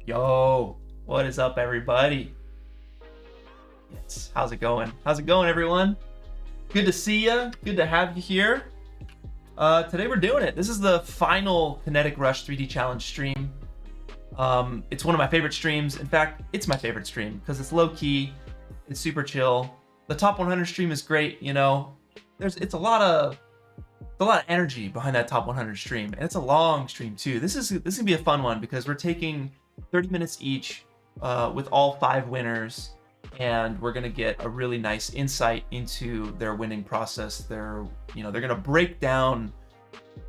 Yo, what is up, everybody? Yes, how's it going? How's it going, everyone? Good to see you. Good to have you here. Today we're doing it. This is the final Kinetic Rush 3D Challenge stream. It's one of my favorite streams. In fact, it's my favorite stream because it's low key, it's super chill. The top 100 stream is great. You know, it's a lot of energy behind that top 100 stream, and it's a long stream too. This is gonna be a fun one because we're taking 30 minutes each with all 5 winners, and we're gonna get a really nice insight into their winning process. They're gonna break down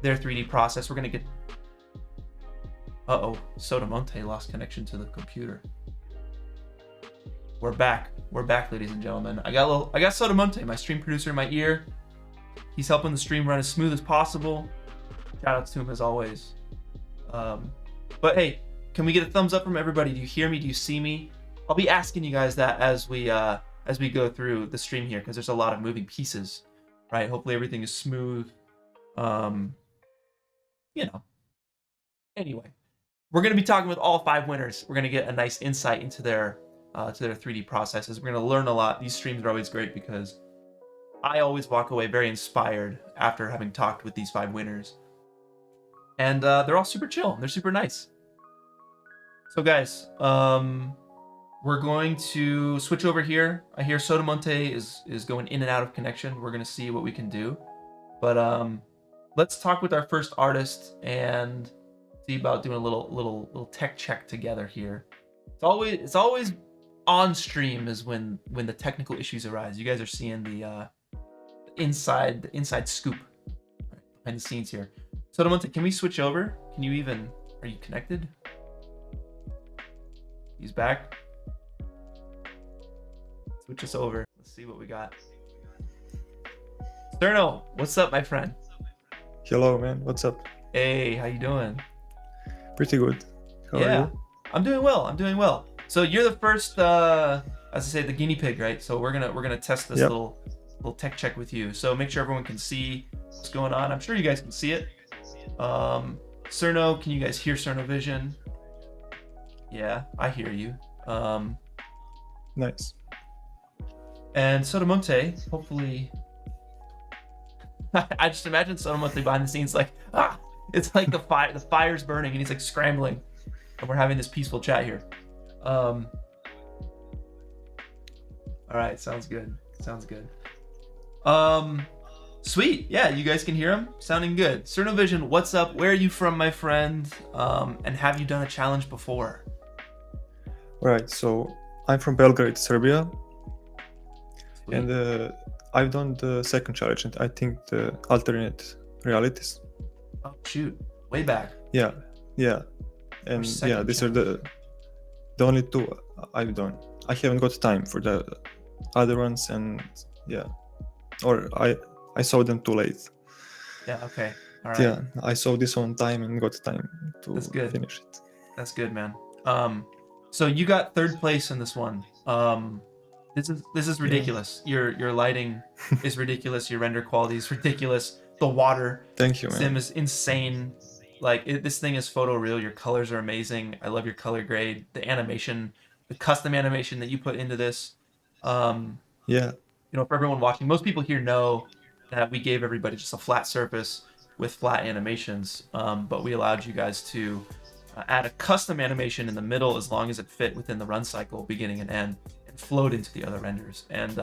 their 3D process. We're gonna get Sodamonte lost connection to the computer. We're back, ladies and gentlemen. I got Sodamonte, my stream producer, in my ear. He's helping the stream run as smooth as possible. Shout outs to him as always. But hey, can we get a thumbs up from everybody? Do you hear me? Do you see me? I'll be asking you guys that as we go through the stream here, because there's a lot of moving pieces, right? Hopefully everything is smooth. Anyway, we're gonna be talking with all 5 winners. We're gonna get a nice insight into their 3D processes. We're gonna learn a lot. These streams are always great because I always walk away very inspired after having talked with these 5 winners. And they're all super chill. They're super nice. So guys, we're going to switch over here. I hear Sodamonte is going in and out of connection. We're gonna see what we can do. But let's talk with our first artist and see about doing a little tech check together here. It's always on stream is when the technical issues arise. You guys are seeing the inside scoop behind the scenes here. Sodamonte, can we switch over? Are you connected? He's back. Switch us over. Let's see what we got. Sterno, what's up, my friend? Hello, man. What's up? Hey, how you doing? Pretty good. How are you? I'm doing well. So you're the first, as I say, the guinea pig, right? So we're gonna test this little tech check with you. So make sure everyone can see what's going on. I'm sure you guys can see it. Cerno, can you guys hear Crnovision? Yeah, I hear you. Nice. And Sodamonte, hopefully. I just imagine Sodamonte behind the scenes like, it's like the fire's burning and he's like scrambling, and we're having this peaceful chat here. All right, sounds good. Sweet. Yeah, you guys can hear him. Sounding good. Crnovision, what's up? Where are you from, my friend? And have you done a challenge before? Right. So I'm from Belgrade, Serbia. Sweet. And I've done the second challenge, and I think the alternate realities. Oh shoot, way back. Yeah. And yeah, these are the only 2 I've done. I haven't got time for the other ones, and yeah, or I saw them too late. Yeah. Okay. All right. Yeah, I saw this on time and got time to finish it. That's good, man. So you got 3rd place in this one. This is ridiculous. Yeah. Your lighting is ridiculous. Your render quality is ridiculous. The water Thank you, man. sim is insane. Like this thing is photoreal. Your colors are amazing. I love your color grade. The animation, the custom animation that you put into this. Yeah. For everyone watching, most people here know that we gave everybody just a flat surface with flat animations, but we allowed you guys to add a custom animation in the middle as long as it fit within the run cycle, beginning and end, and flowed into the other renders. And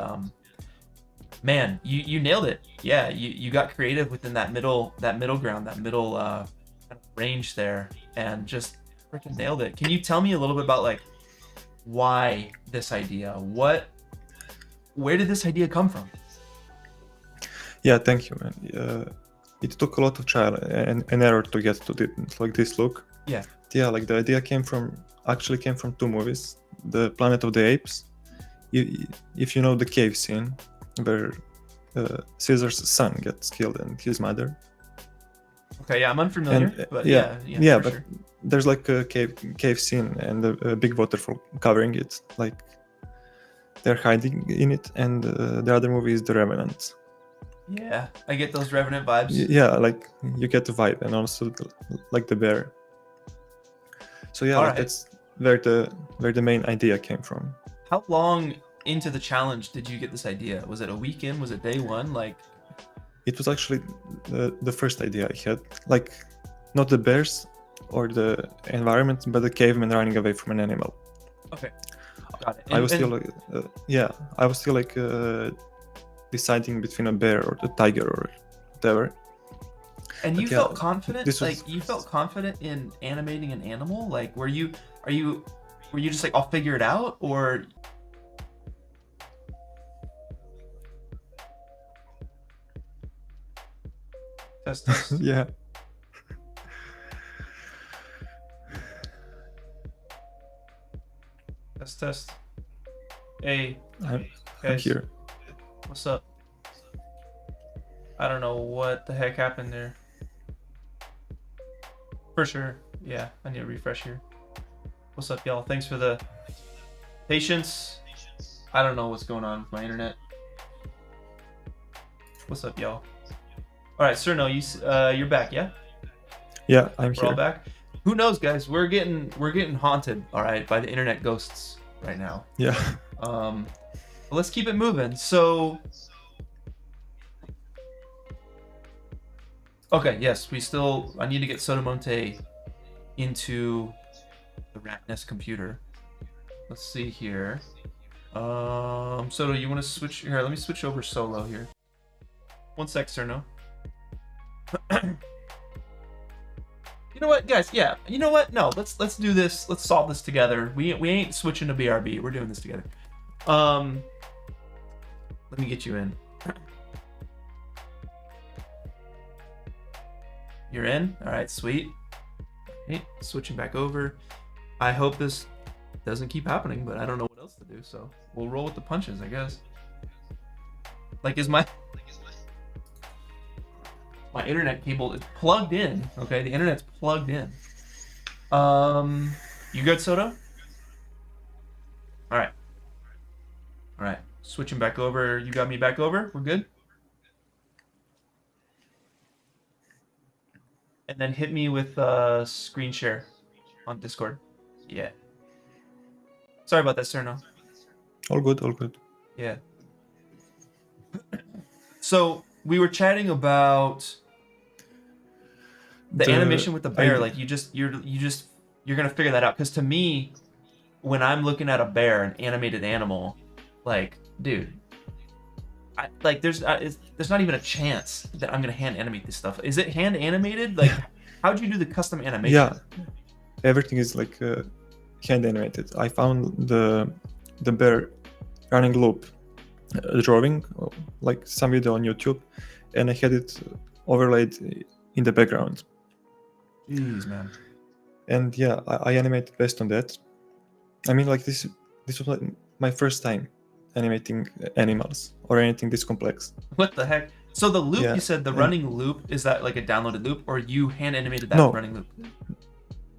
man, you nailed it. Yeah, you got creative within that middle ground, that middle kind of range there, and just freaking nailed it. Can you tell me a little bit about like why this idea? Where did this idea come from? Yeah, thank you, man. It took a lot of trial and error to get to this look. Yeah. Yeah, like the idea came from 2 movies. The Planet of the Apes. If you know the cave scene where Caesar's son gets killed and his mother. Okay, yeah, I'm unfamiliar, but but sure. There's like a cave scene and a big waterfall covering it. Like they're hiding in it, and the other movie is The Revenant. Yeah, I get those Revenant vibes. Yeah, like you get the vibe, and also like the bear. So yeah, like where the main idea came from. How long into the challenge did you get this idea? Was it a weekend? Was it day one? Like, it was actually the first idea I had. Like, not the bears or the environment, but the caveman running away from an animal. okay, got it. I was still like deciding between a bear or the tiger or whatever. And But you yeah, felt confident? this was- Like, you felt confident in animating an animal? Like, were you just like, I'll figure it out? Or test. Yeah. Test. Hey, I'm guys, here. what's up? I don't know what the heck happened there. For sure. Yeah, I need a refresh here. What's up, y'all? Thanks for the patience. I don't know what's going on with my internet. What's up, y'all? All right, sir. No, you're back, yeah? Yeah, I'm We're all here. back. Who knows, guys? We're getting haunted, all right, by the internet ghosts right now. Yeah. But let's keep it moving. So, okay, yes, I need to get Sotomonte into the rat nest computer. Let's see here. Soto, you want to switch here? Let me switch over solo here. 1 sec, sir. No. You know what, guys? Yeah. You know what? No. Let's do this. Let's solve this together. We ain't switching to BRB. We're doing this together. Let me get you in. You're in? All right, sweet. Okay, switching back over. I hope this doesn't keep happening, but I don't know what else to do, so we'll roll with the punches, I guess. Like, is my internet cable is plugged in, okay? The internet's plugged in. You good, Soto? All right. All right, switching back over. You got me back over? We're good? And then hit me with screen share on Discord. Yeah. Sorry about that, Cerno. All good, all good. Yeah. So we were chatting about the animation with the bear. Like you're gonna figure that out. Because to me, when I'm looking at a bear, an animated animal, like, dude, there's not even a chance that I'm gonna hand animate this stuff. Is it hand animated? Like, how'd you do the custom animation? Yeah, everything is like hand animated. I found the bear running loop drawing, like some video on YouTube, and I had it overlaid in the background. Jeez, man. And yeah, I animated based on that. I mean, like this was like my first time animating animals or anything this complex. What the heck? So the loop, Yeah, you said the and- running loop, is that like a downloaded loop, or you hand animated that No. running loop?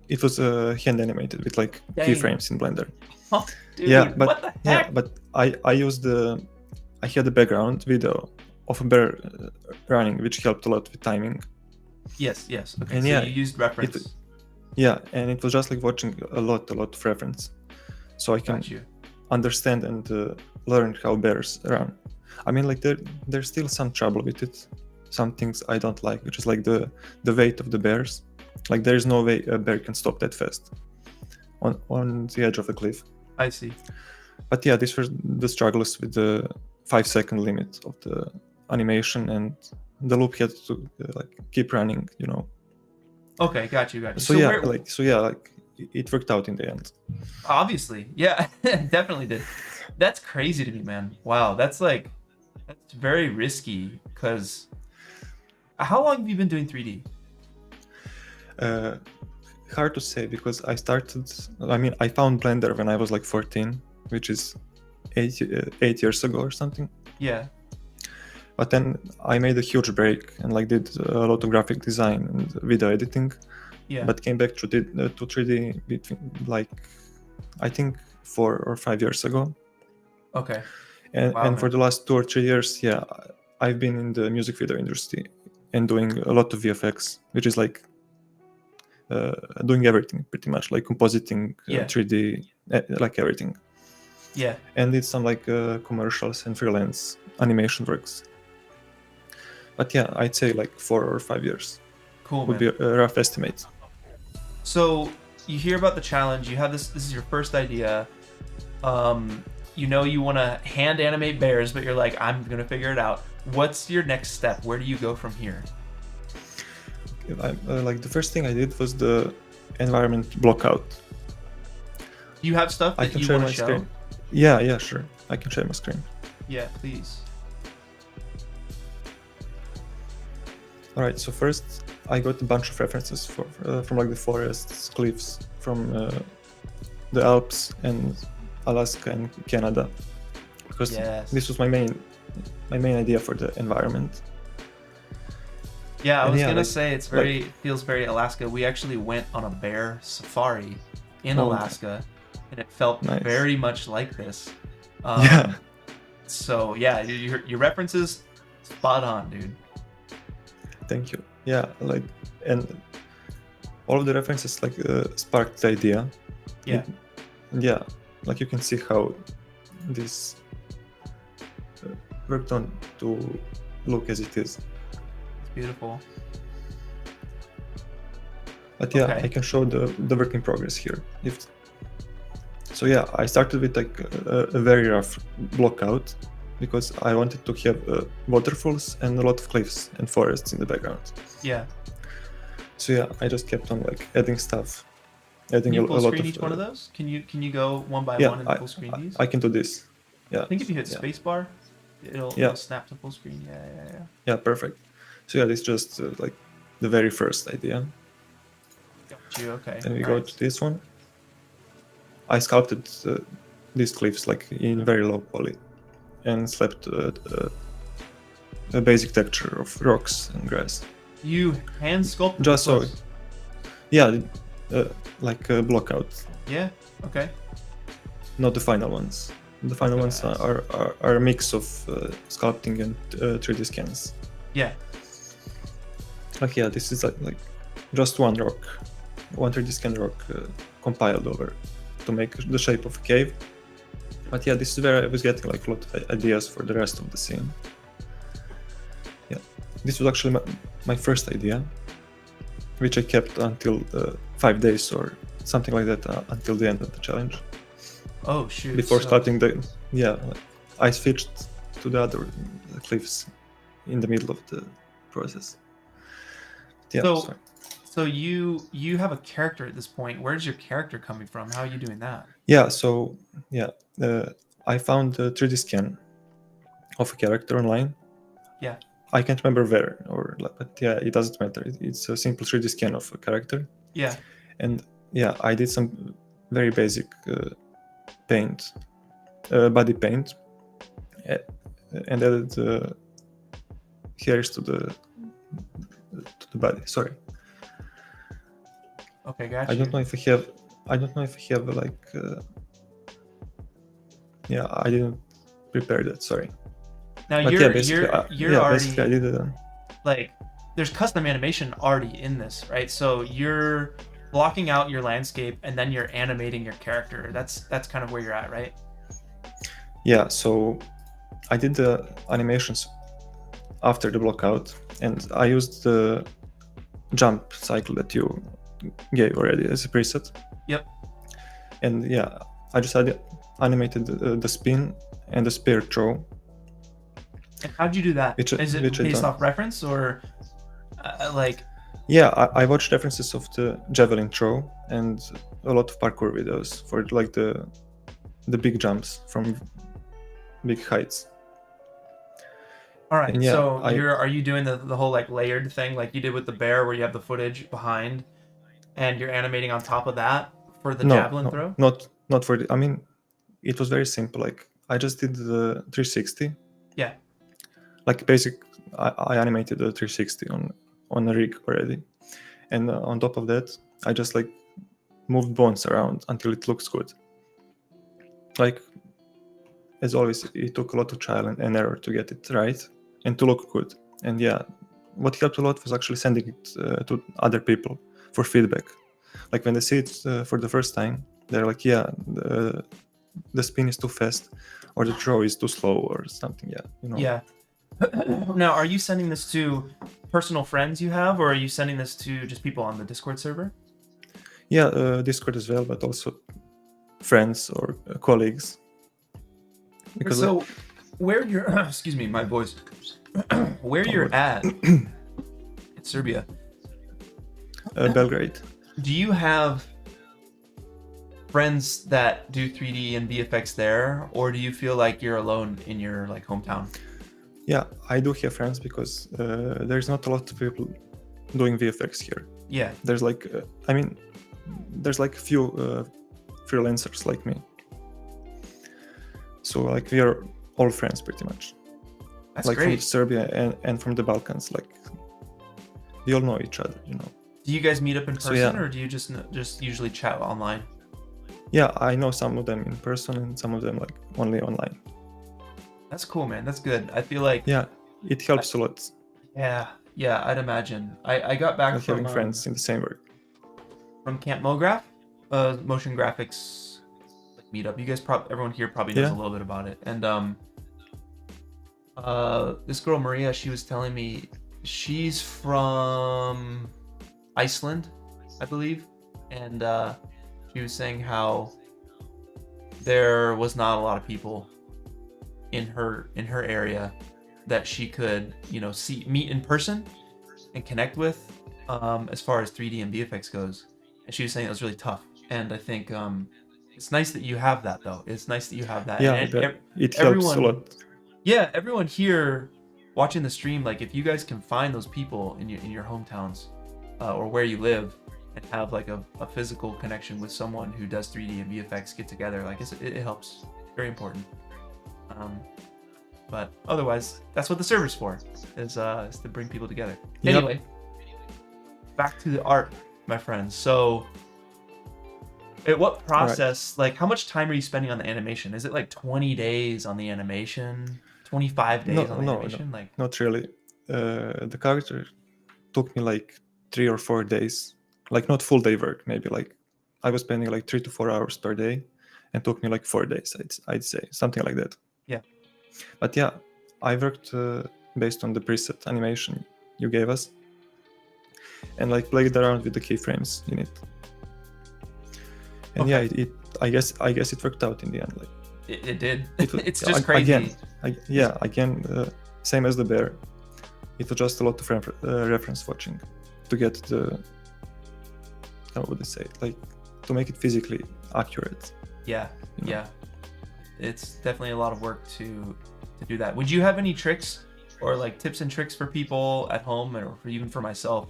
It was hand animated with like Dang. keyframes in Blender. Oh, dude, Yeah, but what the heck? yeah, but I used I had a background video of a bear running, which helped a lot with timing. Yes. Okay, And so yeah, you used reference. Yeah, and it was just like watching a lot of reference, so I can Got you. understand and learn how bears run. I mean, like there's still some trouble with it. Some things I don't like, which is like the weight of the bears. Like there is no way a bear can stop that fast on the edge of a cliff. I see. But yeah, these were the struggles with the 5-second limit of the animation, and the loop had to like keep running, you know. Okay, got you. So yeah, like it worked out in the end. Obviously, yeah, definitely did. That's crazy to me, man. Wow, that's very risky. Cause how long have you been doing 3D? Hard to say, because I found Blender when I was like 14, which is 8 years ago or something. Yeah. But then I made a huge break and like did a lot of graphic design and video editing. Yeah. But came back to 3D between like I think 4 or 5 years ago. Okay. And, Wow, and for the last 2 or 3 years, yeah, I've been in the music video industry and doing a lot of VFX, which is like doing everything pretty much, like compositing, Yeah. 3D, like everything. Yeah. And did some like commercials and freelance animation works. But yeah, I'd say like 4 or 5 years Cool, would man. be a rough estimate. So you hear about the challenge. You have this is your first idea. You know you want to hand animate bears, but you're like, I'm gonna figure it out. What's your next step? Where do you go from here? Like the first thing I did was the environment blockout. Do you have stuff I that can you share want my to show? screen. Yeah, sure. I can share my screen. Yeah, please. All right. So first, I got a bunch of references from like the forests, cliffs, from the Alps and Alaska and Canada, because Yes. this was my main idea for the environment. Yeah, I And was yeah, gonna like- say it feels very Alaska. We actually went on a bear safari in Oh, Alaska, and it felt nice. very much like this. Yeah. So yeah, your references spot on, dude. Thank you. Yeah, like, and all of the references like sparked the idea. Yeah. And yeah, like you can see how this worked on to look as it is. It's beautiful. But yeah, Okay. I can show the work in progress here. So yeah, I started with like a very rough block out, because I wanted to have waterfalls and a lot of cliffs and forests in the background. Yeah. So yeah, I just kept on like adding stuff, adding Can you a full lot screen of. each one of those? Can you go one by Yeah, one and full screen these? I can do this. Yeah. I think if you hit yeah. spacebar, it'll snap to full screen. Yeah. Yeah, perfect. So yeah, this is just like the very first idea. Got you. Okay. Then we All go right. to this one. I sculpted these cliffs like in very low poly, and slapped a basic texture of rocks and grass. You hand sculpted Just the so, cliffs. yeah, like a block out, Yeah. Okay. not the final ones. The final Okay, ones nice. are a mix of sculpting and 3D scans. Yeah. Like yeah, this is like just one 3D scan rock compiled over to make the shape of a cave. But yeah, this is where I was getting like a lot of ideas for the rest of the scene. Yeah, this was actually my first idea, which I kept until 5 days or something like that, until the end of the challenge. Oh shoot. Before so- starting I switched to the other cliffs in the middle of the process. Yeah, So- So you have a character at this point. Where's your character coming from? How are you doing that? yeah. So yeah, I found a 3D scan of a character online. Yeah. I can't remember where, but yeah, it doesn't matter. It's a simple 3D scan of a character. Yeah. And yeah, I did some very basic paint, body paint, and added hairs to the body. Sorry. Okay, gotcha. I don't know if I have like. Yeah, I didn't prepare that. Sorry. Now But you're yeah, basically, you're already basically I did it. like there's custom animation already in this, right? So you're blocking out your landscape and then you're animating your character. That's kind of where you're at, right? Yeah, so I did the animations after the blockout, and I used the jump cycle that you gave already as a preset. Yep. And yeah, I just animated the spin and the spear throw. And how'd you do that? Is it which I based done. off reference or like? Yeah, I watched references of the javelin throw and a lot of parkour videos for like the big jumps from big heights. All right. And yeah, so I- are you doing the whole like layered thing like you did with the bear, where you have the footage behind, and you're animating on top of that for the javelin throw? Not for the. I mean, it was very simple. Like I just did the 360. Yeah. Like basic, I animated the 360 on a rig already, and on top of that, I just like moved bones around until it looks good. Like, as always, it took a lot of trial and error to get it right and to look good. And yeah, what helped a lot was actually sending it to other people for feedback. Like when they see it for the first time, they're like, yeah, the spin is too fast, or the throw is too slow, or something. Yeah, you know. Yeah. Now, are you sending this to personal friends you have, or are you sending this to just people on the Discord server? Yeah, Discord as well, but also friends or colleagues. Because So, where you're, excuse me, my voice, where you're at in Serbia, Belgrade. do you have friends that do 3D and VFX there, or do you feel like you're alone in your like hometown? Yeah, I do have friends because there's not a lot of people doing VFX here. Yeah. There's like, there's like few freelancers like me. So like we are all friends pretty much. That's like great. From Serbia and from the Balkans, like we all know each other, you know. Do you guys meet up in person, So, yeah. or do you just usually chat online? Yeah, I know some of them in person and some of them like only online. That's cool, man. That's good. I feel like Yeah, it helps a lot. yeah, I'd imagine. I got back Like from having friends in the same work. from Camp Mograph, motion graphics like meetup. You guys everyone here probably knows Yeah. a little bit about it. And this girl Maria, she was telling me she's from Iceland, I believe, and she was saying how there was not a lot of people in her area that she could, you know, meet in person and connect with, as far as 3D and VFX goes. And she was saying it was really tough. And I think it's nice that you have that, though. It's nice that you have that. Yeah, And it helps a lot. yeah, everyone here watching the stream, like if you guys can find those people in your hometowns or where you live and have like a physical connection with someone who does 3D and VFX, get together, like it helps. Very important. But otherwise, that's what the server's for, is to bring people together. Yep. Anyway, back to the art, my friends. So at what process, like how much time are you spending on the animation? Is it like 20 days on the animation? 25 days on the animation? No, like not really. The character took me like 3 or 4 days, like not full day work. Maybe like I was spending like 3 to 4 hours per day, and took me like 4 days. I'd say something like that. Yeah. But yeah, I worked based on the preset animation you gave us, and like played around with the keyframes in it. And Okay. yeah, I guess it worked out in the end. Like it did. it was, It's just crazy. Again, same as the bear. It was just a lot of reference watching to get the, how would I say it? Like to make it physically accurate. Yeah, you know? yeah. It's definitely a lot of work to do that. Would you have any tricks or like tips and tricks for people at home, or even for myself,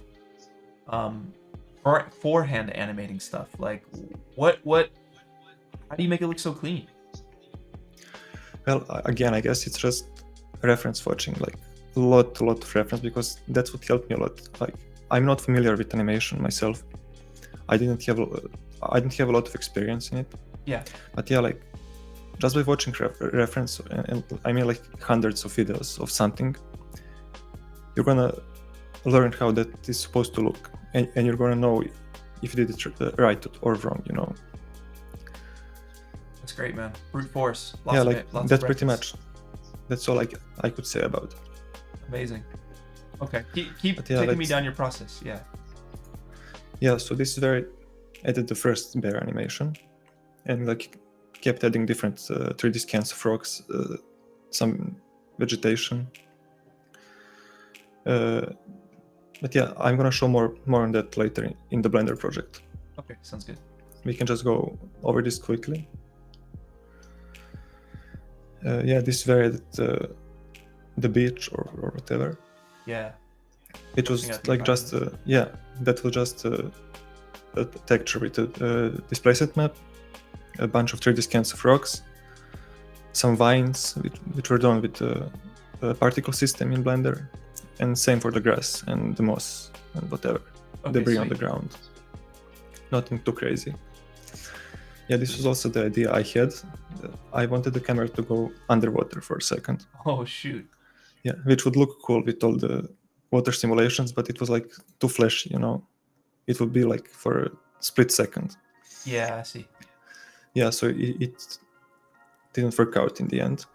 for forehand animating stuff? Like what how do you make it look so clean? Well, again, I guess it's just reference watching, like a lot of reference, because that's what helped me a lot. Like I'm not familiar with animation myself. I didn't have a lot of experience in it. Yeah. But yeah, like just by watching reference, and I mean like hundreds of videos of something, you're gonna learn how that is supposed to look, and you're gonna know if you did it right or wrong, you know. That's great, man. Brute force. Yeah, like that's pretty practice. much. That's all I could say about it. Amazing. Okay, keep But yeah, taking me let's- down your process. Yeah. Yeah, so this is where I added the first bear animation, and like kept adding different 3D scans of rocks, some vegetation. But yeah, I'm gonna show more on that later in the Blender project. Okay, sounds good. We can just go over this quickly. Yeah, this is where I added the beach or whatever. Yeah. It was Yeah, I think like I just that was just a texture with a displacement map, a bunch of 3D scans of rocks, some vines which were done with a particle system in Blender, and same for the grass and the moss and whatever debris on the sweet. ground. Nothing too crazy. Yeah, this was also the idea I had. I wanted the camera to go underwater for a second. Oh shoot. Yeah, which would look cool with all the water simulations, but it was like too flashy, you know. it would be like for a split second. Yeah, I see. Yeah, so it didn't work out in the end.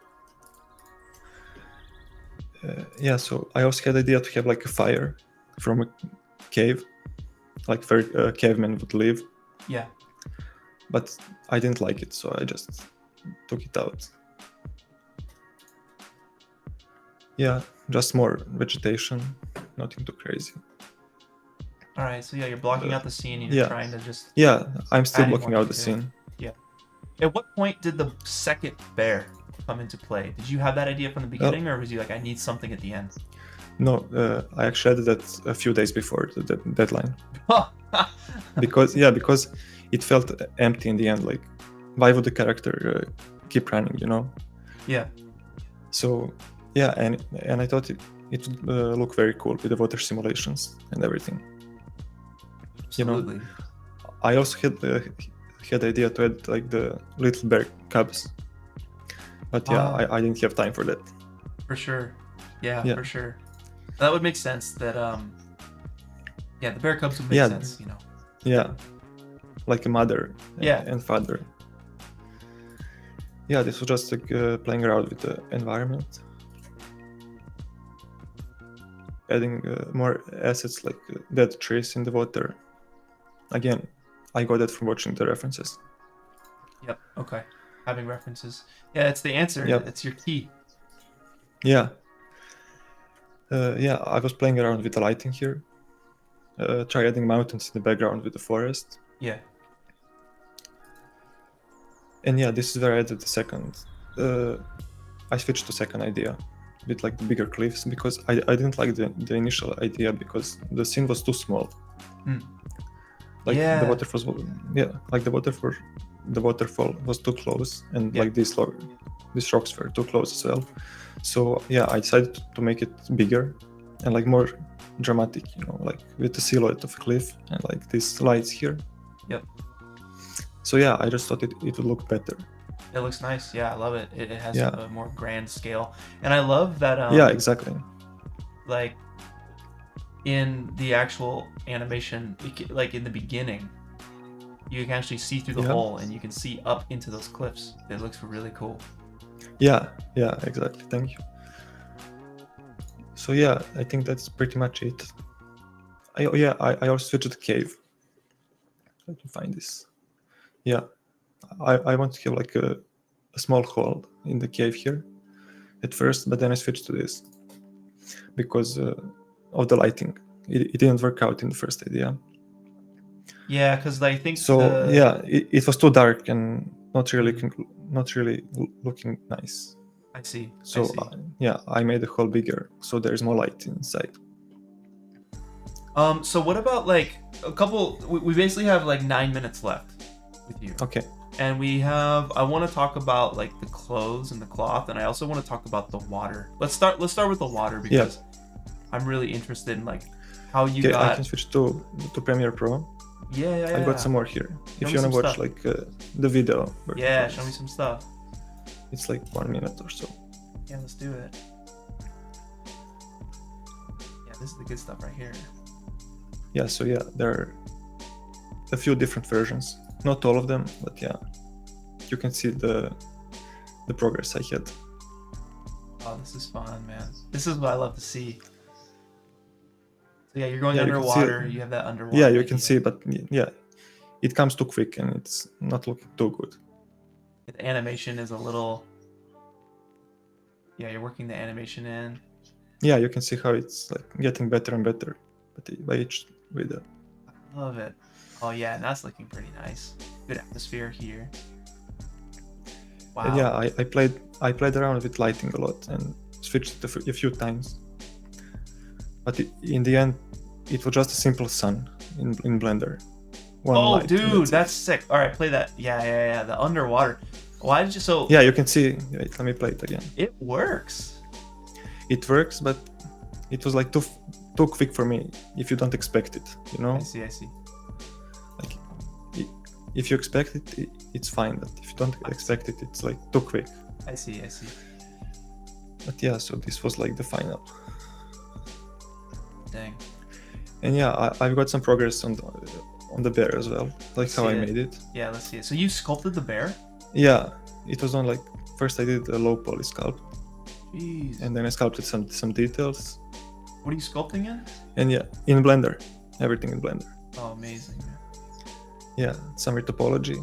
Yeah, so I also had the idea to have like a fire from a cave, like where a caveman would live. Yeah. But I didn't like it, so I just took it out. Yeah, just more vegetation, nothing too crazy. All right, so yeah, you're blocking out the scene and you're trying to just... Yeah, I'm still adding blocking more out the detail. scene. Yeah. At what point did the second bear come into play? Did you have that idea from the beginning, or was you like, I need something at the end? No, I actually added that a few days before the deadline. because it felt empty in the end. Like, why would the character keep running, you know? Yeah. So, yeah, and I thought it would look very cool with the water simulations and everything. Absolutely. You know, I also had the idea to add like the little bear cubs, but yeah, I didn't have time for that. For sure. Yeah, for sure. That would make sense. That the bear cubs would make sense. You know. Yeah, like a mother and father. Yeah, this was just like playing around with the environment, adding more assets like dead trees in the water. Again, I got that from watching the references. Yep. Okay. Having references. Yeah, it's the answer. Yep. It's your key. Yeah. Yeah, I was playing around with the lighting here. Try adding mountains in the background with the forest. Yeah. And yeah, this is where I added the second. I switched to second idea with like the bigger cliffs because I didn't like the initial idea because the scene was too small. Like the waterfall, the waterfall was too close, and like these rocks were too close as well. So yeah, I decided to make it bigger and like more dramatic, you know, like with the silhouette of a cliff and like these lights here. Yep. So yeah, I just thought it would look better. It looks nice. Yeah, I love it. It has a more grand scale, and I love that. Yeah, exactly. Like in the actual animation, like in the beginning, you can actually see through the hole and you can see up into those cliffs. It looks really cool. Yeah, exactly. Thank you. So yeah, I think that's pretty much it. I also switched to the cave. Let me find this. Yeah, I want to have like a small hole in the cave here at first, but then I switched to this because of the lighting. It didn't work out in the first idea. Yeah, because I think so. It was too dark and not really looking nice. I see. So I made the hole bigger so there's more light inside. So what about like a couple? We basically have like 9 minutes left with you. Okay. And I want to talk about like the clothes and the cloth, and I also want to talk about the water. Let's start with the water because I'm really interested in like how you got. I can switch to Premiere Pro. Yeah. I got some more here. If you want to watch like the video. Yeah, show me some stuff. It's like 1 minute or so. Yeah, let's do it. Yeah, this is the good stuff right here. Yeah, so there are a few different versions. Not all of them, but yeah, you can see the progress I had. Oh, this is fun, man. This is what I love to see. So yeah, you're going underwater. You have that underwater. Yeah, you can see, but yeah, it comes too quick and it's not looking too good. The animation is a little. Yeah, you're working the animation in. Yeah, you can see how it's like getting better and better, but by each video. I love it. Oh yeah, and that's looking pretty nice. Good atmosphere here. Wow. And yeah, I played around with lighting a lot and switched it a few times. But in the end, it was just a simple sun in Blender. One dude, that's sick. All right, play that. Yeah. The underwater. Why did you Yeah, you can see. Wait, let me play it again. It works. It works, but it was like too quick for me. If you don't expect it, you know. I see. Like, if you expect it, it's fine. But if you don't expect it, it's like too quick. I see. But yeah, so this was like the final. Dang. And yeah, I've got some progress on the bear as well, like how I made it. Yeah, let's see it. So you sculpted the bear? Yeah, it was on like first I did a low poly sculpt. Jeez. And then I sculpted some details. What are you sculpting in? And yeah, in Blender, everything in Blender. Oh, amazing, man. Yeah, some topology.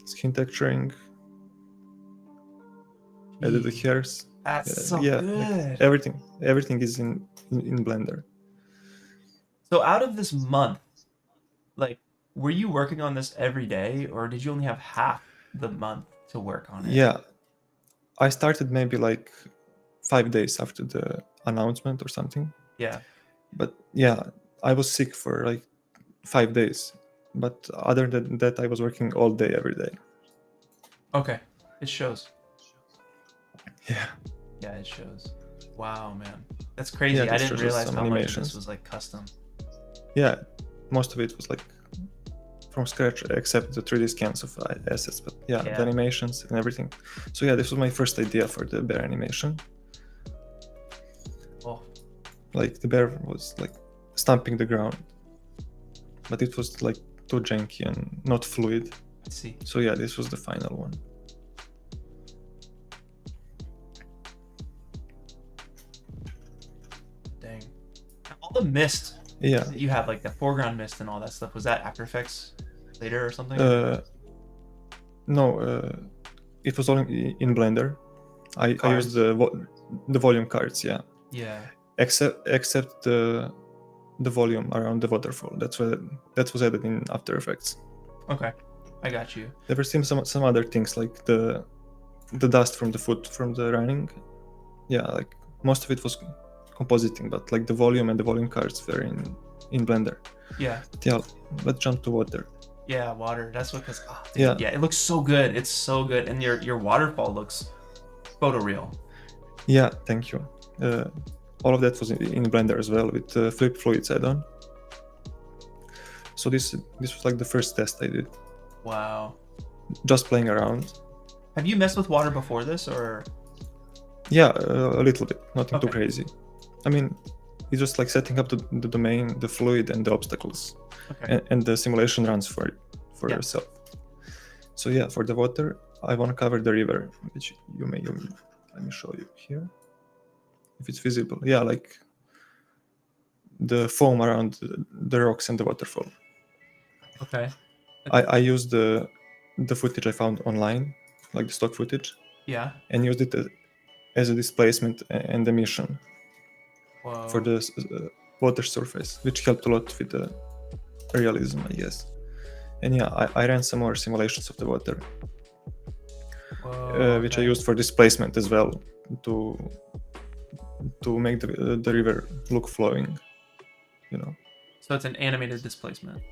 Skin texturing. Added the hairs. That's so yeah, good. Like everything is in Blender. So out of this month, like, were you working on this every day, or did you only have half the month to work on it? Yeah, I started maybe like 5 days after the announcement or something. Yeah. But yeah, I was sick for like 5 days. But other than that, I was working all day, every day. Okay, it shows. Yeah. Yeah, it shows. Wow, man, that's crazy. Yeah, I didn't realize how much of animations. this was like custom. Yeah, most of it was like from scratch, except the 3D scans of assets. But yeah, the animations and everything. So yeah, this was my first idea for the bear animation. Oh. Like the bear was like stomping the ground, but it was like too janky and not fluid. I see. So yeah, this was the final one. Dang. All the mist. Yeah. You have like the foreground mist and all that stuff. Was that After Effects later or something? No, it was all in Blender. I used the volume cards. Yeah. Yeah. Except the volume around the waterfall. That was added in After Effects. Okay, I got you. There were some other things like the dust from the foot from the running. Yeah, like most of it was compositing, but like the volume and the volume cards were in Blender. Yeah. But yeah, let's jump to water. Yeah, water. That's what, cause dude, yeah, it looks so good. It's so good, and your waterfall looks photoreal. Yeah, thank you. All of that was in Blender as well with Flip Fluids add-on. So this was like the first test I did. Wow. Just playing around. Have you messed with water before this, or? Yeah, a little bit. Nothing too crazy. I mean, it's just like setting up the domain, the fluid, and the obstacles, and the simulation runs for yourself. So yeah, for the water, I want to cover the river, which you may. Let me show you here, if it's visible. Yeah, like the foam around the rocks and the waterfall. Okay. I used the footage I found online, like the stock footage. Yeah. And used it as a displacement and emission. Whoa. For the water surface, which helped a lot with the realism, I guess. And yeah, I ran some more simulations of the water, which I used for displacement as well to make the river look flowing, you know. So it's an animated displacement.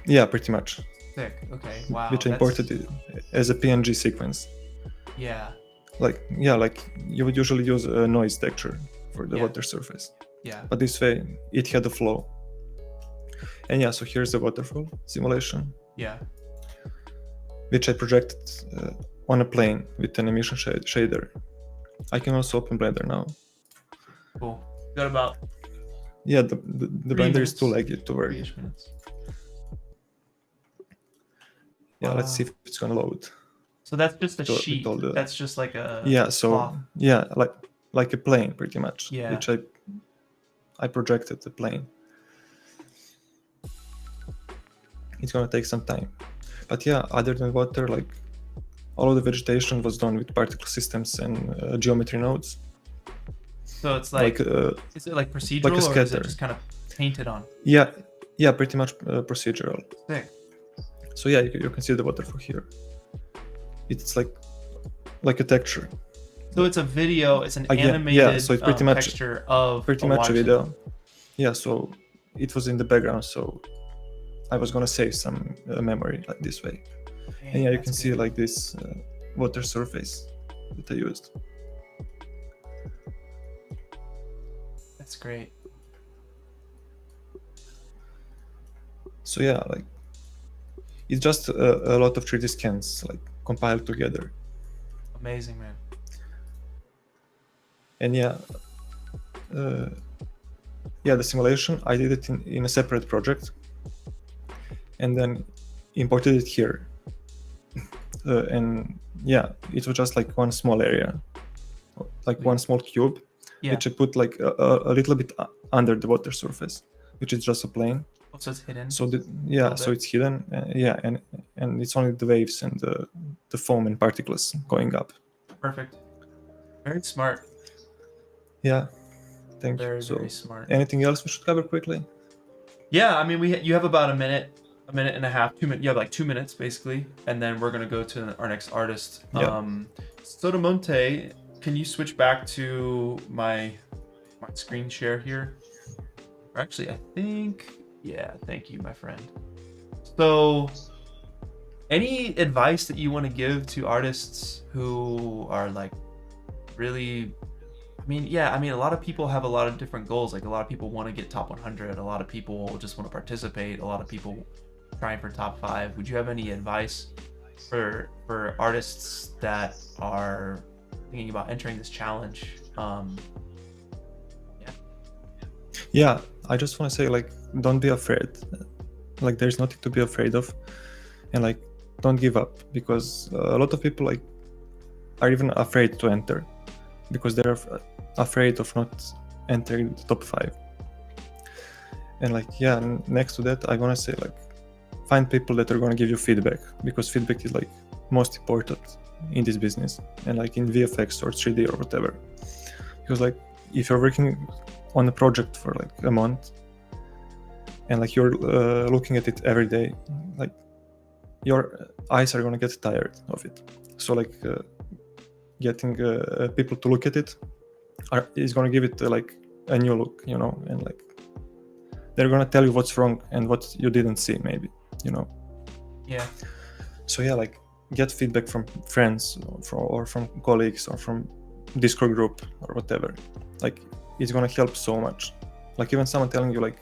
Yeah, pretty much. Sick. Okay. Wow. Which I imported it as a PNG sequence. Yeah. Like you would usually use a noise texture for the water surface. Yeah. But this way it had a flow. And yeah, so here's the waterfall simulation. Yeah. Which I projected on a plane with an emission shader. I can also open Blender now. Cool. Got about. Yeah, the Blender is too laggy to work. 3-ish minutes. Yeah, let's see if it's gonna load. So that's just a sheet. That's just like a. Yeah. So cloth. Yeah, like a plane, pretty much. Yeah. Which I projected the plane. It's gonna take some time, but yeah, other than water, like all of the vegetation was done with particle systems and geometry nodes. So it's like is it like procedural, like a scatter. Or is it just kind of painted on? Yeah, pretty much procedural. Sick. So yeah, you can see the waterfall here. It's like a texture. So it's a video. It's an animated yeah, so it's pretty much texture of pretty much a video. Yeah, so it was in the background, so I was gonna save some memory like this way. Man, and yeah, you can see like this water surface that I used. That's great. So yeah, like it's just a lot of 3D scans like compiled together. Amazing, man. And the simulation, I did it in a separate project, and then imported it here. And it was just like one small area, like one small cube, which I put like a little bit under the water surface, which is just a plane. So it's hidden. So so it's hidden. And it's only the waves and the foam and particles going up. Perfect. Very smart. Yeah. Thank you. Very smart. Anything else we should cover quickly? Yeah, I mean, you have about a minute and a half, 2 minutes. You have like 2 minutes basically, and then we're gonna go to our next artist. Sotomonte, can you switch back to my screen share here? Or actually, I think, yeah. Thank you, my friend. So, any advice that you want to give to artists who are like really? I mean, a lot of people have a lot of different goals. Like a lot of people want to get top 100. A lot of people just want to participate. A lot of people trying for top 5. Would you have any advice for artists that are thinking about entering this challenge? I just want to say, like, don't be afraid. Like, there's nothing to be afraid of, and like, don't give up, because a lot of people like are even afraid to enter because they're afraid of not entering the top 5. And like, next to that, I want to say, like, find people that are going to give you feedback, because feedback is like most important in this business, and like in VFX or 3D or whatever. Because like, if you're working on a project for like a month and like you're looking at it every day, like your eyes are going to get tired of it. So like getting people to look at it is going to give it like a new look, you know, and like they're going to tell you what's wrong and what you didn't see, maybe, you know. Yeah. So like, get feedback from friends or from colleagues or from Discord group or whatever. Like, it's going to help so much. Like, even someone telling you like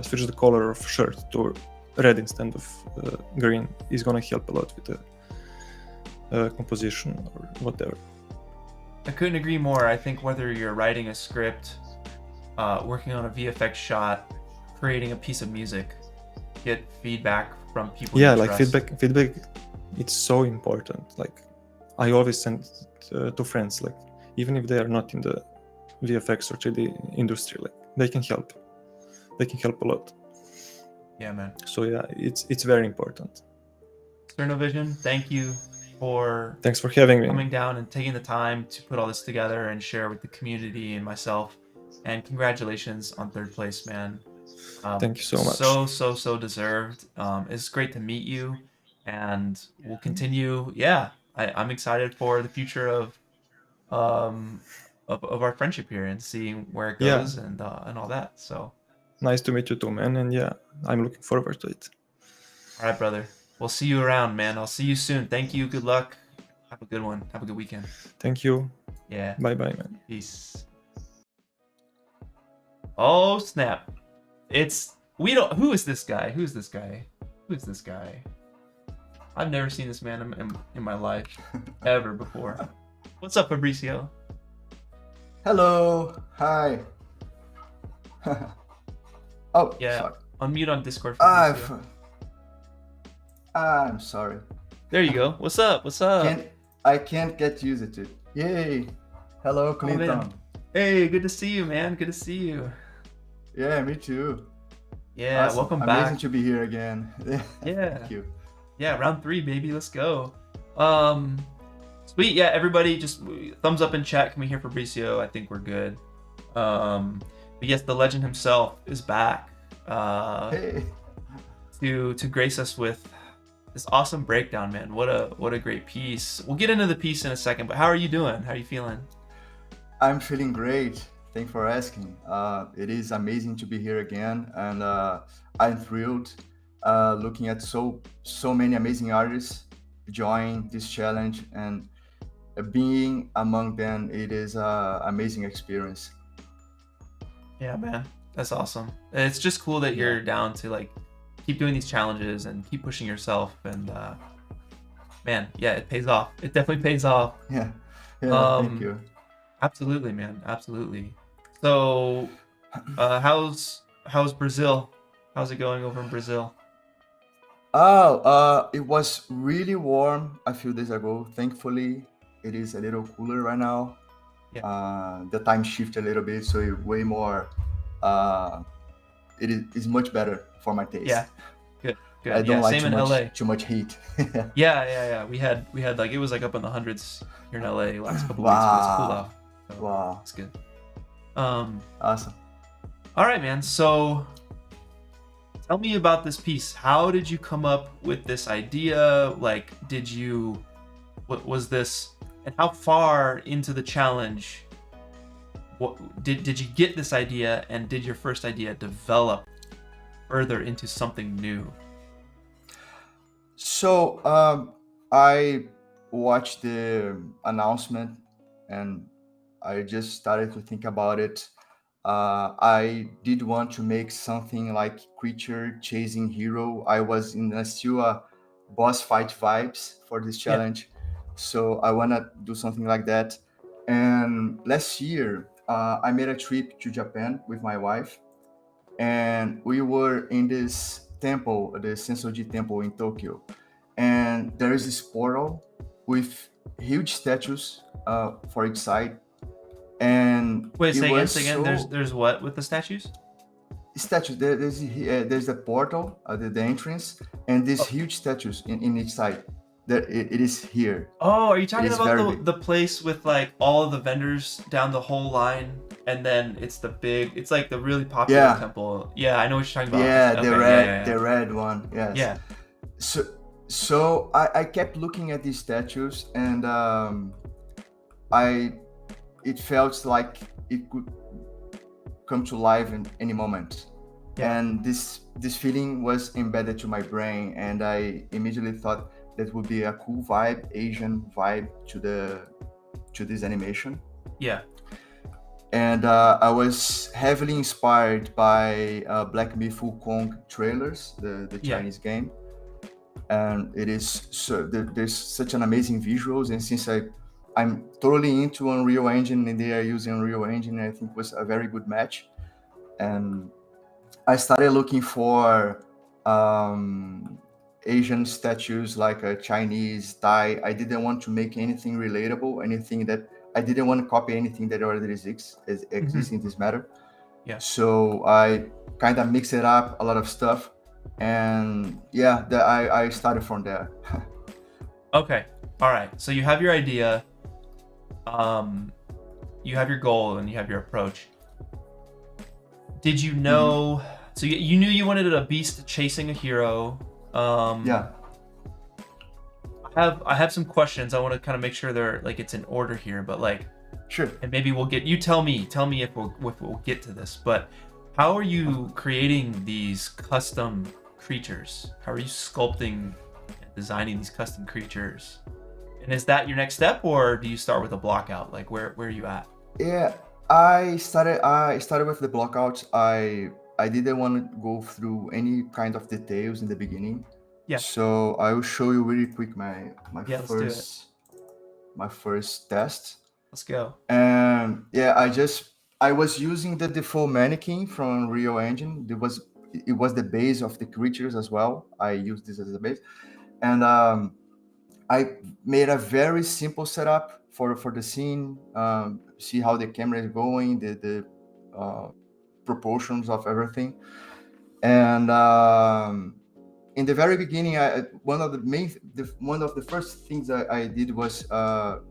switch the color of shirt to red instead of green is going to help a lot with the composition or whatever. I couldn't agree more. I think whether you're writing a script, working on a VFX shot, creating a piece of music, get feedback from people. Yeah, like trust. Feedback, it's so important. Like, I always send to friends, like, even if they are not in the VFX or 3D industry, like, they can help. They can help a lot. Yeah, man. So yeah, it's very important. Crnovision, thanks for having me, coming down and taking the time to put all this together and share with the community and myself. And congratulations on 3rd place, man. Thank you so much. So deserved. It's great to meet you, and we'll continue. Yeah, I'm excited for the future of our friendship here and seeing where it goes and all that. So nice to meet you too, man. And yeah, I'm looking forward to it. All right, brother. We'll see you around, man. I'll see you soon. Thank you. Good luck. Have a good one. Have a good weekend. Thank you. Yeah. Bye, man. Peace. Oh snap! Who is this guy? Who's this guy? I've never seen this man in my life ever before. What's up, Fabricio? Hello. Hi. Oh yeah. Sorry. Unmute on Discord. Fabricio. I'm sorry. There you go. What's up? I can't get used to it. Yay. Hello, Clinton. Oh, hey, good to see you, man. Good to see you. Yeah, me too. Yeah, awesome. Welcome back. Amazing to be here again. Yeah. Thank you. Yeah, round 3, baby. Let's go. Sweet. Yeah, everybody just thumbs up in chat. Can we hear Fabricio? I think we're good. But yes, the legend himself is back. Hey. To grace us with this awesome breakdown, man. What a great piece. We'll get into the piece in a second, but how are you doing? How are you feeling? I'm feeling great. Thanks for asking. It is amazing to be here again, and I'm thrilled looking at so many amazing artists join this challenge, and being among them, it is an amazing experience. Yeah, man, that's awesome. It's just cool that you're down to like keep doing these challenges and keep pushing yourself, and man, yeah, it pays off. It definitely pays off. Yeah, thank you. Absolutely, man. Absolutely. So, how's Brazil? How's it going over in Brazil? It was really warm a few days ago. Thankfully, it is a little cooler right now. Yeah. The time shift a little bit, so it way more. Uh, it is much better for my taste. Yeah. Good. Good. I don't Yeah. like Same in LA. too much heat. Yeah. We had like, it was like up in the hundreds here in LA last couple weeks, but it's cool off. So Wow. it's good. Awesome. All right, man. So tell me about this piece. How did you come up with this idea? Like, what was this, and how far into the challenge did you get this idea, and did your first idea develop further into something new? So I watched the announcement and I just started to think about it. I did want to make something like creature chasing hero. I was in still a boss fight vibes for this challenge, so I want to do something like that. And last year, I made a trip to Japan with my wife, and we were in this temple, the Sensoji Temple in Tokyo, and there is this portal with huge statues for each side. And Wait, it say was again. There's what with the statues? statues. There's a portal at the entrance, and these huge statues in each side. It is here. Oh, are you talking is very about big. the place with like all of the vendors down the whole line, and then it's like the really popular Yeah. temple? Yeah, I know what you're talking about. Yeah, Okay, the red one. Yes. Yeah. So I kept looking at these statues, and it felt like it could come to life in any moment. Yeah. And this feeling was embedded to my brain, and I immediately thought that would be a cool vibe, Asian vibe to this animation. Yeah. And I was heavily inspired by Black Myth Wukong trailers, the Chinese game. And it is there's such an amazing visuals, and since I'm totally into Unreal Engine and they are using Unreal Engine, I think it was a very good match. And I started looking for Asian statues like a Chinese, Thai. I didn't want to make anything relatable, anything that I didn't want to copy anything that already exists in this matter. Yeah. So I kind of mixed it up, a lot of stuff, and yeah, I started from there. Okay. All right. So you have your idea, you have your goal, and you have your approach. Did you know? So you knew you wanted a beast chasing a hero. Yeah. I have some questions. I want to kind of make sure they're like it's in order here, but like, Sure. and maybe we'll get. You tell me if we'll get to this. But how are you creating these custom creatures? How are you sculpting and designing these custom creatures? And is that your next step, or do you start with a block out? Like where are you at? Yeah, I started with the blockouts. I didn't want to go through any kind of details in the beginning. Yeah. So I will show you really quick my Yeah, let's do it. my first test. Let's go. And yeah, I was using the default mannequin from Unreal Engine. It was the base of the creatures as well. I used this as a base, and I made a very simple setup for the scene. See how the camera is going, the proportions of everything, and in the very beginning, one of the first things I did was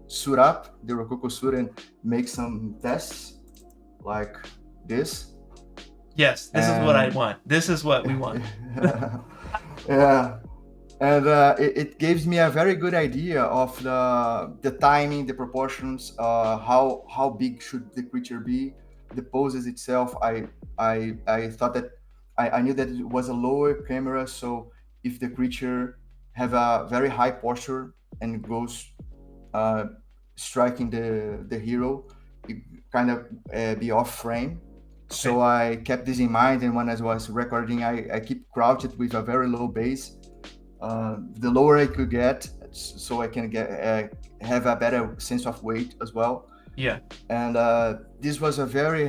suit up the Rococo suit and make some tests like this. Yes, this is what I want. This is what we want. Yeah. And it gives me a very good idea of the timing, the proportions, how big should the creature be, the poses itself. I thought that I knew that it was a lower camera, so if the creature have a very high posture and goes striking the hero, it kind of be off frame. So I kept this in mind, and when I was recording, I keep crouched with a very low base. The lower I could get, so I can have a better sense of weight as well. Yeah. And this was a very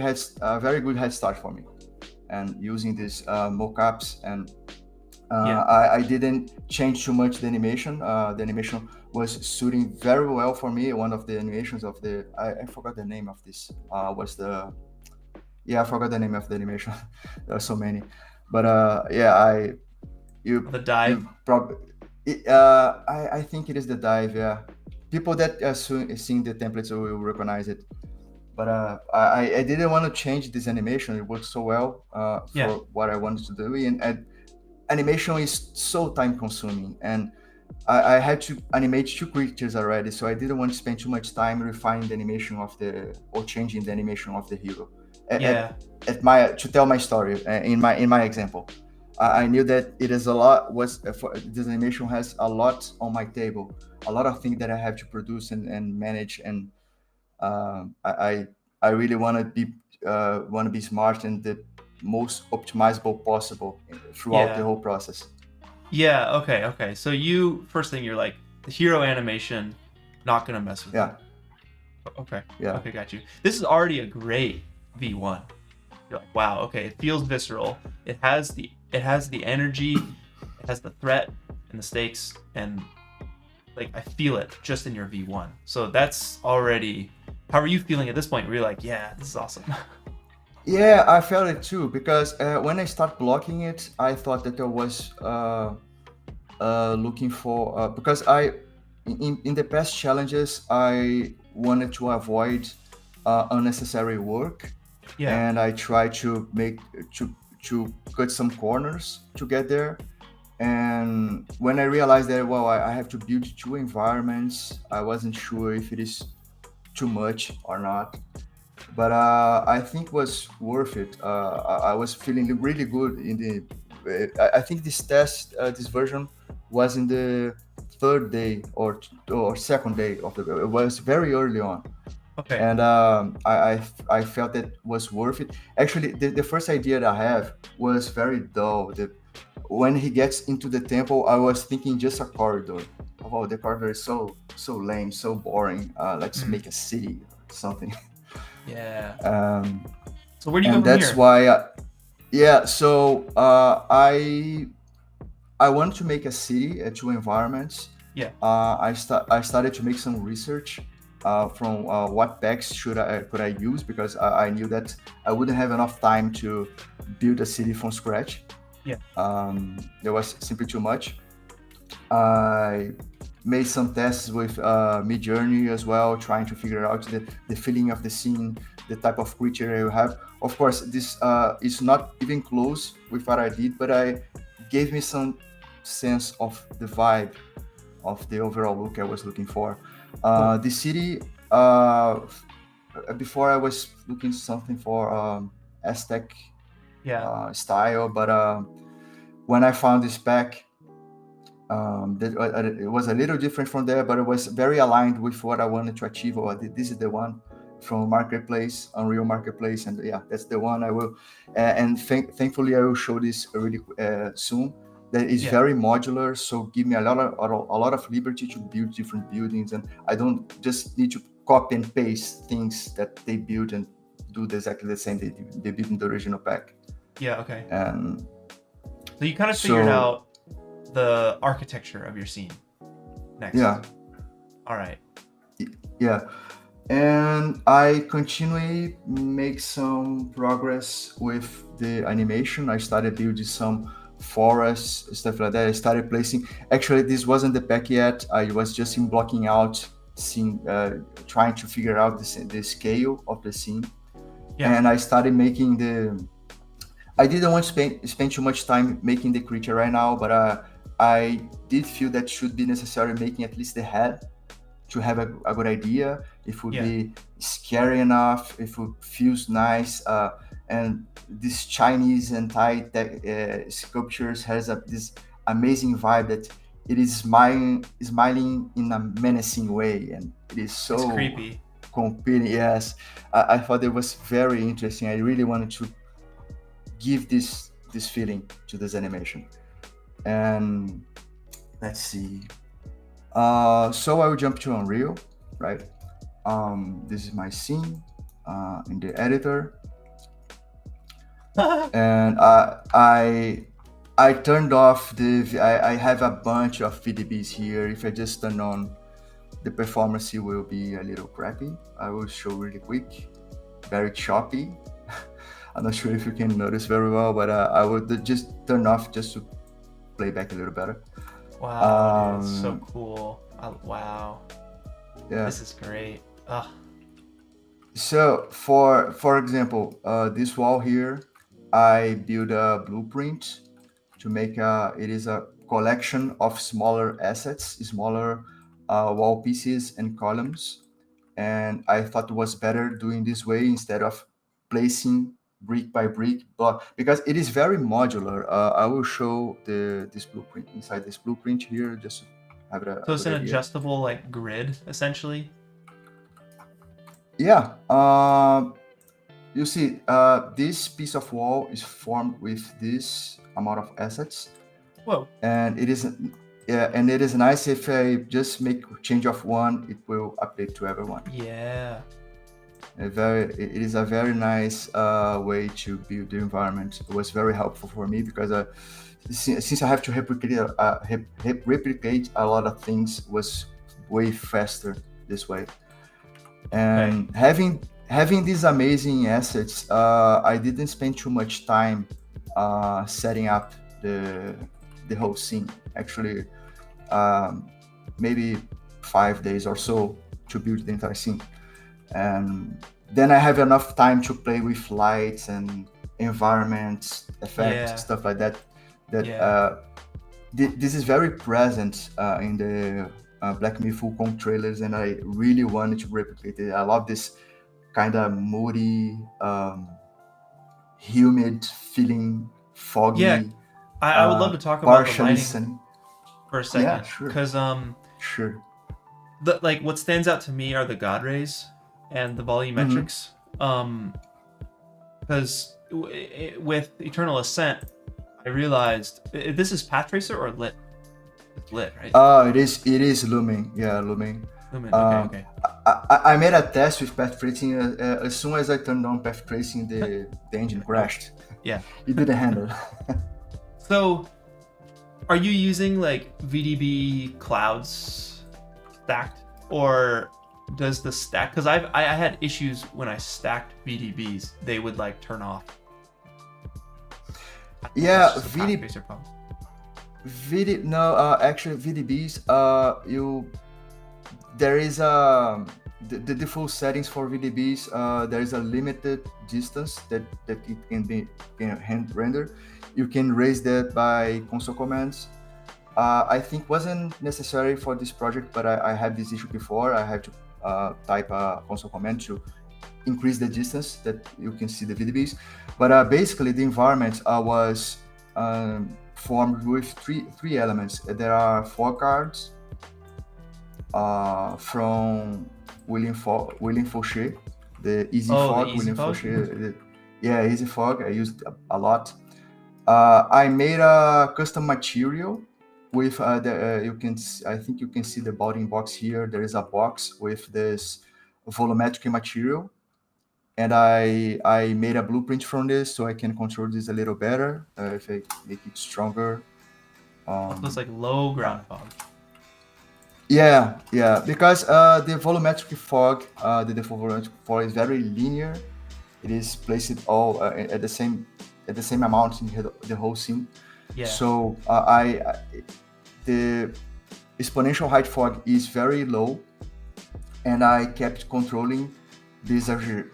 good head start for me. And using these mockups, and I didn't change too much the animation. The animation was suiting very well for me. One of the animations of the I forgot the name of this. I forgot the name of the animation. There are so many, but The dive. I think it is the dive. Yeah, people that are seeing the templates will recognize it. But I didn't want to change this animation. It worked so well for what I wanted to do, and animation is so time consuming, and I had to animate 2 creatures already, so I didn't want to spend too much time refining the animation or changing the animation of the hero. To tell my story in my example, I knew that it is a lot. This animation has a lot on my table, a lot of things that I have to produce and manage, and I really want to be smart and the most optimizable possible throughout the whole process. Yeah. Okay. So first thing, you're like, the hero animation, not gonna mess with it. Okay. Yeah. Okay, got you. This is already a great V1. You're like, wow. Okay, it feels visceral. It has the energy. It has the threat and the stakes, and like I feel it just in your V1. So that's already. How are you feeling at this point? Where you're like, yeah, this is awesome. Yeah, I felt it too, because when I start blocking it, I thought that I was looking for because in the past challenges I wanted to avoid unnecessary work, and I tried to cut some corners to get there. And when I realized that I have to build 2 environments, I wasn't sure if it is too much or not. But I think it was worth it. I was feeling really good in the. I think this version was in the 3rd day or 2nd day of it was very early on. Okay. And I felt that was worth it. Actually, the first idea that I have was very dull. When he gets into the temple, I was thinking just a corridor. Oh, the corridor is so lame, so boring. Let's make a city or something. Yeah. So where do you go from that's here? Why. So I want to make a city, 2 environments. Yeah. I started to make some research from what packs could I use, because I knew that I wouldn't have enough time to build a city from scratch. Yeah. There was simply too much. I made some tests with Midjourney as well, trying to figure out the feeling of the scene, the type of creature I will have. Of course, this is not even close with what I did, but I gave me some sense of the vibe of the overall look I was looking for. The city, before I was looking something for Aztec style, but when I found this pack, it was a little different from there, but it was very aligned with what I wanted to achieve. This is the one from Marketplace, Unreal Marketplace, and that's the one I will. And thankfully, I will show this really soon. That is very modular, so give me a lot of liberty to build different buildings, and I don't just need to copy and paste things that they build and do exactly the same they built in the original pack. Yeah. Okay. And so you kind of figured out the architecture of your scene next. Yeah. All right. Yeah. And I continually make some progress with the animation. I started building some forests, stuff like that. I started placing. Actually, this wasn't the pack yet. I was just in blocking out, trying to figure out the scale of the scene. Yeah. And I started making I didn't want to spend too much time making the creature right now, but I did feel that should be necessary making at least the head to have a good idea. If it would be scary enough, if it feels nice, and these Chinese and Thai sculptures has this amazing vibe that it is smiling in a menacing way, and it is so it's creepy. Competing. Yes, I thought it was very interesting. I really wanted to give this feeling to this animation. And let's see. So I will jump to Unreal, right? This is my scene in the editor. And I turned off I have a bunch of VDBs here. If I just turn on, the performance will be a little crappy. I will show really quick, very choppy. I'm not sure if you can notice very well, but I would just turn off just to play back a little better. Wow, dude, so cool. Wow. Yeah. This is great. Ugh. So for example, this wall here, I built a blueprint to make it is a collection of smaller assets, smaller wall pieces and columns. And I thought it was better doing this way instead of placing brick by brick, but because it is very modular. I will show this blueprint inside this blueprint here, just to have it. So it's an adjustable like grid, essentially. Yeah. You see, this piece of wall is formed with this amount of assets. Whoa. And it is, yeah, and it is nice if I just make change of one, it will update to everyone. Yeah. It is a very nice way to build the environment. It was very helpful for me because since I have to replicate a lot of things, was way faster this way. And having these amazing assets, I didn't spend too much time setting up the whole scene. Actually, maybe 5 days or so to build the entire scene. And then I have enough time to play with lights and environments, effects, stuff like that. This is very present in the Black Myth Wukong trailers, and I really wanted to replicate it. I love this kind of moody, humid feeling, foggy. Yeah, I would love to talk about the lighting sunny for a second. Yeah, sure. Because sure. What stands out to me are the God rays and the volumetrics. Because with Eternal Ascent, I realized this is path tracer or lit. It's lit, right? It is Lumen. Yeah, Lumen. Lumen. Okay. I made a test with path tracing. As soon as I turned on path tracing, the engine crashed. Yeah. It didn't handle. So, are you using like VDB clouds stacked, or does the stack? Because I had issues when I stacked VDBs; they would like turn off. Yeah, actually VDBs. There is the default settings for VDBs. There is a limited distance that it can be hand render. You can raise that by console commands. I think wasn't necessary for this project, but I had this issue before. I had to type a console command to increase the distance that you can see the VDBs. But basically, the environment was formed with three elements. There are 4 cards from William Fauché, the Easy Fog. William Fauché, Easy Fog. I used a lot. I made a custom material with I think you can see the bounding box here. There is a box with this volumetric material, and I made a blueprint from this so I can control this a little better if I make it stronger. So it's like low ground fog. Yeah, because the volumetric fog, the default volumetric fog is very linear. It is placed all at the same amount in the whole scene. Yeah. So the exponential height fog is very low, and I kept controlling the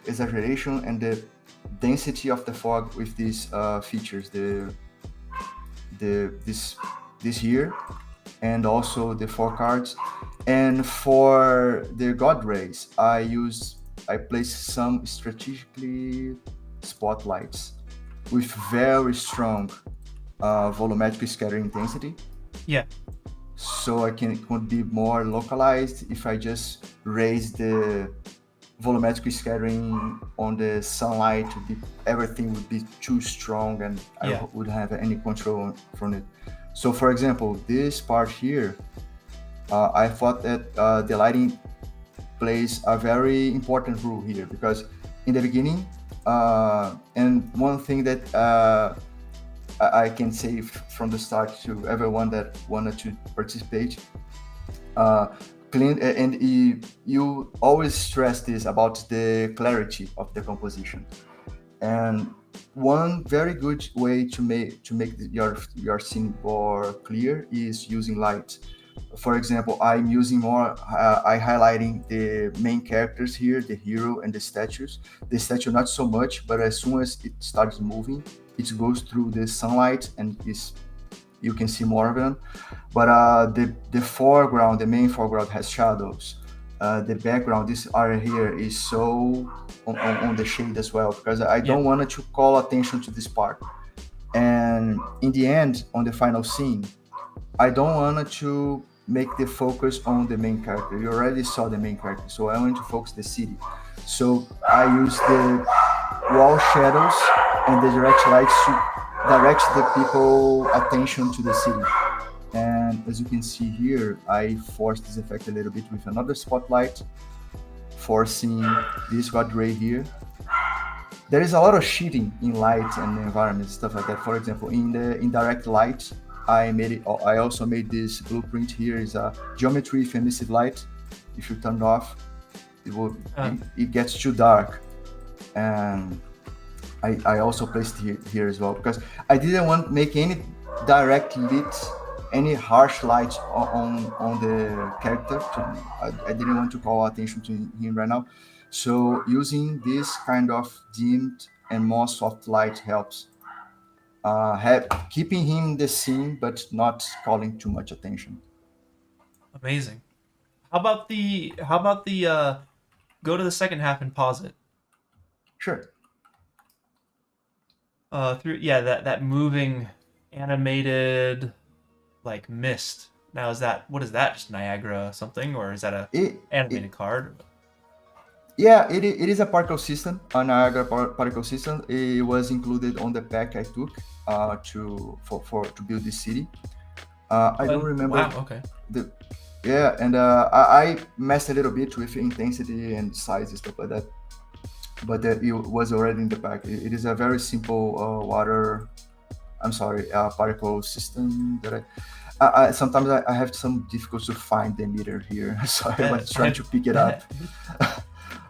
exaggeration and the density of the fog with these features. This here, and also the 4 cards. And for the God rays, I placed some strategically spotlights with very strong volumetric scattering intensity. Yeah. So it could be more localized if I just raise the volumetric scattering on the sunlight. Everything would be too strong, and I wouldn't have any control from it. So for example, this part here, I thought that the lighting plays a very important role here, because in the beginning, and one thing that I can say from the start to everyone that wanted to participate, and you always stress this about the clarity of the composition. And one very good way to make your scene more clear is using light. For example, I'm using more, I highlighting the main characters here, the hero and the statues. The statue not so much, but as soon as it starts moving, it goes through the sunlight and you can see more of them. But the foreground, the main foreground has shadows. The background, this area here is so on the shade as well, because I don't want to call attention to this part. And in the end, on the final scene, I don't want to make the focus on the main character. You already saw the main character, so I want to focus the city. So I use the wall shadows and the direct lights to direct the people attention to the city. And as you can see here, I forced this effect a little bit with another spotlight, forcing this god ray here. There is a lot of cheating in light and environment, stuff like that. For example, in the indirect light, I also made this blueprint here is a geometry with emissive light. If you turn it off, it gets too dark. And I also placed here as well, because I didn't want to make any direct lit, any harsh light on the character. I didn't want to call attention to him right now. So using this kind of dimmed and more soft light helps. Keeping him in the scene, but not calling too much attention. Amazing. How about the go to the second half and pause it? Sure. That moving animated like mist. Now what is that? Just Niagara something, or is that animated card? Yeah, it is a particle system, a Niagara particle system. It was included on the pack I took to build this city. I don't remember. Wow. Okay. I messed a little bit with intensity and size and stuff like that, but it was already in the pack. It is a very simple particle system that I sometimes I have some difficulty to find the meter here, so I was trying to pick it up.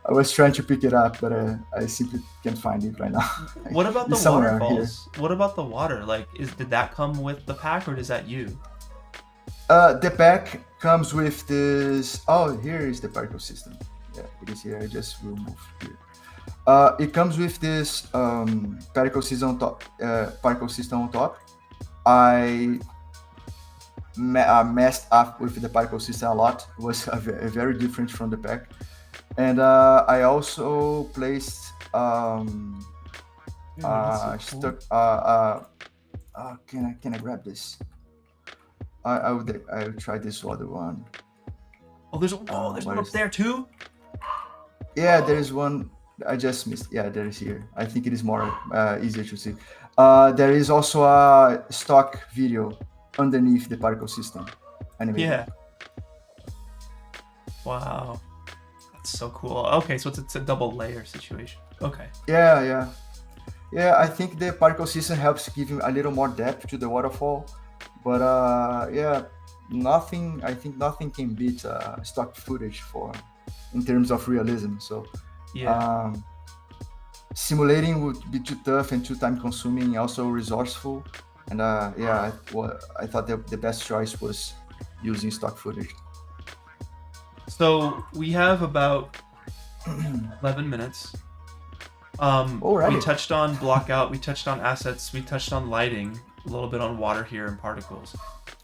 I was trying to pick it up, but I simply can't find it right now. What about the waterfalls? What about the water? Like, did that come with the pack, or is that you? The pack comes with this. Oh, here is the particle system. Yeah, it is here. I just will move here. It comes with this particle system on top. I messed up with the particle system a lot. It was very different from the pack. And I also placed can I grab this? I will try this other one. Oh, there's one up there too? Yeah, there is one. I just missed. Yeah, there is here. I think it is more easier to see. There is also a stock video underneath the particle system animated. Yeah. Wow. So cool. Okay, so it's a double layer situation. Okay. Yeah. I think the particle system helps give him a little more depth to the waterfall, but nothing can beat stock footage in terms of realism. So simulating would be too tough and too time consuming, also resourceful, and I thought the best choice was using stock footage. So we have about 11 minutes. We touched on block out, we touched on assets, we touched on lighting, a little bit on water here and particles.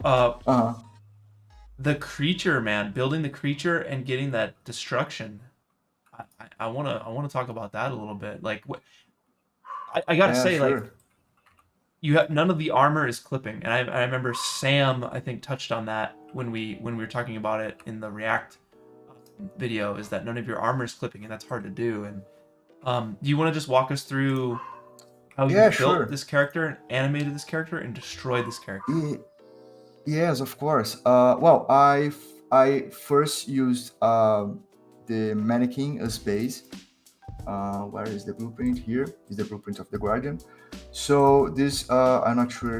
The creature, man, building the creature and getting that destruction. I wanna talk about that a little bit. Like, I gotta say, sure. Like, you have none of the armor is clipping, and I remember Sam I think touched on that when we were talking about it in the React video, is that none of your armor is clipping, and that's hard to do. And do you want to just walk us through how you built this character and animated this character and destroyed this character? Yes, of course. Well, I first used the mannequin as base. Where is the blueprint? Here is the blueprint of the Guardian. So this, I'm not sure.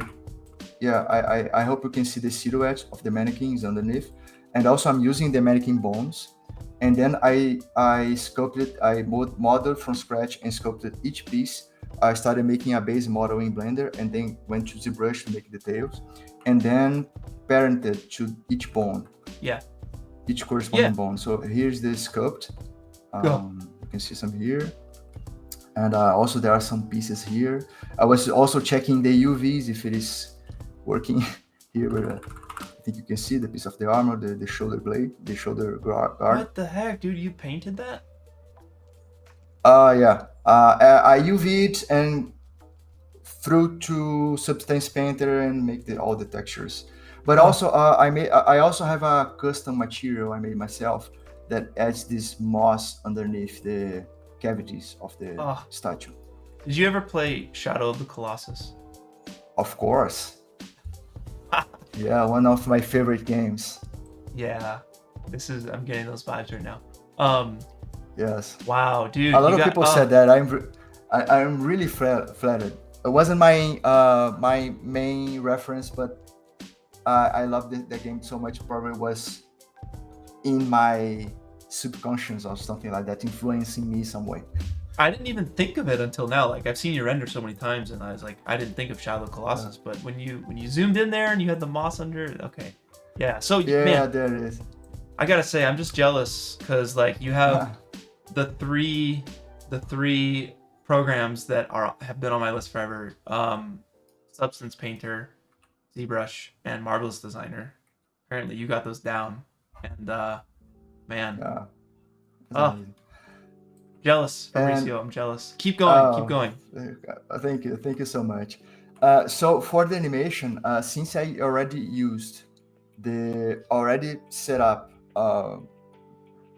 Yeah, I hope you can see the silhouette of the mannequins underneath. And also I'm using the mannequin bones. And then I sculpted, I modeled from scratch and sculpted each piece. I started making a base model in Blender and then went to ZBrush to make details. And then parented to each bone. Yeah. Each corresponding bone. So here's the sculpt. You can see some here. And also there are some pieces here. I was also checking the UVs if it is working here. Where, I think you can see the piece of the armor, the shoulder blade, the shoulder guard. What the heck, dude? You painted that? Yeah. I UV'd and threw to Substance Painter and make all the textures. But also, I also have a custom material I made myself that adds this moss underneath the cavities of the statue. Did you ever play Shadow of the Colossus? Of course. Yeah, one of my favorite games. Yeah, I'm getting those vibes right now. Yes. Wow, dude. A lot of people said that. I'm really flattered. It wasn't my my main reference, but I love the game so much. Probably was in my subconscious or something like that, influencing me some way. I didn't even think of it until now. Like, I've seen you render so many times, and I was like, I didn't think of Shadow of the Colossus. But when you zoomed in there and you had the moss under, okay, yeah. So yeah, man, there it is. I gotta say, I'm just jealous because like you have the three programs that have been on my list forever: Substance Painter, ZBrush, and Marvelous Designer. Apparently, you got those down, and man, jealous, Fabricio. I'm jealous. Keep going, keep going. Thank you so much. So for the animation, since I already used the already set up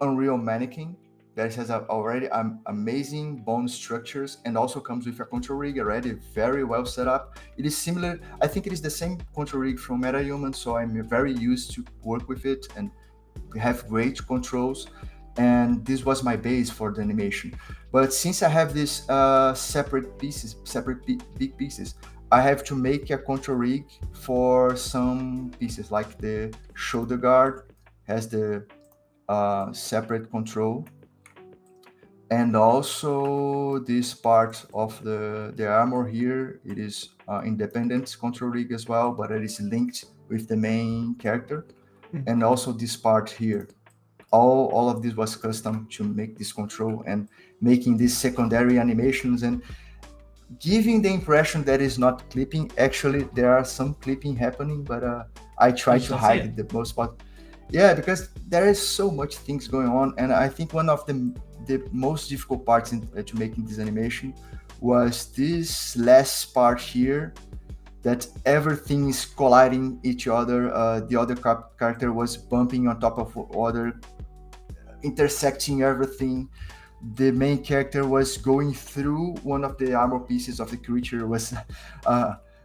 Unreal Mannequin that has already amazing bone structures and also comes with a control rig already very well set up. It is similar. I think it is the same control rig from MetaHuman, so I'm very used to work with it and have great controls. And this was my base for the animation. But since I have these separate big pieces, I have to make a control rig for some pieces, like the shoulder guard has the separate control. And also this part of the armor here, it is independent control rig as well, but it is linked with the main character. And also this part here. All of this was custom to make this control and making these secondary animations and giving the impression that is not clipping. Actually, there are some clipping happening, but I try to hide the most part. Yeah, because there is so much things going on, and I think one of the most difficult parts to making this animation was this last part here, that everything is colliding each other. The other character was bumping on top of other, intersecting everything. The main character was going through one of the armor pieces of the creature. It was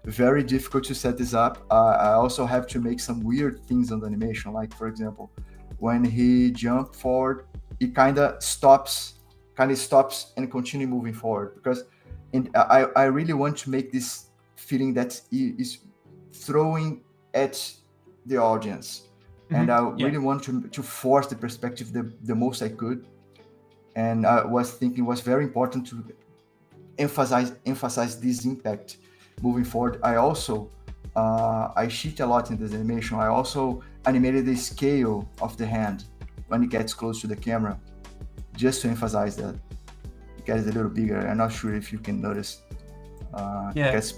very difficult to set this up. I also have to make some weird things on the animation, like for example, when he jumped forward, it kind of stops and continue moving forward, because I really want to make this feeling that he is throwing at the audience. And I really want to force the perspective the most I could. And I was thinking it was very important to emphasize this impact moving forward. I also, I cheat a lot in this animation. I also animated the scale of the hand when it gets close to the camera, just to emphasize that it gets a little bigger. I'm not sure if you can notice. It gets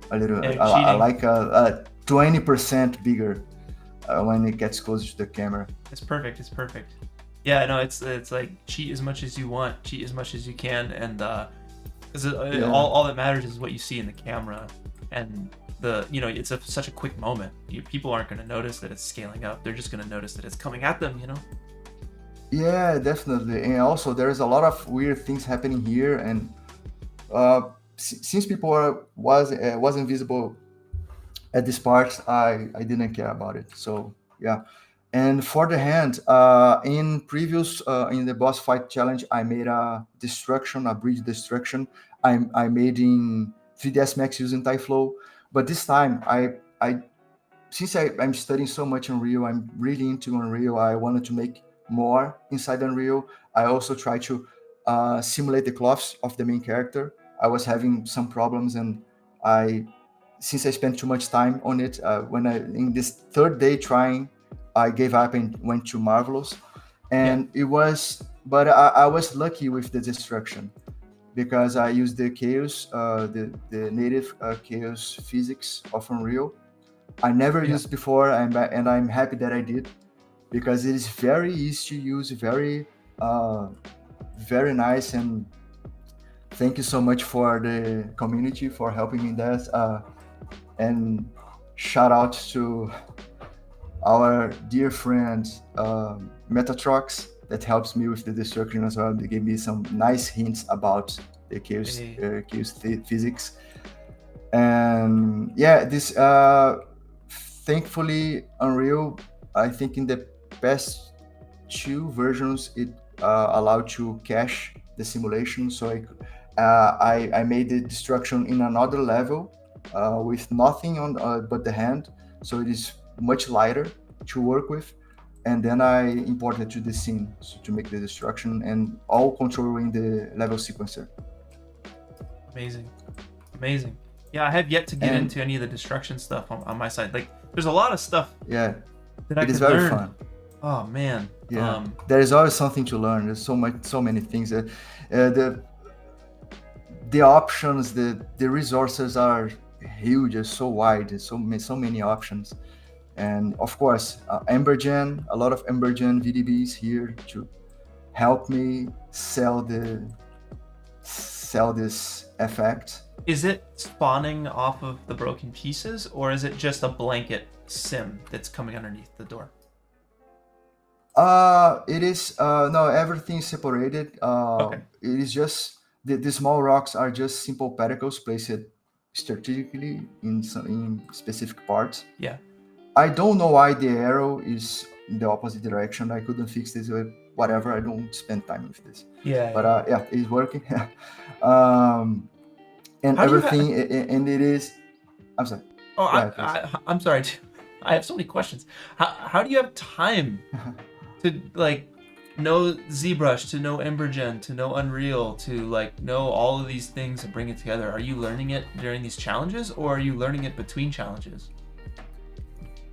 a little, like 20% bigger when it gets closer to the camera. It's perfect. It's perfect. Yeah, no, it's like cheat as much as you want, cheat as much as you can, and because all that matters is what you see in the camera, and it's such a quick moment. People aren't going to notice that it's scaling up. They're just going to notice that it's coming at them. Yeah, definitely. And also there's a lot of weird things happening here, and since people wasn't visible at this part, I didn't care about it. So yeah, And for the hand, in previous in the boss fight challenge, I made a bridge destruction. I made in 3ds Max using Tyflow, but this time since I'm studying so much Unreal, I'm really into Unreal. I wanted to make more inside Unreal. I also try to simulate the cloths of the main character. I was having some problems, and since I spent too much time on it, in this third day trying, I gave up and went to Marvelous. And I was lucky with the destruction because I used the chaos, the native chaos physics of Unreal. I never used before, and I'm happy that I did, because it is very easy to use, very nice. And thank you so much for the community for helping me in that. And shout out to our dear friend Metatrox that helps me with the destruction as well. They gave me some nice hints about the chaos physics. And this thankfully Unreal, I think in the past 2 versions, it allowed to cache the simulation. So I made the destruction in another level with nothing on but the hand, so it is much lighter to work with. And then I imported to the scene to make the destruction, and all controlling the level sequencer. Amazing. Yeah, I have yet to get into any of the destruction stuff on my side. Like, there's a lot of stuff. Yeah, that I it is could very learn. fun. Oh man. Yeah, there is always something to learn. There's so many things. The options, the resources are huge. It's so wide. There's so many options. And of course, Embergen, a lot of Embergen VDBs here to help me sell this effect. Is it spawning off of the broken pieces, or is it just a blanket sim that's coming underneath the door? It is no, everything is separated. Okay. It is just the small rocks are just simple particles placed strategically in specific parts. Yeah. I don't know why the arrow is in the opposite direction. I couldn't fix this. Whatever. I don't spend time with this. Yeah. But it's working. And How do you everything, and it is. I'm sorry. Oh, Yeah, I'm sorry. I have so many questions. How do you have time to like know ZBrush, to know Embergen, to know Unreal, to like know all of these things and bring it together? Are you learning it during these challenges, or are you learning it between challenges?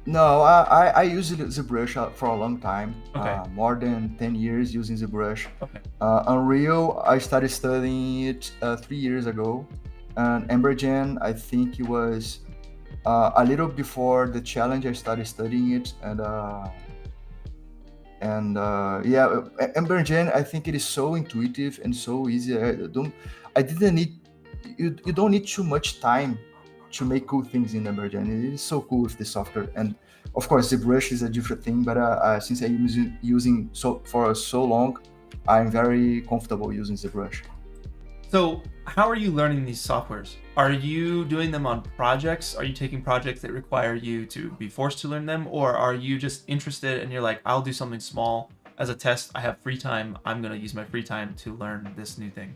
No, I used ZBrush for a long time. Okay. More than 10 years using ZBrush. Okay. Unreal, I started studying it 3 years ago. And Embergen, I think it was a little before the challenge I started studying it. And Embergen, I think it is so intuitive and so easy. You don't need too much time to make cool things in Embergen. It is so cool with the software. And of course, ZBrush is a different thing, but since I'm using for so long, I'm very comfortable using ZBrush. So how are you learning these softwares? Are you doing them on projects? Are you taking projects that require you to be forced to learn them? Or are you just interested and you're like, I'll do something small as a test. I have free time. I'm going to use my free time to learn this new thing.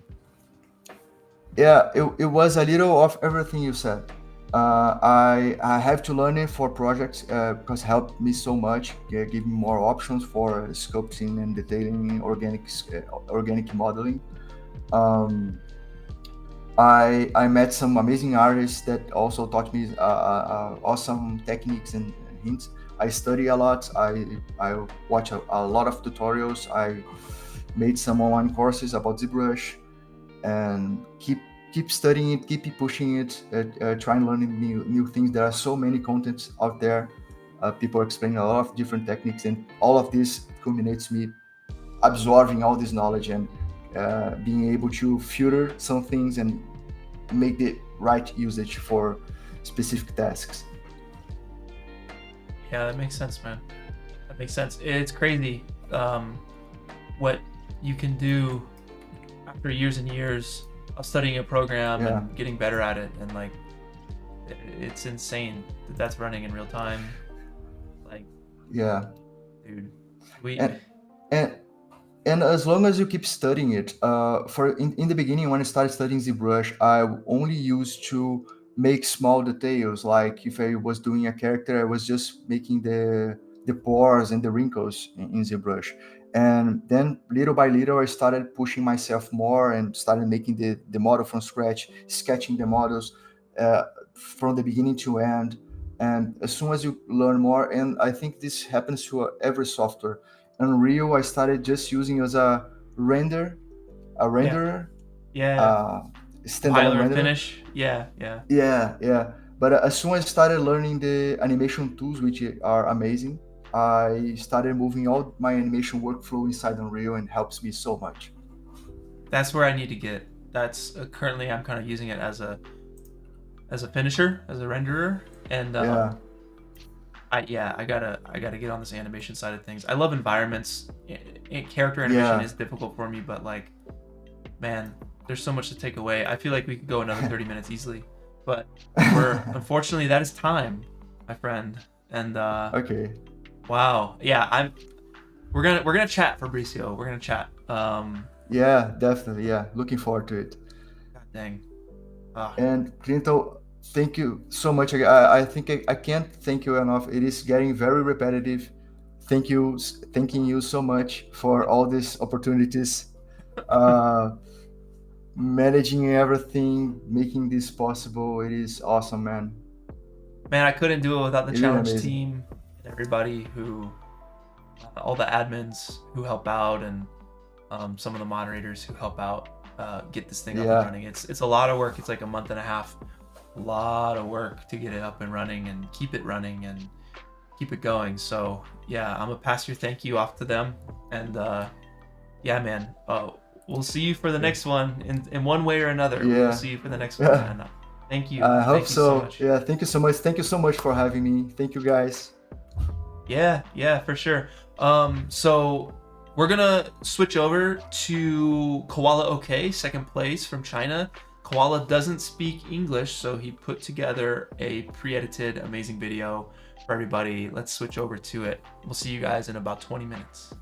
Yeah, it was a little of everything you said. I have to learn it for projects because it helped me so much, give me more options for sculpting and detailing organic modeling. I met some amazing artists that also taught me awesome techniques and hints. I study a lot. I watch a lot of tutorials. I made some online courses about ZBrush, and keep studying it, keep pushing it, trying learning new things. There are so many contents out there. People explain a lot of different techniques, and all of this culminates me absorbing all this knowledge and being able to filter some things and make the right usage for specific tasks. Yeah, that makes sense, man. That makes sense. It's crazy what you can do after years and years of studying a program and getting better at it, and like it's insane that that's running in real time. Like, yeah, dude. We and and and as long as you keep studying it, in the beginning when I started studying ZBrush, I only used to make small details. Like if I was doing a character, I was just making the pores and the wrinkles in ZBrush. And then little by little, I started pushing myself more and started making the model from scratch, sketching the models uh, from the beginning to end. And as soon as you learn more, and I think this happens to every software. Unreal, I started just using as a yeah, renderer, yeah. uh, standalone Compiler and renderer. finish. Yeah, yeah. Yeah. But as soon as I started learning the animation tools, which are amazing, I started moving all my animation workflow inside Unreal, and helps me so much. That's where I need to get. That's currently I'm kind of using it as a finisher, as a renderer, and Yeah, I gotta get on this animation side of things. I love environments. Character animation yeah, is difficult for me, but like, man, there's so much to take away. I feel like we could go another 30 minutes easily, but unfortunately that is time, my friend. And okay. wow, yeah, we're gonna chat, Fabricio. We're gonna chat. Yeah, definitely. Yeah, looking forward to it. God dang. Ah, And Clinton, thank you so much. I think I can't thank you enough. It is getting very repetitive. Thanking you so much for all these opportunities, uh, managing everything, making this possible. It is awesome, man. man, I couldn't do it without the It is challenge amazing. team and everybody who, all the admins who help out, and some of the moderators who help out get this thing up and Yeah, running. It's a lot of work. It's like a month and a half, a lot of work to get it up and running and keep it running and keep it going. So yeah, I'm gonna pass your thank you off to them, and yeah, man, we'll see you for the next one in one way or another. We'll yeah, see you for the next one, yeah. man. Thank you. I hope Thank you so so. much. Yeah, thank you so much. Thank you so much for having me. Thank you, guys. Yeah, for sure. So we're gonna switch over to Koala OK, second place from China. Koala doesn't speak English, so he put together a pre-edited, amazing video for everybody. Let's switch over to it. We'll see you guys in about 20 minutes.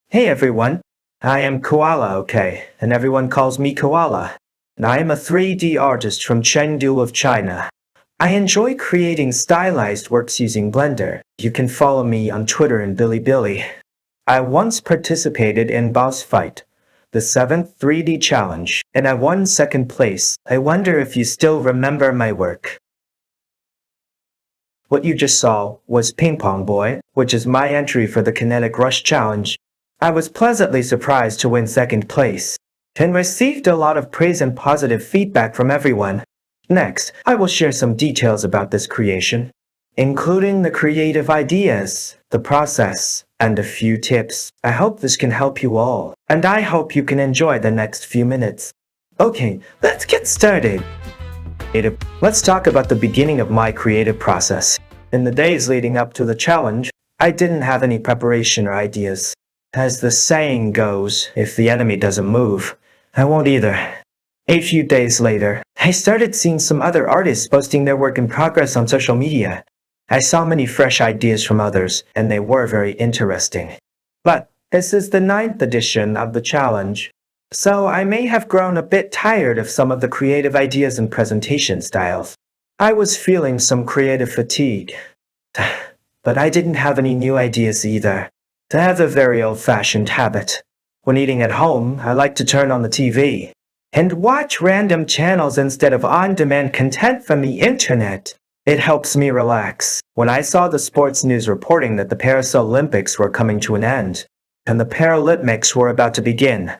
Hey everyone, I am Koala, okay, and everyone calls me Koala. And I am a 3D artist from Chengdu of China. I enjoy creating stylized works using Blender. You can follow me on Twitter and Bilibili. I once participated in Boss Fight, the 7th 3D challenge, and I won 2nd place. I wonder if you still remember my work. What you just saw was Ping Pong Boy, which is my entry for the Kinetic Rush challenge. I was pleasantly surprised to win 2nd place, and received a lot of praise and positive feedback from everyone. Next, I will share some details about this creation, including the creative ideas, the process, and a few tips. I hope this can help you all, and I hope you can enjoy the next few minutes. Okay, let's get started. Let's talk about the beginning of my creative process. In the days leading up to the challenge, I didn't have any preparation or ideas. As the saying goes, if the enemy doesn't move, I won't either. A few days later, I started seeing some other artists posting their work in progress on social media. I saw many fresh ideas from others, and they were very interesting. But this is the 9th edition of the challenge, so I may have grown a bit tired of some of the creative ideas and presentation styles. I was feeling some creative fatigue. But I didn't have any new ideas either. I have a very old-fashioned habit. When eating at home, I like to turn on the TV and watch random channels instead of on-demand content from the internet. It helps me relax. When I saw the sports news reporting that the Paris Olympics were coming to an end, and the Paralympics were about to begin,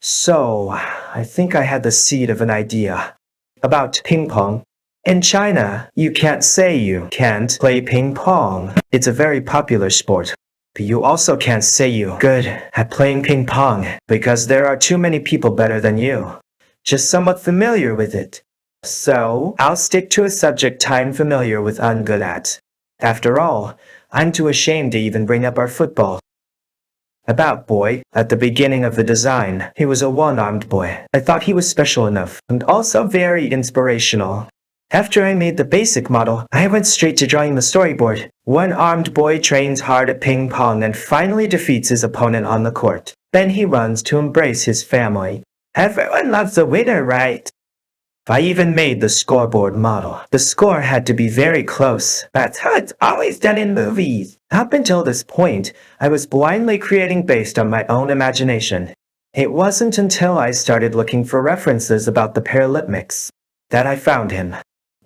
so I think I had the seed of an idea. About ping pong. In China, you can't say you can't play ping pong. It's a very popular sport. But you also can't say you're good at playing ping pong because there are too many people better than you. Just somewhat familiar with it. So, I'll stick to a subject I'm familiar with and good at. After all, I'm too ashamed to even bring up our football. About boy, at the beginning of the design, he was a one-armed boy. I thought he was special enough, and also very inspirational. After I made the basic model, I went straight to drawing the storyboard. One-armed boy trains hard at ping pong and finally defeats his opponent on the court. Then he runs to embrace his family. Everyone loves a winner, right? I even made the scoreboard model. The score had to be very close. That's how it's always done in movies. Up until this point, I was blindly creating based on my own imagination. It wasn't until I started looking for references about the Paralympics that I found him.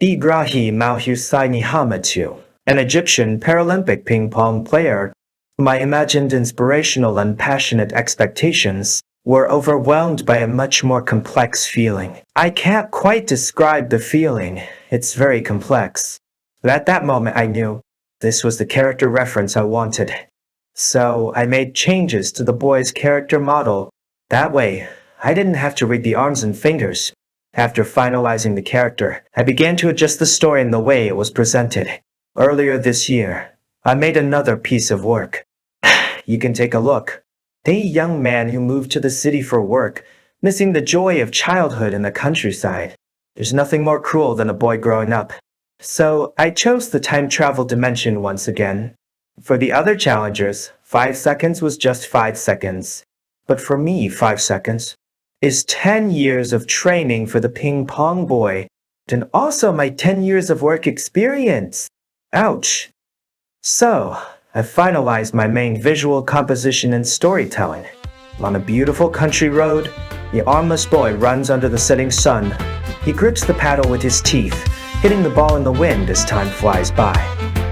Ibrahim Al-Husseini Hamatu, an Egyptian Paralympic ping pong player. My imagined inspirational and passionate expectations were overwhelmed by a much more complex feeling. I can't quite describe the feeling. It's very complex. But at that moment I knew this was the character reference I wanted. So I made changes to the boy's character model. That way, I didn't have to read the arms and fingers. After finalizing the character, I began to adjust the story in the way it was presented. Earlier this year, I made another piece of work. You can take a look. A young man who moved to the city for work, missing the joy of childhood in the countryside. There's nothing more cruel than a boy growing up. So I chose the time travel dimension once again. For the other challengers, 5 seconds was just 5 seconds. But for me, 5 seconds is 10 years of training for the ping pong boy, and also my 10 years of work experience. Ouch. So, I finalized my main visual composition and storytelling. On a beautiful country road, the armless boy runs under the setting sun. He grips the paddle with his teeth, hitting the ball in the wind as time flies by.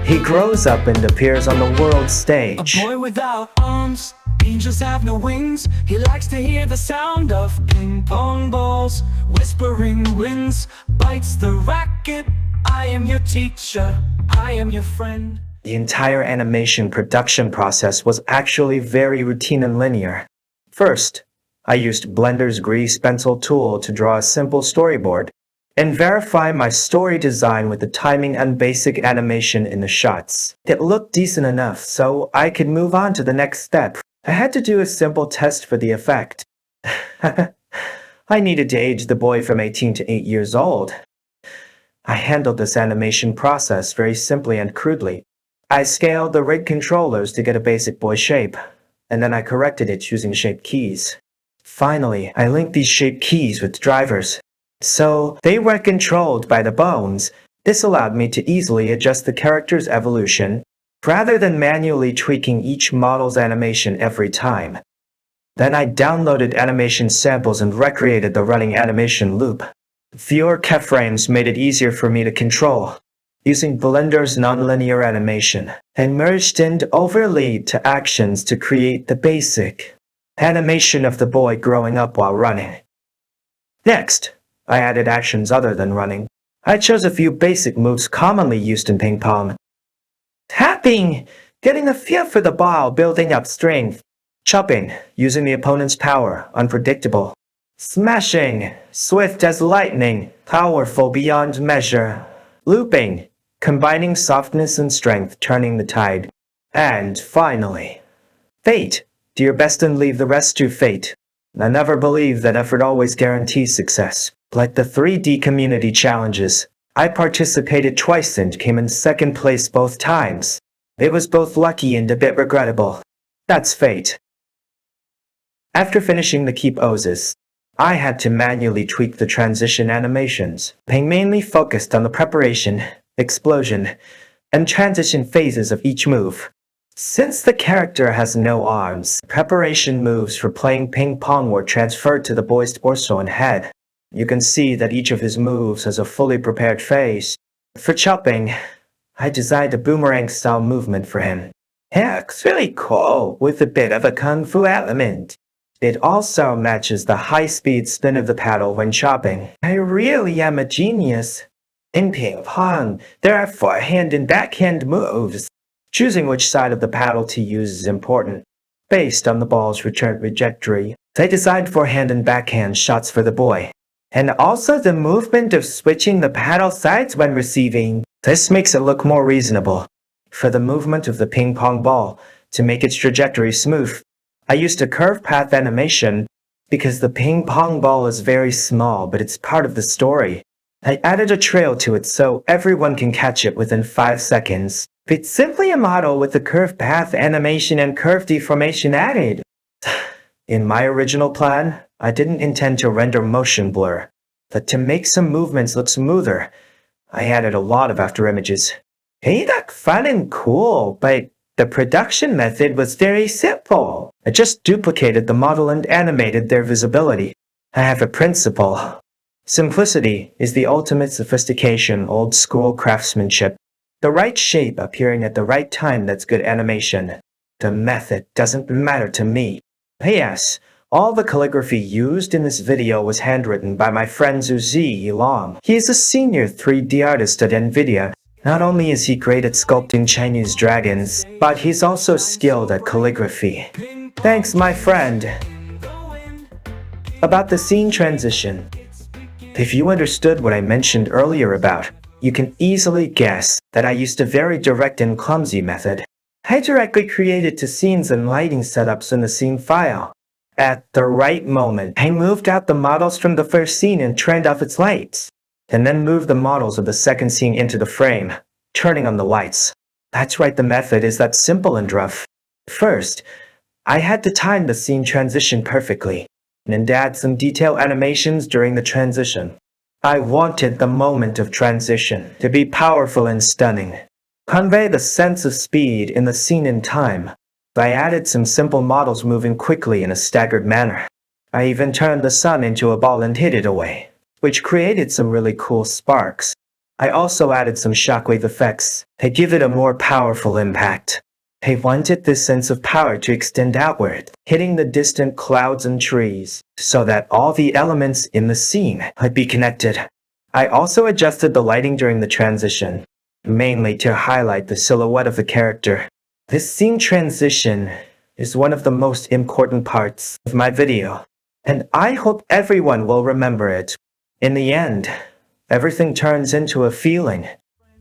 He grows up and appears on the world stage. A boy without arms, angels have no wings. He likes to hear the sound of ping pong balls. Whispering winds, bites the racket. I am your teacher, I am your friend. The entire animation production process was actually very routine and linear. First, I used Blender's grease pencil tool to draw a simple storyboard and verify my story design with the timing and basic animation in the shots. It looked decent enough, so I could move on to the next step. I had to do a simple test for the effect. I needed to age the boy from 18 to 8 years old. I handled this animation process very simply and crudely. I scaled the rig controllers to get a basic boy shape, and then I corrected it using shape keys. Finally, I linked these shape keys with drivers, so they were controlled by the bones. This allowed me to easily adjust the character's evolution, rather than manually tweaking each model's animation every time. Then I downloaded animation samples and recreated the running animation loop. Fewer keyframes made it easier for me to control. Using Blender's nonlinear animation, I merged and overlaid to actions to create the basic animation of the boy growing up while running. Next, I added actions other than running. I chose a few basic moves commonly used in ping pong. Tapping, getting a feel for the ball, building up strength. Chopping, using the opponent's power, unpredictable. Smashing, swift as lightning, powerful beyond measure. Looping, combining softness and strength, turning the tide. And finally, fate. Do your best and leave the rest to fate. I never believed that effort always guarantees success. Like the 3D community challenges, I participated twice and came in second place both times. It was both lucky and a bit regrettable. That's fate. After finishing the key poses, I had to manually tweak the transition animations. They mainly focused on the preparation, explosion, and transition phases of each move. Since the character has no arms, preparation moves for playing ping pong were transferred to the boy's torso and head. You can see that each of his moves has a fully prepared phase. For chopping, I designed a boomerang-style movement for him. It's really cool, with a bit of a kung fu element. It also matches the high-speed spin of the paddle when chopping. I really am a genius. In ping pong, there are forehand and backhand moves. Choosing which side of the paddle to use is important. Based on the ball's return trajectory, I designed forehand and backhand shots for the boy. And also the movement of switching the paddle sides when receiving. This makes it look more reasonable. For the movement of the ping pong ball, to make its trajectory smooth, I used a curve path animation because the ping pong ball is very small, but it's part of the story. I added a trail to it so everyone can catch it within 5 seconds. It's simply a model with the curve path animation and curve deformation added. In my original plan, I didn't intend to render motion blur, but to make some movements look smoother, I added a lot of after images. Hey, that's fun and cool, but the production method was very simple. I just duplicated the model and animated their visibility. I have a principle. Simplicity is the ultimate sophistication, old school craftsmanship. The right shape appearing at the right time, that's good animation. The method doesn't matter to me. P.S. All the calligraphy used in this video was handwritten by my friend Zuzi Long. He is a senior 3D artist at NVIDIA. Not only is he great at sculpting Chinese dragons, but he's also skilled at calligraphy. Thanks, my friend. About the scene transition. If you understood what I mentioned earlier about, you can easily guess that I used a very direct and clumsy method. I directly created two scenes and lighting setups in the scene file. At the right moment, I moved out the models from the first scene and turned off its lights, and then moved the models of the second scene into the frame, turning on the lights. That's right, the method is that simple and rough. First, I had to time the scene transition perfectly, and add some detail animations during the transition. I wanted the moment of transition to be powerful and stunning. Convey the sense of speed in the scene and time. I added some simple models moving quickly in a staggered manner. I even turned the sun into a ball and hid it away, which created some really cool sparks. I also added some shockwave effects to give it a more powerful impact. I wanted this sense of power to extend outward, hitting the distant clouds and trees, so that all the elements in the scene would be connected. I also adjusted the lighting during the transition, mainly to highlight the silhouette of the character. This scene transition is one of the most important parts of my video, and I hope everyone will remember it. In the end, everything turns into a feeling,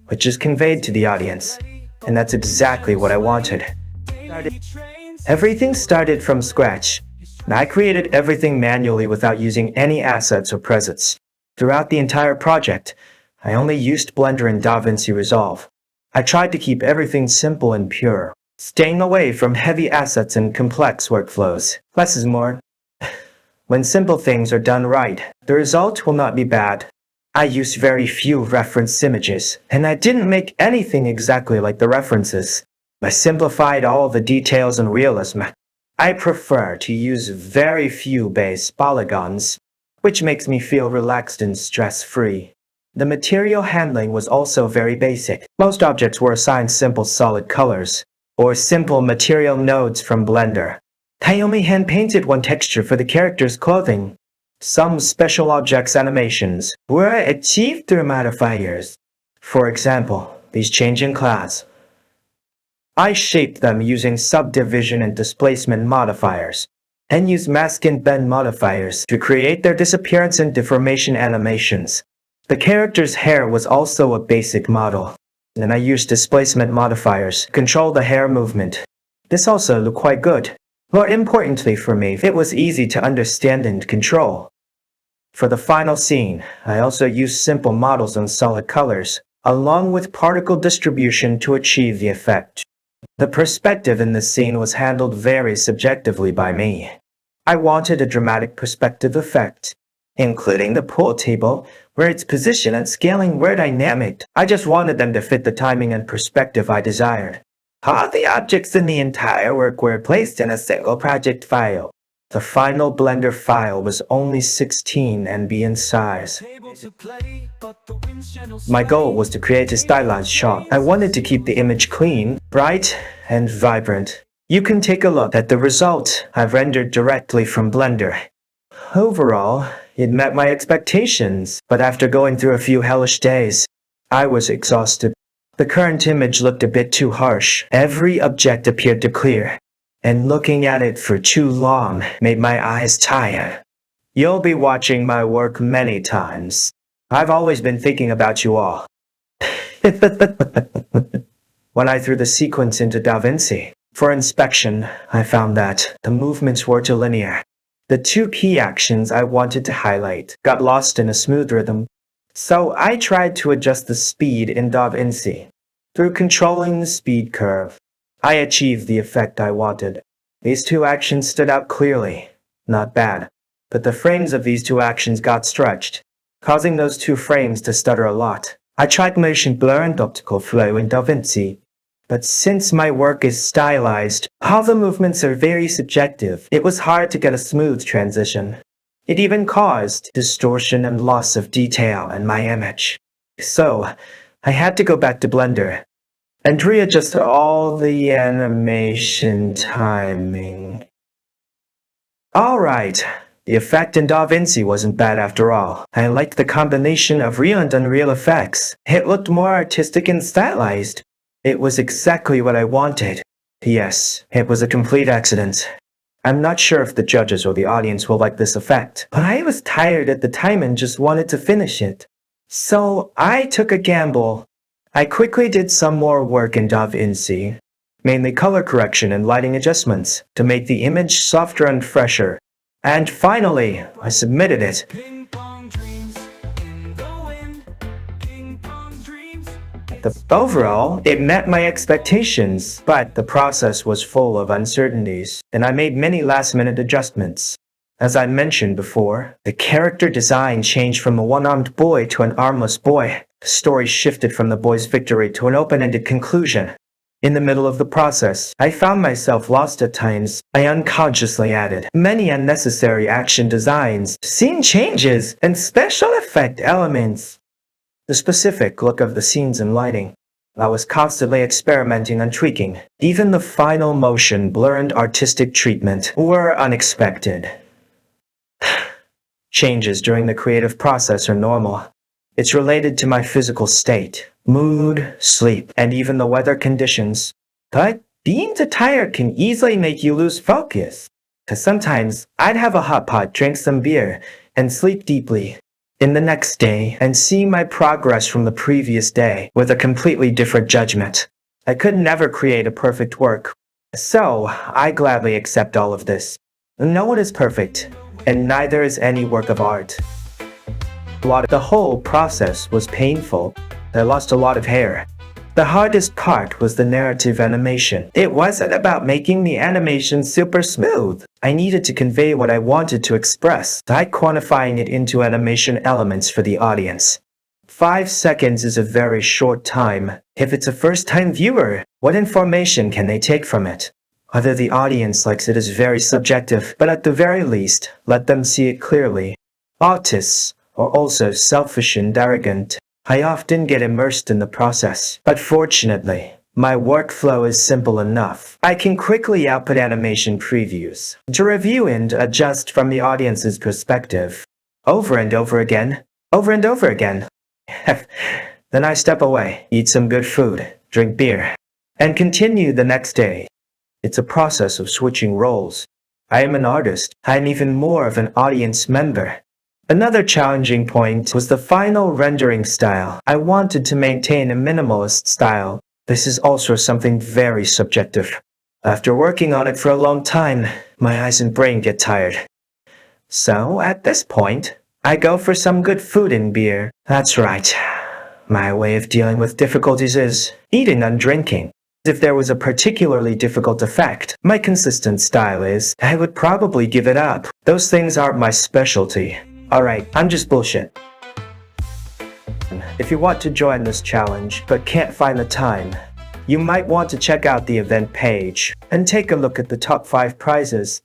which is conveyed to the audience. And that's exactly what I wanted. Everything started from scratch. I created everything manually without using any assets or presets. Throughout the entire project, I only used Blender and DaVinci Resolve. I tried to keep everything simple and pure, staying away from heavy assets and complex workflows. Less is more. When simple things are done right, the result will not be bad. I used very few reference images, and I didn't make anything exactly like the references. I simplified all the details and realism. I prefer to use very few base polygons, which makes me feel relaxed and stress-free. The material handling was also very basic. Most objects were assigned simple solid colors, or simple material nodes from Blender. I only hand-painted one texture for the character's clothing. Some special objects animations were achieved through modifiers. For example, these change in class. I shaped them using subdivision and displacement modifiers, and used mask and bend modifiers to create their disappearance and deformation animations. The character's hair was also a basic model, and I used displacement modifiers to control the hair movement. This also looked quite good. More importantly for me, it was easy to understand and control. For the final scene, I also used simple models and solid colors, along with particle distribution to achieve the effect. The perspective in this scene was handled very subjectively by me. I wanted a dramatic perspective effect, including the pool table, where its position and scaling were dynamic. I just wanted them to fit the timing and perspective I desired. All the objects in the entire work were placed in a single project file. The final Blender file was only 16 MB in size. My goal was to create a stylized shot. I wanted to keep the image clean, bright, and vibrant. You can take a look at the result I've rendered directly from Blender. Overall, it met my expectations, but after going through a few hellish days, I was exhausted. The current image looked a bit too harsh. Every object appeared to clear, and looking at it for too long made my eyes tired. You'll be watching my work many times. I've always been thinking about you all. When I threw the sequence into DaVinci for inspection, I found that the movements were too linear. The two key actions I wanted to highlight got lost in a smooth rhythm, so I tried to adjust the speed in DaVinci. Through controlling the speed curve, I achieved the effect I wanted. These two actions stood out clearly. Not bad, but the frames of these two actions got stretched, causing those two frames to stutter a lot. I tried motion blur and optical flow in DaVinci, but since my work is stylized, all the movements are very subjective. It was hard to get a smooth transition. It even caused distortion and loss of detail in my image. So, I had to go back to Blender and readjust all the animation timing. Alright, the effect in DaVinci wasn't bad after all. I liked the combination of real and unreal effects. It looked more artistic and stylized. It was exactly what I wanted. Yes, it was a complete accident. I'm not sure if the judges or the audience will like this effect, but I was tired at the time and just wanted to finish it. So I took a gamble. I quickly did some more work in DaVinci, mainly color correction and lighting adjustments, to make the image softer and fresher. And finally, I submitted it. Ping pong dreams in the wind. Ping pong dreams. Overall, it met my expectations, but the process was full of uncertainties, and I made many last-minute adjustments. As I mentioned before, the character design changed from a one-armed boy to an armless boy. The story shifted from the boy's victory to an open-ended conclusion. In the middle of the process, I found myself lost at times. I unconsciously added many unnecessary action designs, scene changes, and special effect elements. The specific look of the scenes and lighting. I was constantly experimenting and tweaking. Even the final motion blur and artistic treatment were unexpected. Changes during the creative process are normal. It's related to my physical state, mood, sleep, and even the weather conditions. But being too tired can easily make you lose focus. Cause sometimes I'd have a hot pot, drink some beer, and sleep deeply. In the next day, and see my progress from the previous day with a completely different judgment. I could never create a perfect work. So I gladly accept all of this. No one is perfect, and neither is any work of art. The whole process was painful. I lost a lot of hair. The hardest part was the narrative animation. It wasn't about making the animation super smooth. I needed to convey what I wanted to express by quantifying it into animation elements for the audience. 5 seconds is a very short time. If it's a first-time viewer, what information can they take from it? Whether the audience likes it is very subjective, but at the very least, let them see it clearly. Autists are also selfish and arrogant. I often get immersed in the process, but fortunately, my workflow is simple enough. I can quickly output animation previews to review and adjust from the audience's perspective. Over and over again. Over and over again. Then I step away, eat some good food, drink beer, and continue the next day. It's a process of switching roles. I am an artist. I am even more of an audience member. Another challenging point was the final rendering style. I wanted to maintain a minimalist style. This is also something very subjective. After working on it for a long time, my eyes and brain get tired. So, at this point, I go for some good food and beer. That's right. My way of dealing with difficulties is eating and drinking. If there was a particularly difficult effect, my consistent style is, I would probably give it up. Those things aren't my specialty. Alright, I'm just bullshit. If you want to join this challenge, but can't find the time, you might want to check out the event page, and take a look at the top 5 prizes.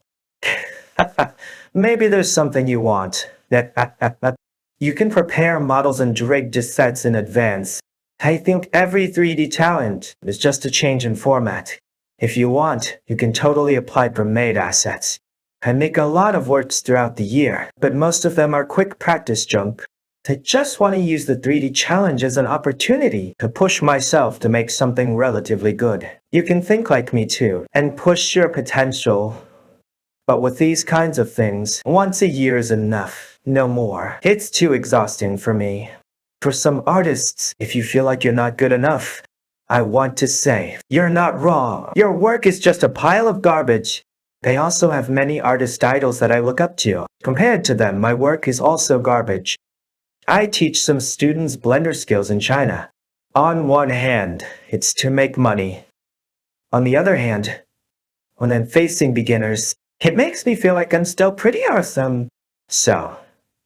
Maybe there's something you want. You can prepare models and rig sets in advance. I think every 3D talent is just a change in format. If you want, you can totally apply pre-made assets. I make a lot of works throughout the year, but most of them are quick practice junk. I just want to use the 3D challenge as an opportunity to push myself to make something relatively good. You can think like me too, and push your potential. But with these kinds of things, once a year is enough, no more. It's too exhausting for me. For some artists, if you feel like you're not good enough, I want to say, you're not wrong. Your work is just a pile of garbage. They also have many artist idols that I look up to. Compared to them, my work is also garbage. I teach some students Blender skills in China. On one hand, it's to make money. On the other hand, when I'm facing beginners, it makes me feel like I'm still pretty awesome. So,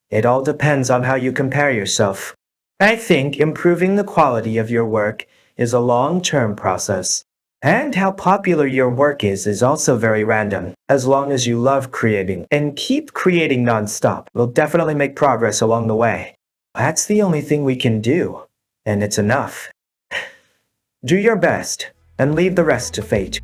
it all depends on how you compare yourself. I think improving the quality of your work is a long-term process. And how popular your work is also very random. As long as you love creating and keep creating non-stop, we'll definitely make progress along the way. That's the only thing we can do, and it's enough. Do your best, and leave the rest to fate.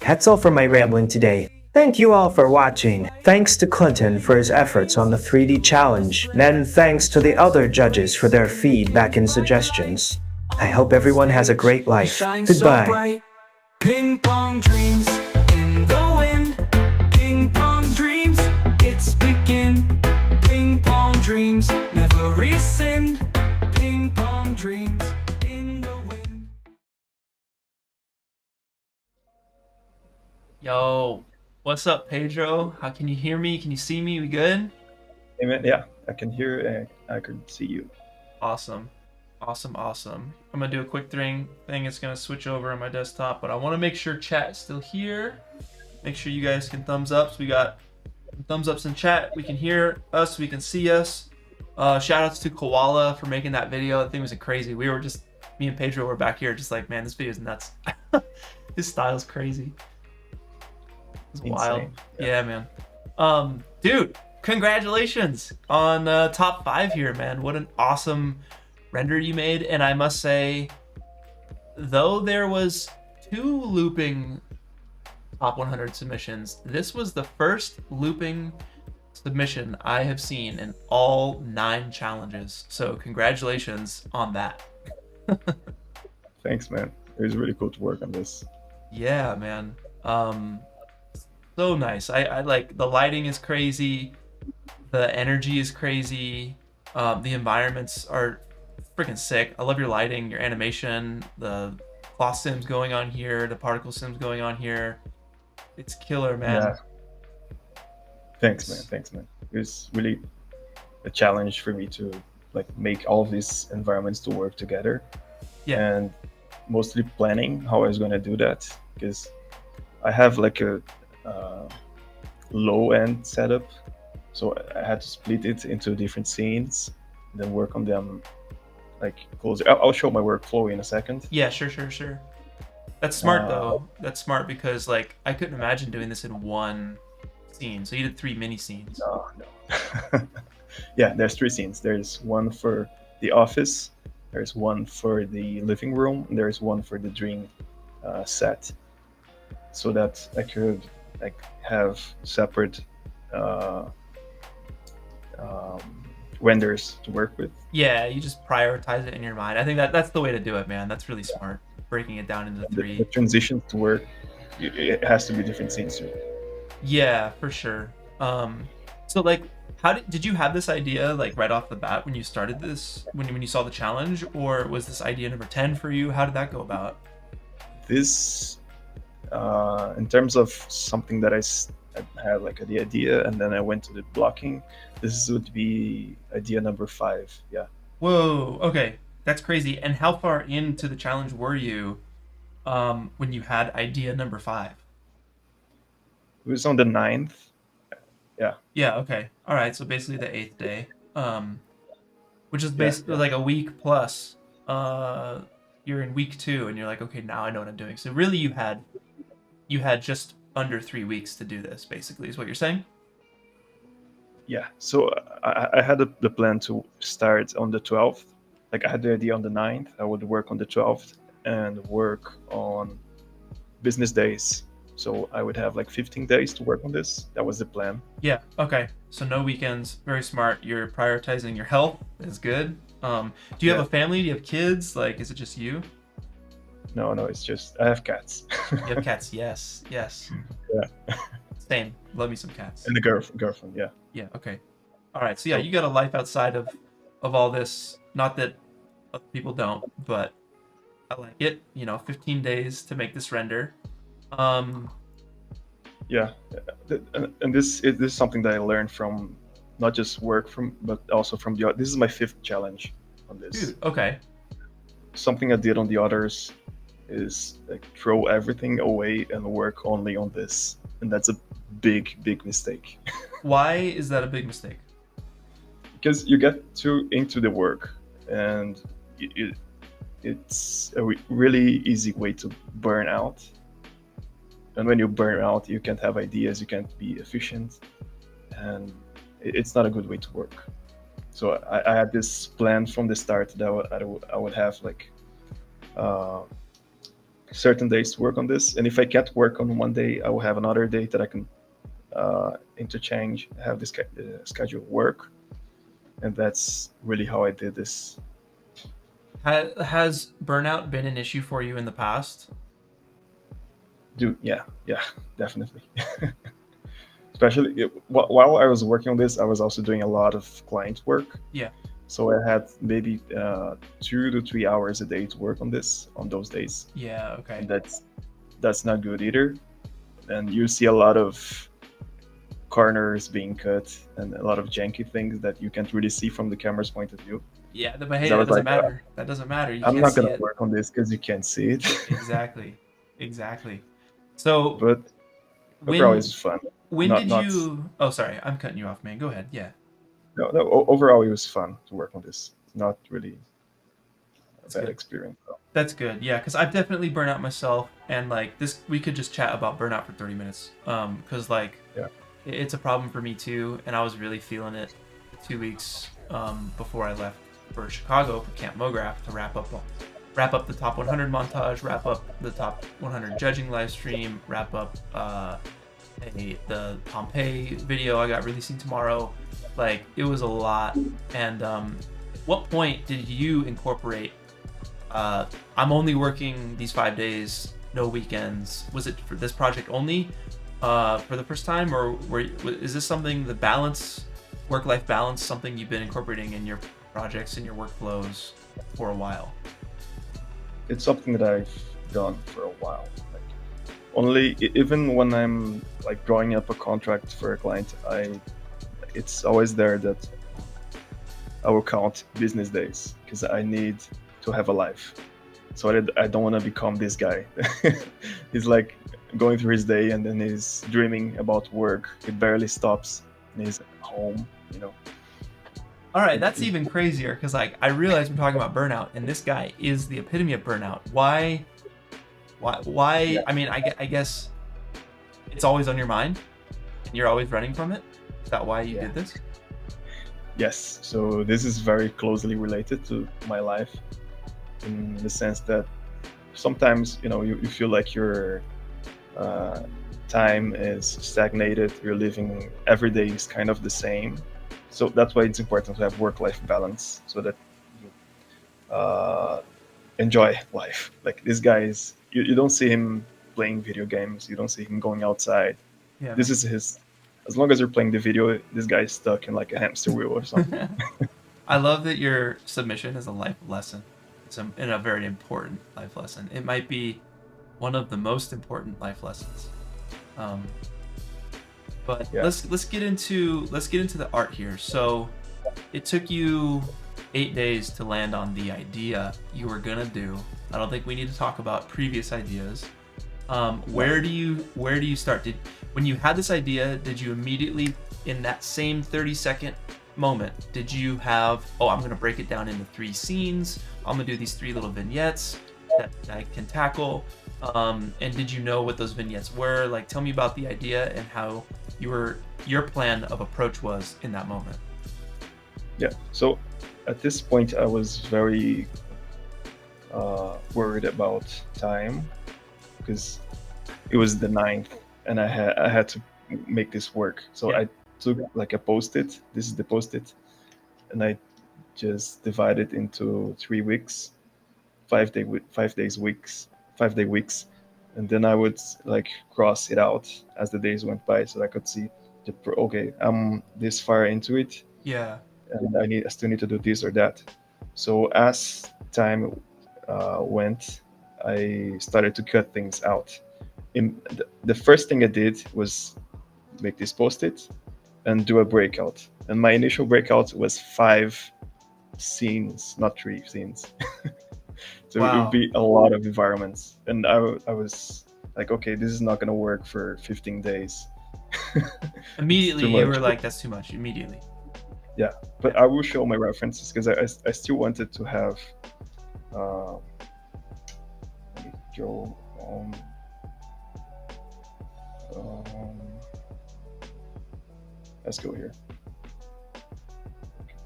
That's all for my rambling today. Thank you all for watching. Thanks to Clinton for his efforts on the 3D challenge, and thanks to the other judges for their feedback and suggestions. I hope everyone has a great life. Shine so Goodbye. bright. Ping pong dreams in the wind. Ping pong dreams, it's begin. Ping pong dreams never rescind. Ping pong dreams in the wind. Yo, what's up, Pedro? How can you hear me? Can you see me? We good? Amen. Yeah, I can hear and I can see you. Awesome. Awesome. I'm gonna do a quick thing. It's gonna switch over on my desktop, but I want to make sure chat is still here. Make sure you guys can thumbs up. So we got thumbs ups in chat. We can hear us. We can see us. Shout outs to Koala for making that video. That thing was crazy. Me and Pedro were back here just like, man, this video is nuts. His style's crazy. It's wild. Yeah, man. Dude, congratulations on top 5 here, man. What an awesome render you made. And I must say, though there was 2 looping top 100 submissions, this was the first looping submission I have seen in all 9 challenges. So congratulations on that. Thanks, man. It was really cool to work on this. Yeah, man. So nice. I like the lighting is crazy. The energy is crazy. The environments are freaking sick. I love your lighting, your animation, the cloth sims going on here, the particle sims going on here. It's killer, man. Yeah. Thanks, man. It was really a challenge for me to like make all of these environments to work together. Yeah. And mostly planning how I was going to do that, because I have like a low end setup, so I had to split it into different scenes, then work on them like closer. I'll show my workflow in a second. Yeah, sure. That's smart though. That's smart because like I couldn't imagine doing this in one scene. So you did 3 mini scenes. No. Yeah, there's 3 scenes. There's one for the office, there's one for the living room, and there's one for the dream set, so that I could like have separate renders to work with. Yeah, you just prioritize it in your mind. I think that's the way to do it, man. That's really smart. Breaking it down into 3. The transitions to work, it has to be different scenes too. Yeah, for sure. So like, how did you have this idea like right off the bat when you started this, when you saw the challenge, or was this idea number 10 for you? How did that go about? This, in terms of something that I had like the idea, and then I went to the blocking, this would be idea number 5. Yeah. Whoa, okay, that's crazy. And how far into the challenge were you when you had idea number 5? It was on the 9th. Yeah, okay. All right, so basically the 8th day, which is basically like a week plus. You're in week 2 and you're like, okay, now I know what I'm doing. So really you had just under 3 weeks to do this, basically, is what you're saying? Yeah, so I had the plan to start on the 12th. Like I had the idea on the 9th, I would work on the 12th and work on business days. So I would have like 15 days to work on this. That was the plan. Yeah, okay. So no weekends, very smart. You're prioritizing your health, is good. Do you have a family? Do you have kids? Like, is it just you? No, it's just I have cats. You have cats, yes. Yeah. Same. Love me some cats. And the girlfriend, yeah. Yeah, okay. All right, so yeah, you got a life outside of all this. Not that other people don't, but I like it. 15 days to make this render. Yeah, and this is something that I learned from not just work but also from this is my 5th challenge on this. Dude, okay. Something I did on the others is like throw everything away and work only on this, and that's a big mistake. Why is that a big mistake? Because you get too into the work, and it's a really easy way to burn out. And when you burn out, you can't have ideas, you can't be efficient, and it's not a good way to work. So I had this plan from the start that I would have like certain days to work on this, and if I can't work on one day, I will have another day that I can interchange, have this schedule work, and that's really how I did this. Has burnout been an issue for you in the past? Dude, yeah, definitely. Especially while I was working on this, I was also doing a lot of client work. Yeah. So I had maybe 2 to 3 hours a day to work on this on those days. Yeah, okay. And that's not good either. And you see a lot of corners being cut and a lot of janky things that you can't really see from the camera's point of view. Yeah, but hey, that doesn't matter. That doesn't matter. I'm not gonna work on this because you can't see it. Exactly. So, but overall, it's fun. Oh, sorry, I'm cutting you off, man. Go ahead. Yeah. No. Overall, it was fun to work on this. Not really a bad experience, though. That's good. Yeah, because I've definitely burnt out myself, and like this, we could just chat about burnout for 30 minutes. Because like, it's a problem for me too, and I was really feeling it 2 weeks before I left for Chicago for Camp MoGraph to wrap up the top 100 montage, wrap up the top 100 judging live stream, wrap up the Pompeii video I got releasing tomorrow. Like, it was a lot. And what point did you incorporate I'm only working these 5 days, no weekends? Was it for this project only for the first time, or is this something, the balance, work-life balance, something you've been incorporating in your projects and your workflows for a while? It's something that I've done for a while. Like, only even when I'm like drawing up a contract for a client, it's always there that I will count business days because I need to have a life. So I don't want to become this guy. He's like going through his day and then he's dreaming about work. He barely stops and he's at home, All right, that's even crazier because like I realize we're talking about burnout, and this guy is the epitome of burnout. Why? Yeah. I mean, I guess it's always on your mind, and you're always running from it. Is that why you did this? Yes. So this is very closely related to my life, in the sense that sometimes you feel like your time is stagnated. You're living every day is kind of the same. So that's why it's important to have work-life balance, so that you enjoy life. Like this guy is, you don't see him playing video games. You don't see him going outside. Yeah. This is his. As long as you're playing the video, this guy is stuck in like a hamster wheel or something. I love that your submission is a life lesson. It's a very important life lesson. It might be one of the most important life lessons. But let's get into the art here. So it took you 8 days to land on the idea you were gonna do. I don't think we need to talk about previous ideas. Where do you start? When you had this idea, did you immediately, in that same 30-second moment, did you have, I'm gonna break it down into 3 scenes, I'm gonna do these 3 little vignettes that I can tackle, and did you know what those vignettes were? Like, tell me about the idea and how your plan of approach was in that moment. Yeah, so at this point I was very worried about time, because it was the 9th and I had to make this work. So I took like a post-it. This is the post-it, and I just divided into 3 weeks, 5 day 5 day weeks, and then I would like cross it out as the days went by, so I could see okay, I'm this far into it, Yeah. and I still need to do this or that. So as time went, I started to cut things out. The first thing I did was make this post-it and do a breakout. And my initial breakout was 5 scenes, not 3 scenes. So it Wow. would be a lot of environments. And I was like, okay, this is not going to work for 15 days. Immediately, Too you much. were like, that's too much. Immediately. Yeah, but I will show my references because I still wanted to have. Let me go on. Let's go here.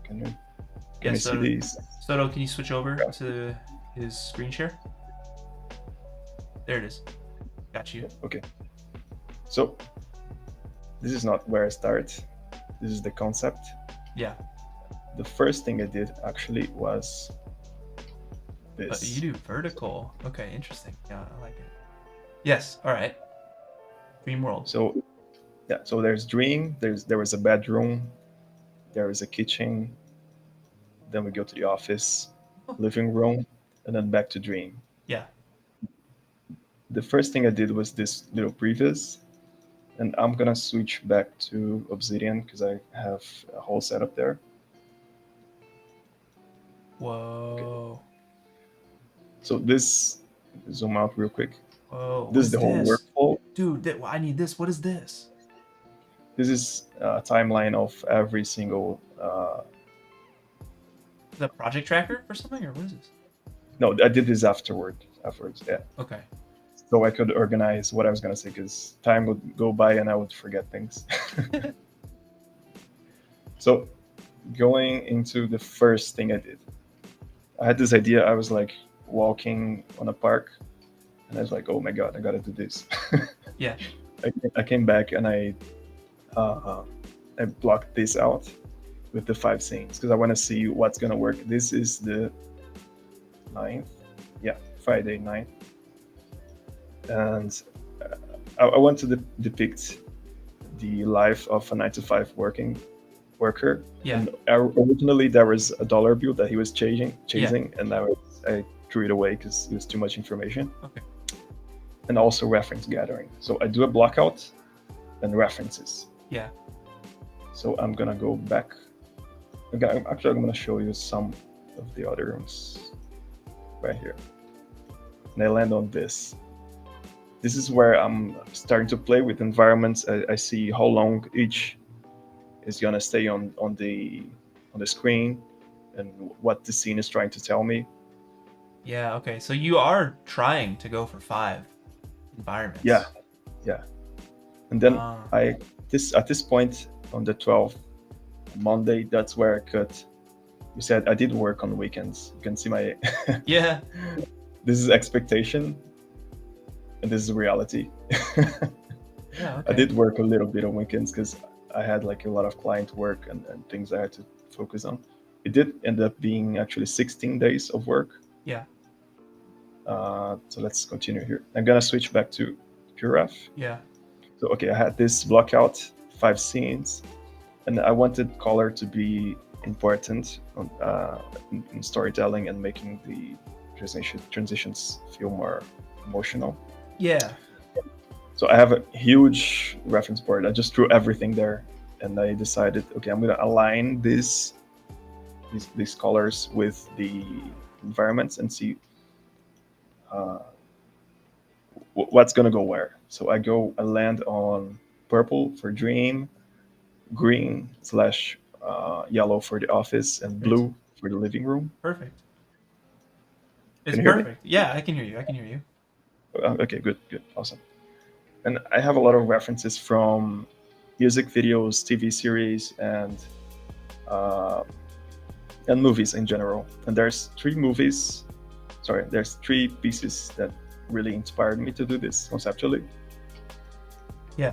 Can you Yeah, see these? Soto, can you switch over to his screen share? There it is. Got you. Okay. So this is not where I start. This is the concept. Yeah. The first thing I did actually was this. But you do vertical. Okay, interesting. Yeah, I like it. Yes. All right. Dream world. So yeah, so there's dream. There was a bedroom. There is a kitchen. Then we go to the office, living room, and then back to dream. Yeah. The first thing I did was this little previous, and I'm gonna switch back to Obsidian because I have a whole setup there. Whoa. So this, zoom out real quick. Whoa. This is the whole workflow. Dude, I need this. What is this? This is a timeline of every single. Is that project tracker or something, or what is this? No, I did this afterwards. Yeah. Okay. So I could organize what I was gonna say because time would go by and I would forget things. So going into the first thing I did, I had this idea. I was like walking on a park, and I was like, "Oh my god, I gotta do this." Yeah. I came back and I blocked this out with the 5 scenes because I want to see what's gonna work. This is the 9th, yeah, Friday 9th, and I want to depict the life of a 9-to-5 worker. Yeah. And originally there was a dollar bill that he was chasing, and I threw it away because it was too much information. Okay. And also reference gathering. So I do a blockout and references. Yeah. So I'm gonna go back. I'm gonna show you some of the other rooms right here. And I land on this. This is where I'm starting to play with environments. I see how long each is gonna stay on the screen and what the scene is trying to tell me. Yeah. Okay. So you are trying to go for 5 environments. Yeah. And then Ah. at this point on the 12th, Monday, that's where I cut. You said I did work on weekends. You can see my. Yeah. This is expectation, and this is reality. Yeah. Okay. I did work a little bit on weekends because I had like a lot of client work and things I had to focus on. It did end up being actually 16 days of work. Yeah. So let's continue here. I'm gonna switch back to PureRef. Yeah. So okay, I had this block out 5 scenes, and I wanted color to be important in storytelling and making the transitions feel more emotional. Yeah. So I have a huge reference board. I just threw everything there, and I decided, okay, I'm gonna align these colors with the environments and see what's gonna go where. So I land on purple for dream, green / yellow for the office, and blue for the living room. Perfect. It's Can you hear me? perfect. Yeah, I can hear you. Okay, good, awesome. And I have a lot of references from music videos, TV series, and movies in general. And there's 3 pieces that really inspired me to do this conceptually. Yeah.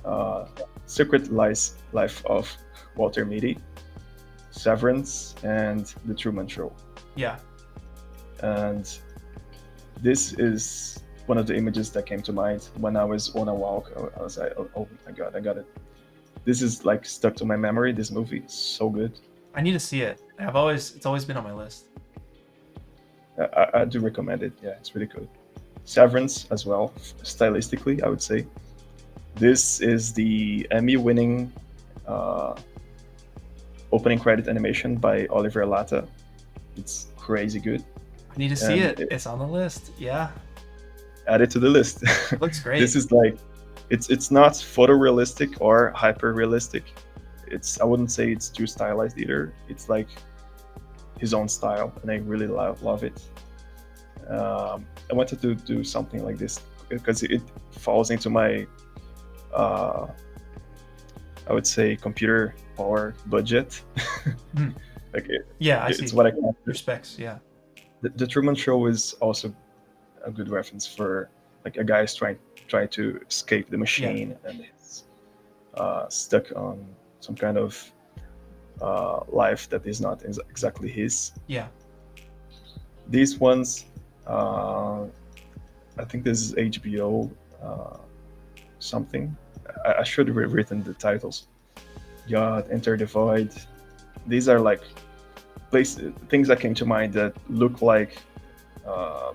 Secret Life of Walter Mitty, Severance, and The Truman Show. Yeah. And this is one of the images that came to mind when I was on a walk. I was like, oh my God, I got it. This is like stuck to my memory. This movie is so good. I need to see it. It's always been on my list. I do recommend it. Yeah, it's really good. Severance as well, stylistically, I would say. This is the Emmy-winning opening credit animation by Oliver Latta. It's crazy good. I need to see And it. It's on the list. Yeah. Add it to the list. It looks great. This is like, it's not photorealistic or hyper-realistic. I wouldn't say it's too stylized either. It's like his own style, and I really love it. I wanted to do something like this because it falls into my, I would say, computer power budget. Like yeah, I it's see. what I can do. Respects, yeah. The Truman Show is also a good reference for like a guy is trying to escape the machine, and he's stuck on some kind of life that is not exactly his. Yeah. These ones, I think this is HBO something. I should have written the titles. God, Enter the Void. These are like things that came to mind that look like a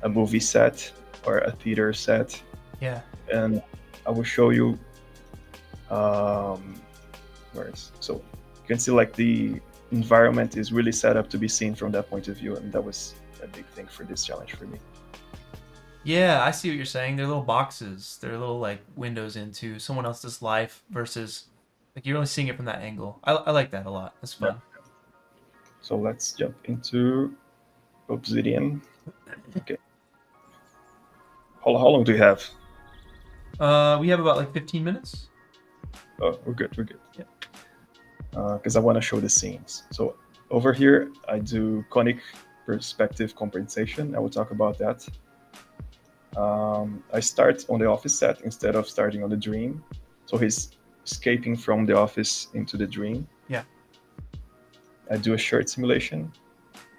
movie set or a theater set. Yeah. And I will show you so you can see like the environment is really set up to be seen from that point of view, and that was a big thing for this challenge for me. Yeah, I see what you're saying. They're little boxes. They're little like windows into someone else's life versus like you're only seeing it from that angle. I like that a lot. That's fun. Yeah. So let's jump into Obsidian. Okay. How long do you have? We have about like 15 minutes. Oh, we're good. Yeah. Because I want to show the scenes. So over here, I do conic perspective compensation. I will talk about that. I start on the office set instead of starting on the dream. So he's escaping from the office into the dream. Yeah. I do a shirt simulation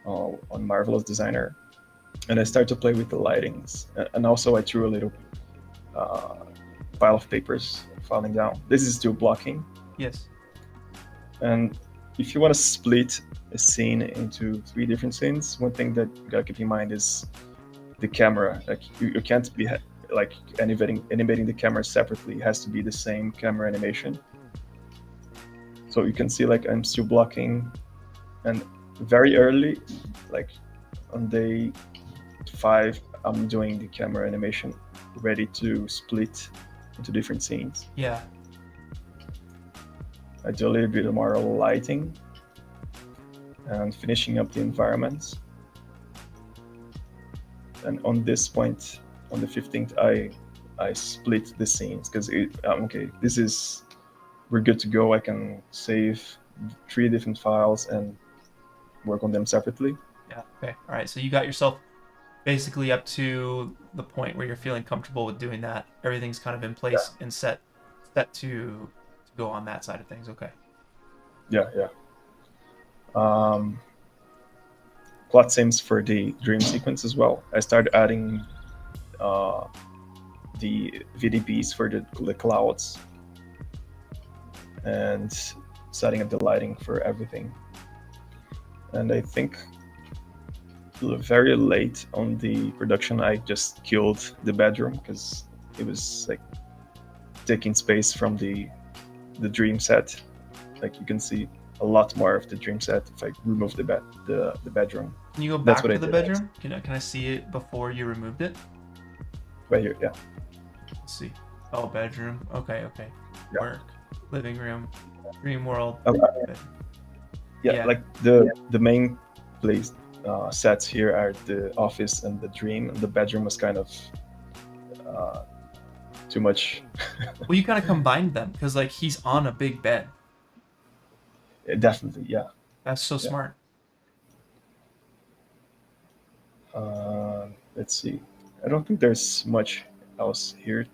on Marvelous Designer, and I start to play with the lightings. And also I threw a little pile of papers falling down. This is still blocking. Yes. And if you want to split a scene into 3 different scenes, one thing that you gotta keep in mind is the camera. Like you can't be like animating the camera separately. It has to be the same camera animation. So you can see like I'm still blocking, and very early, like on day 5, I'm doing the camera animation ready to split into different scenes. Yeah. I do a little bit more lighting and finishing up the environments. And on this point, on the 15th, I split the scenes because okay, we're good to go. I can save 3 different files and work on them separately. Yeah. Okay. All right. So you got yourself basically up to the point where you're feeling comfortable with doing that. Everything's kind of in place and set to go on that side of things. Okay. Yeah. Plot sims for the dream sequence as well. I started adding the VDPs for the clouds and setting up the lighting for everything. And I think very late on the production, I just killed the bedroom because it was like taking space from the dream set. Like you can see a lot more of the dream set if I remove the bedroom. Can you go back to the bedroom? Can I see it before you removed it? Right here, yeah. Let's see. Oh, bedroom. Okay. Yeah. Work, living room, dream world. Yeah, like the main place sets here are the office and the dream, and the bedroom was kind of too much. Well, you kind of combined them because like he's on a big bed. Definitely, yeah. That's so smart. Let's see. I don't think there's much else here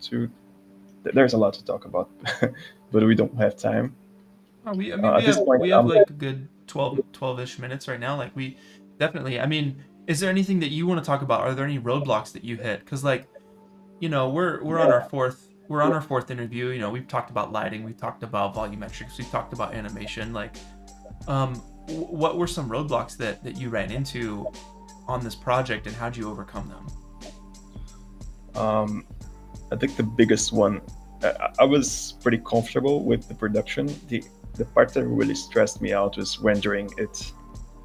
there's a lot to talk about, but we don't have time. Oh, I mean, At this point, we have like a good 12-ish minutes right now. Like we definitely, I mean, is there anything that you want to talk about? Are there any roadblocks that you hit? Because like, you know, we're on our fourth interview. You know, we've talked about lighting, we've talked about volumetrics, we've talked about animation. Like, what were some roadblocks that you ran into on this project, and how'd you overcome them? I think the biggest one, I was pretty comfortable with the production. The part that really stressed me out was rendering it,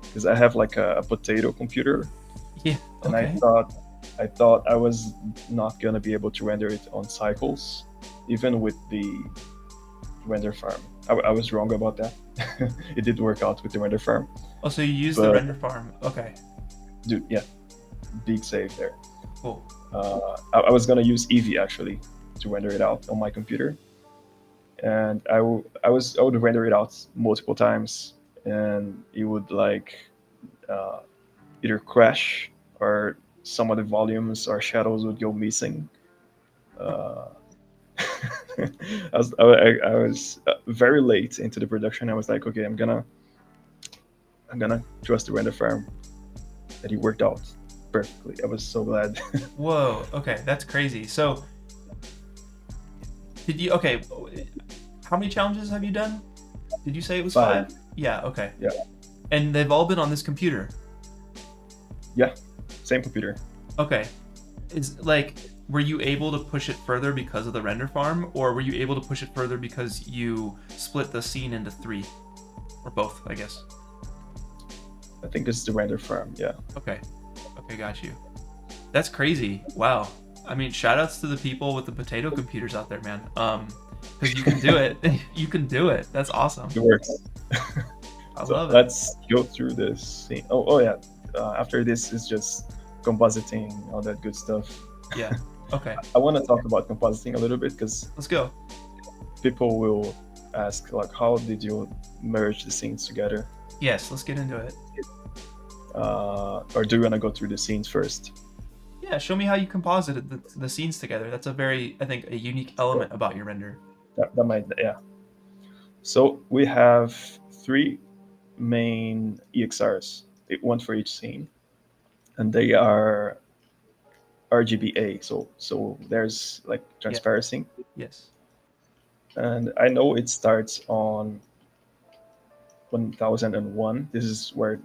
because I have like a potato computer, Yeah. and Okay. I thought I was not gonna be able to render it on cycles, even with the render farm. I was wrong about that. It did work out with the render farm. Oh, so you used the render farm. Okay. Dude, yeah, big save there. Cool. I was gonna use Eevee actually to render it out on my computer, and I would render it out multiple times, and it would like either crash or some of the volumes or shadows would go missing. I was very late into the production. I was like, okay, I'm gonna trust the render farm, that it worked out perfectly. I was so glad. Whoa. Okay, that's crazy. So, did you? Okay. How many challenges have you done? Did you say it was 5? Yeah. Okay. Yeah. And they've all been on this computer. Yeah, same computer. Okay. Is like, were you able to push it further because of the render farm, or were you able to push it further because you split the scene into 3, or both? I guess. I think it's the render farm. Yeah. Okay. Okay, got you. That's crazy. Wow. I mean, shout outs to the people with the potato computers out there, man. Because you can do it. You can do it. That's awesome. It works. I So love it. let's go through this scene. Oh yeah. After this is just compositing, all that good stuff. Yeah. Okay. I want to talk about compositing a little bit, because Let's go. people will ask, like, how did you merge the scenes together? Yes, let's get into it. Or do you want to go through the scenes first? Yeah, show me how you composited the scenes together. That's a very, I think, a unique element about your render. That might, yeah. So we have 3 main EXRs, one for each scene, and they are RGBA. So there's like transparency, Yes. and I know it starts on 1001. This is where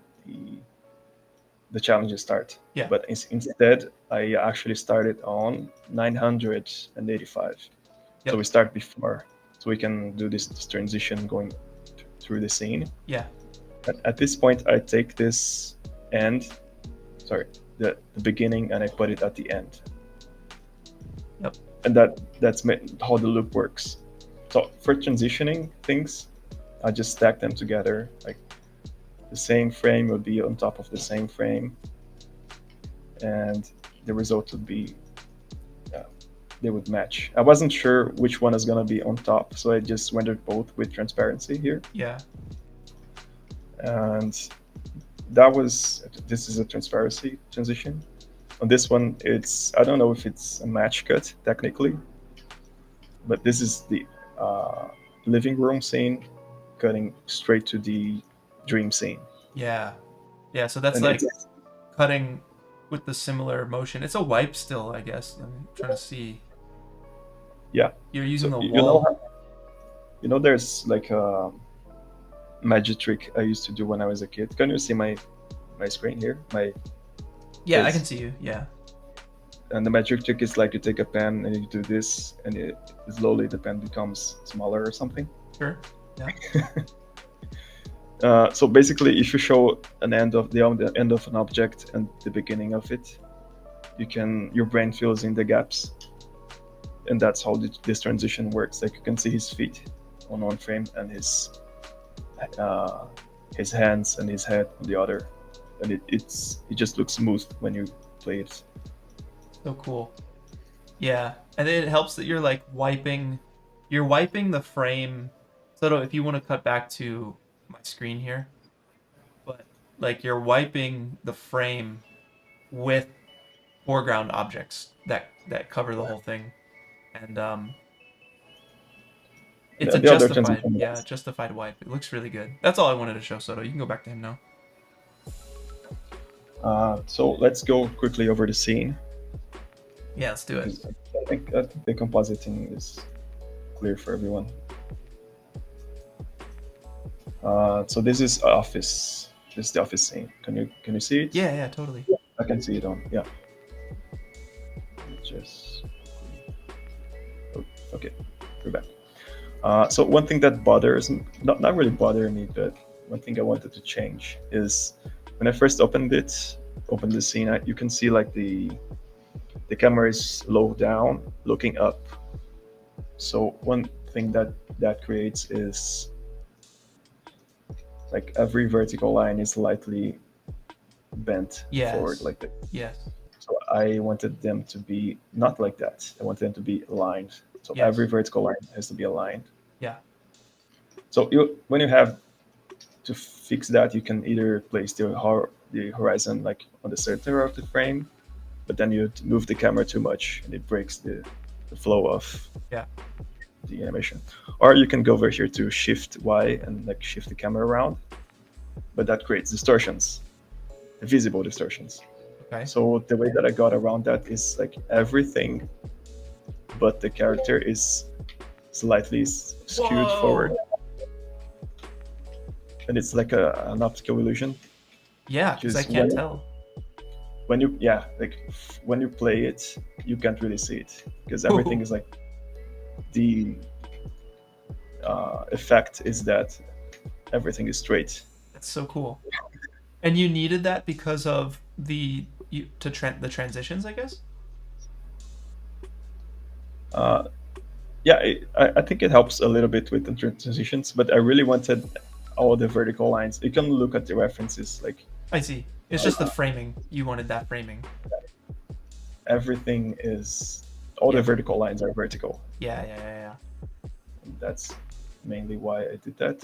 the challenges start. Yeah. But instead, I actually started on 985. Yep. So we start before, so we can do this transition going through the scene. Yeah. At this point, I take this the beginning, and I put it at the end. Yep. And that's how the loop works. So for transitioning things, I just stack them together. Like, the same frame would be on top of the same frame, and the result would be, they would match. I wasn't sure which one is gonna be on top, so I just rendered both with transparency here. Yeah. And this is a transparency transition. On this one, I don't know if it's a match cut technically, but this is the living room scene cutting straight to the dream scene. Yeah. Yeah, so that's And like cutting with the similar motion. It's a wipe still, I guess. I'm trying to see. Yeah. You're using the You wall. know, there's like a magic trick I used to do when I was a kid. Can you see my screen here? Yeah, I face? can see you. Yeah. And the magic trick is like, you take a pen and you do this, and slowly the pen becomes smaller or something. Sure. Yeah. So basically, if you show the end of an object and the beginning of it, your brain fills in the gaps, and that's how this transition works. Like, you can see his feet on one frame, and his hands and his head on the other, and it just looks smooth when you play it. So cool. Yeah, and then it helps that you're like wiping the frame. So if you want to cut back to my screen here, but like you're wiping the frame with foreground objects that cover the whole thing, and It's a the other justified, transition yeah, was- justified wipe. It looks really good. That's all I wanted to show Soto. You can go back to him now. So let's go quickly over the scene. Yeah, let's do it. Because I think the compositing is clear for everyone. So this is office. This is the office scene. Can you see it? Yeah, yeah, totally. I can see it on. Yeah. Just okay. We're back. So one thing that bothers, not really bothering me, but one thing I wanted to change is when I first opened the scene, you can see like the camera is low down, looking up. So one thing that creates is like every vertical line is slightly bent forward like that. Yes. So I wanted them to be not like that. I wanted them to be aligned. So Yes. every vertical line has to be aligned. Yeah. So when you have to fix that, you can either place the horizon like on the center of the frame, but then you move the camera too much and it breaks the flow of the animation. Or you can go over here to Shift Y and like shift the camera around, but that creates distortions, visible distortions. Okay. So the way that I got around that is like everything but the character is slightly skewed forward. And it's like an optical illusion. Yeah, because I can't tell. When you play it, you can't really see it because everything is like the effect is that everything is straight. That's so cool. And you needed that because of the transitions, I guess. I think it helps a little bit with the transitions, but I really wanted all the vertical lines. You can look at the references, like I see. It's just the framing. You wanted that framing. Everything is all the vertical lines are vertical. Yeah. And that's mainly why I did that.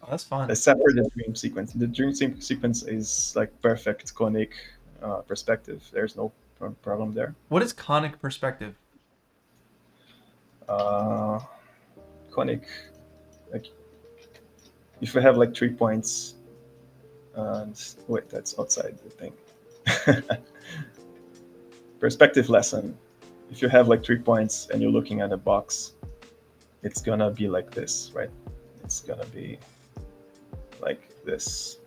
Oh, that's fun. Except for the dream sequence. The dream sequence is like perfect conic perspective. There's no problem there. What is conic perspective? Conic, like if you have like 3 points, and wait, that's outside the thing. Perspective lesson. If you have like 3 points and you're looking at a box, it's gonna be like this, right? It's gonna be like this.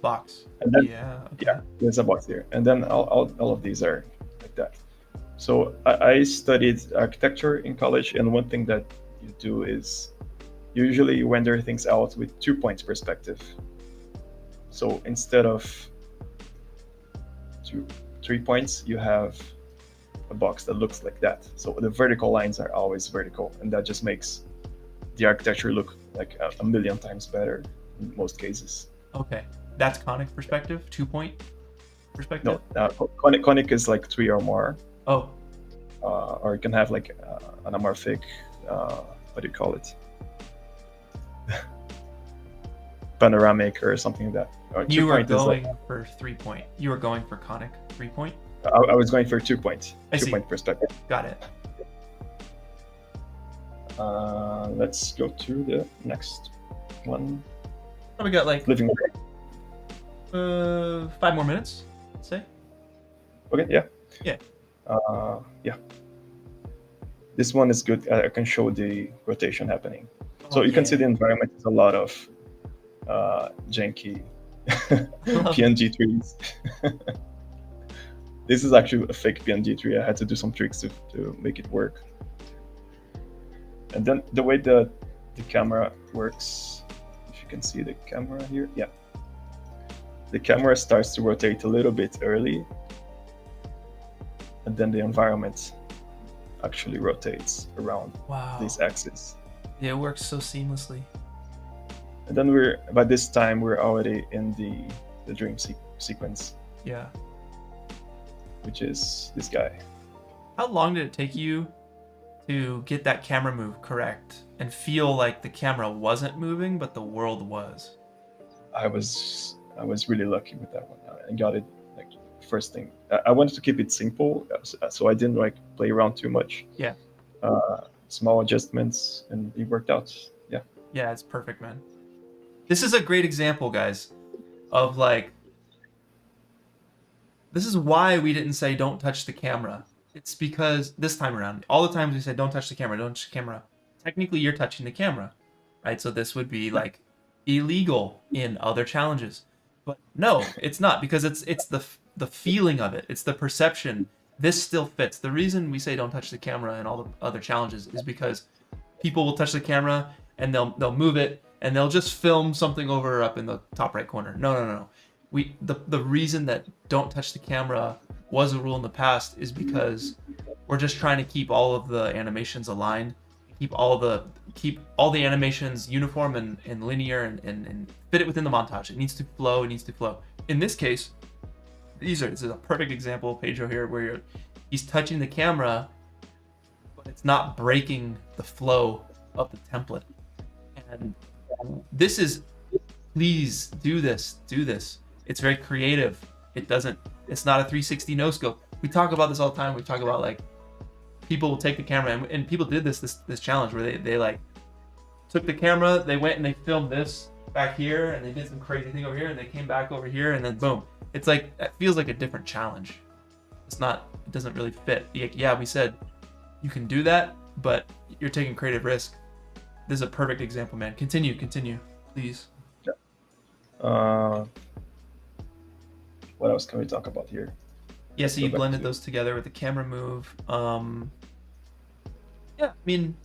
Box. And then, okay. There's a box here, and then all of these are like that. So I studied architecture in college, and one thing that you do is usually you render things out with 2 points perspective. So instead of 3 points, you have a box that looks like that. So the vertical lines are always vertical, and that just makes the architecture look like a million times better in most cases. Okay, that's conic perspective, 2 point perspective? No, conic is like 3 or more. Oh. Or you can have like anamorphic, what do you call it? Panoramic or something like that. Or you were going for 3 point. You were going for conic 3 point? I was going for 2 point. I 2 see. point perspective. Got it. Let's go to the next one. We got like living 5 more minutes, let's say. Okay, yeah. Yeah. Yeah. This one is good. I can show the rotation happening. So you can see the environment is a lot of janky PNG trees. This is actually a fake PNG tree. I had to do some tricks to make it work. And then the way the camera works, if you can see the camera here, yeah. The camera starts to rotate a little bit early, and then the environment actually rotates around this axis. Yeah, it works so seamlessly. And then by this time we're already in the dream sequence. Yeah. Which is this guy. How long did it take you to get that camera move correct and feel like the camera wasn't moving but the world was? I was really lucky with that one. I got it like first thing. I wanted to keep it simple, so I didn't like play around too much. Yeah. small adjustments, and it worked out. Yeah. Yeah, it's perfect, man. This is a great example, guys, of like, this is why we didn't say don't touch the camera. It's because this time around, all the times we said don't touch the camera, don't touch the camera. Technically, you're touching the camera, right? So this would be like illegal in other challenges. But no, it's not, because it's the feeling of it. It's the perception. This still fits. The reason we say don't touch the camera in all the other challenges is because people will touch the camera and they'll move it and they'll just film something over up in the top right corner. No. The reason that don't touch the camera was a rule in the past is because we're just trying to keep all of the animations aligned, keep all the animations uniform and linear and fit it within the montage. It needs to flow. In this case, this is a perfect example, Pedro here, where he's touching the camera, but it's not breaking the flow of the template. And this is, please do this. It's very creative. It's not a 360 no scope. We talk about this all the time. We talk about like people will take the camera and people did this challenge where they like took the camera, they went and they filmed this back here and they did some crazy thing over here and they came back over here and then boom. It's like, it feels like a different challenge. It doesn't really fit. Yeah, we said you can do that, but you're taking creative risk. This is a perfect example, man. Continue, please. What else can we talk about here? Yeah, so you blended those together with the camera move. Yeah, I mean,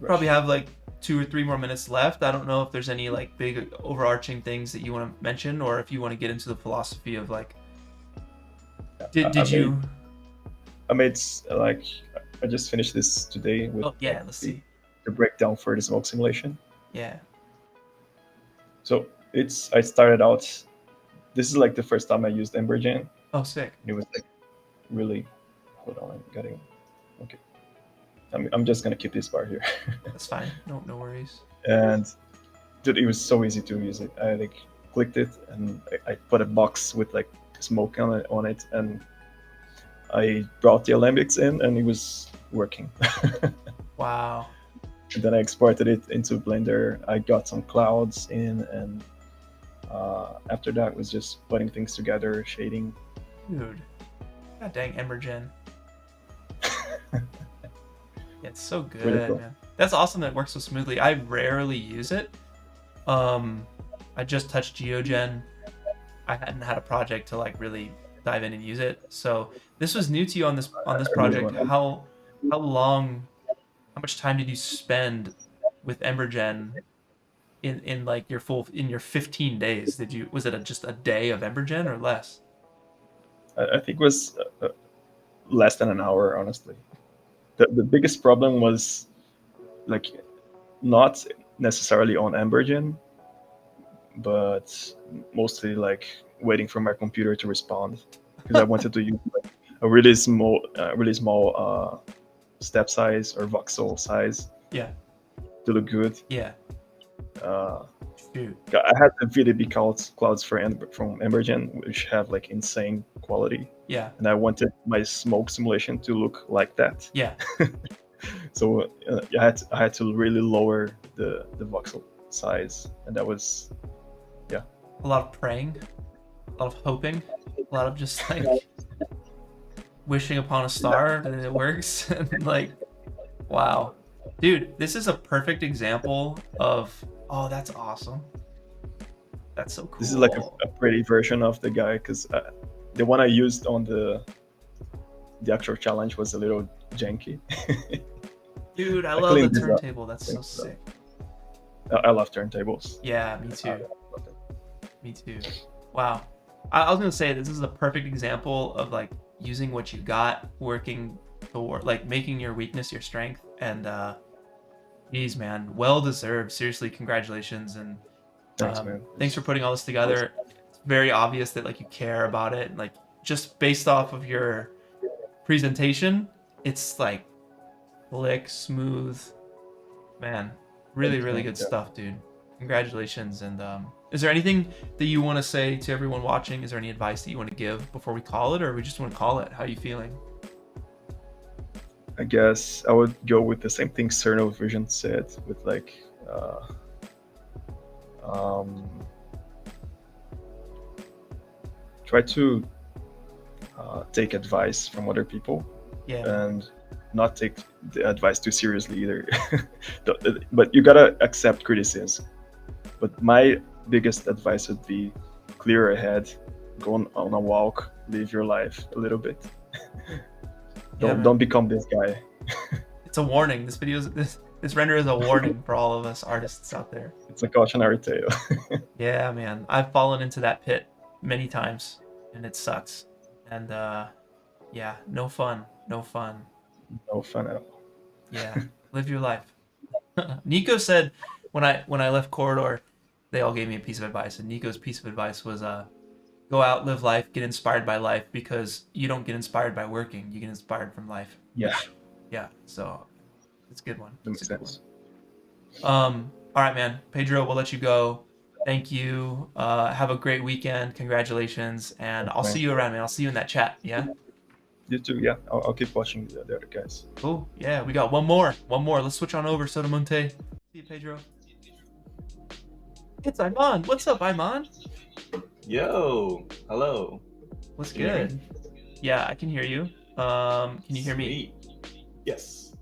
probably have like 2 or 3 more minutes left. I don't know if there's any like big overarching things that you want to mention, or if you want to get into the philosophy of like, I made like, I just finished this today with let's see the breakdown for the smoke simulation. Yeah. So I started out, this is like the first time I used Embergen. Oh, sick. And it was like really, hold on, I'm getting, okay. I'm just gonna keep this bar here. That's fine. No worries. And dude, it was so easy to use it. I like clicked it and I put a box with like smoke on it, and I brought the alembics in, and it was working. Wow. And then I exported it into Blender. I got some clouds in, and after that was just putting things together, shading. Dude, god dang Embergen. Yeah, it's so good, really cool. Man. That's awesome that it works so smoothly. I rarely use it. I just touched Geogen. I hadn't had a project to like really dive in and use it. So this was new to you on this project. How much time did you spend with Embergen in like your 15 days? Was it just a day of Embergen or less? I think it was less than an hour, honestly. The biggest problem was like not necessarily on Embergen, but mostly like waiting for my computer to respond, because I wanted to use like a really small step size or voxel size. Yeah. To look good. Yeah. Shoot. I had the VDB clouds from Embergen, which have like insane quality. Yeah. And I wanted my smoke simulation to look like that. Yeah. So I had to really lower the voxel size, and that was, yeah. A lot of praying, a lot of hoping, a lot of just like wishing upon a star that it works. And like, wow, dude, this is a perfect example of, oh, that's awesome. That's so cool. This is like a pretty version of the guy, because the one I used on the actual challenge was a little janky. Dude, I love the turntable. That's so sick. I love turntables. Yeah, me too. Me too. Wow. I was gonna say, this is a perfect example of like using what you got, working toward like making your weakness your strength. And geez, man, well deserved. Seriously, congratulations. And thanks, man. Thanks for putting all this together. It's very obvious that like you care about it, and like just based off of your presentation, it's like slick, smooth, man. Really good stuff, dude. Congratulations. And is there anything that you want to say to everyone watching? Is there any advice that you want to give before we call it, or we just want to call it? How are you feeling? I guess I would go with the same thing Crnovision said, with like try to take advice from other people, and not take the advice too seriously either. But you gotta accept criticism. But my biggest advice would be clear your head, go on a walk, live your life a little bit. Don't become this guy. It's a warning. This render is a warning for all of us artists out there. It's a cautionary tale. Yeah, man. I've fallen into that pit many times, and it sucks. And yeah, no fun. No fun. No fun at all. Yeah, live your life. Nico said when I left Corridor, they all gave me a piece of advice, and Nico's piece of advice was go out, live life, get inspired by life, because you don't get inspired by working, you get inspired from life. Yeah, so it's a good one. That makes sense. All right, man. Pedro, we'll let you go. Thank you. Have a great weekend. Congratulations, and I'll see you around, man. I'll see you in that chat. Yeah. You too. Yeah, I'll keep watching the other guys. Cool. Yeah, we got one more. Let's switch on over, Sotomonte. See you, Pedro. It's Aiman. What's up, Aiman? Yo, hello. What's Can you hear good? Yeah, I can hear you. Can you hear me? Sweet. Yes.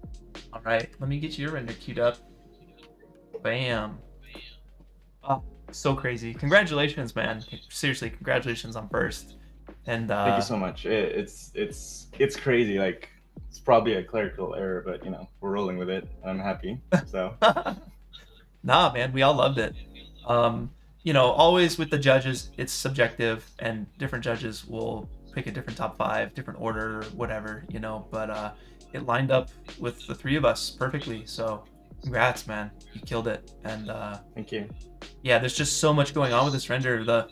All right, let me get your render queued up. Bam. Oh, so crazy. Congratulations, man. Seriously, congratulations on first. And Thank you so much. It's crazy. Like, it's probably a clerical error, but you know, we're rolling with it, and I'm happy. So. Nah, man, we all loved it. You know, always with the judges, it's subjective, and different judges will pick a different top 5, different order, whatever, you know, but it lined up with the 3 of us perfectly. So congrats, man. You killed it. And Thank you. yeah, there's just so much going on with this render. The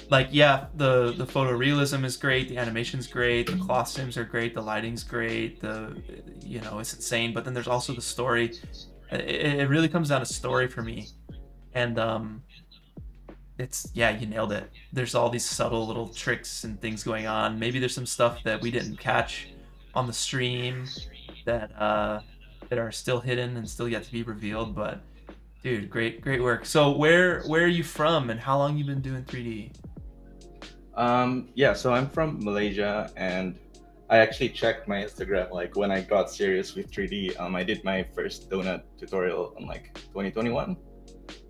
photorealism is great, the animation's great, the cloth sims are great, the lighting's great, it's insane. But then there's also the story. It really comes down to story for me. And you nailed it. There's all these subtle little tricks and things going on. Maybe there's some stuff that we didn't catch on the stream that are still hidden and still yet to be revealed. But dude, great work. So where are you from, and how long you been doing 3D? Yeah, so I'm from Malaysia, and I actually checked my Instagram like when I got serious with 3D. I did my first donut tutorial in like 2021.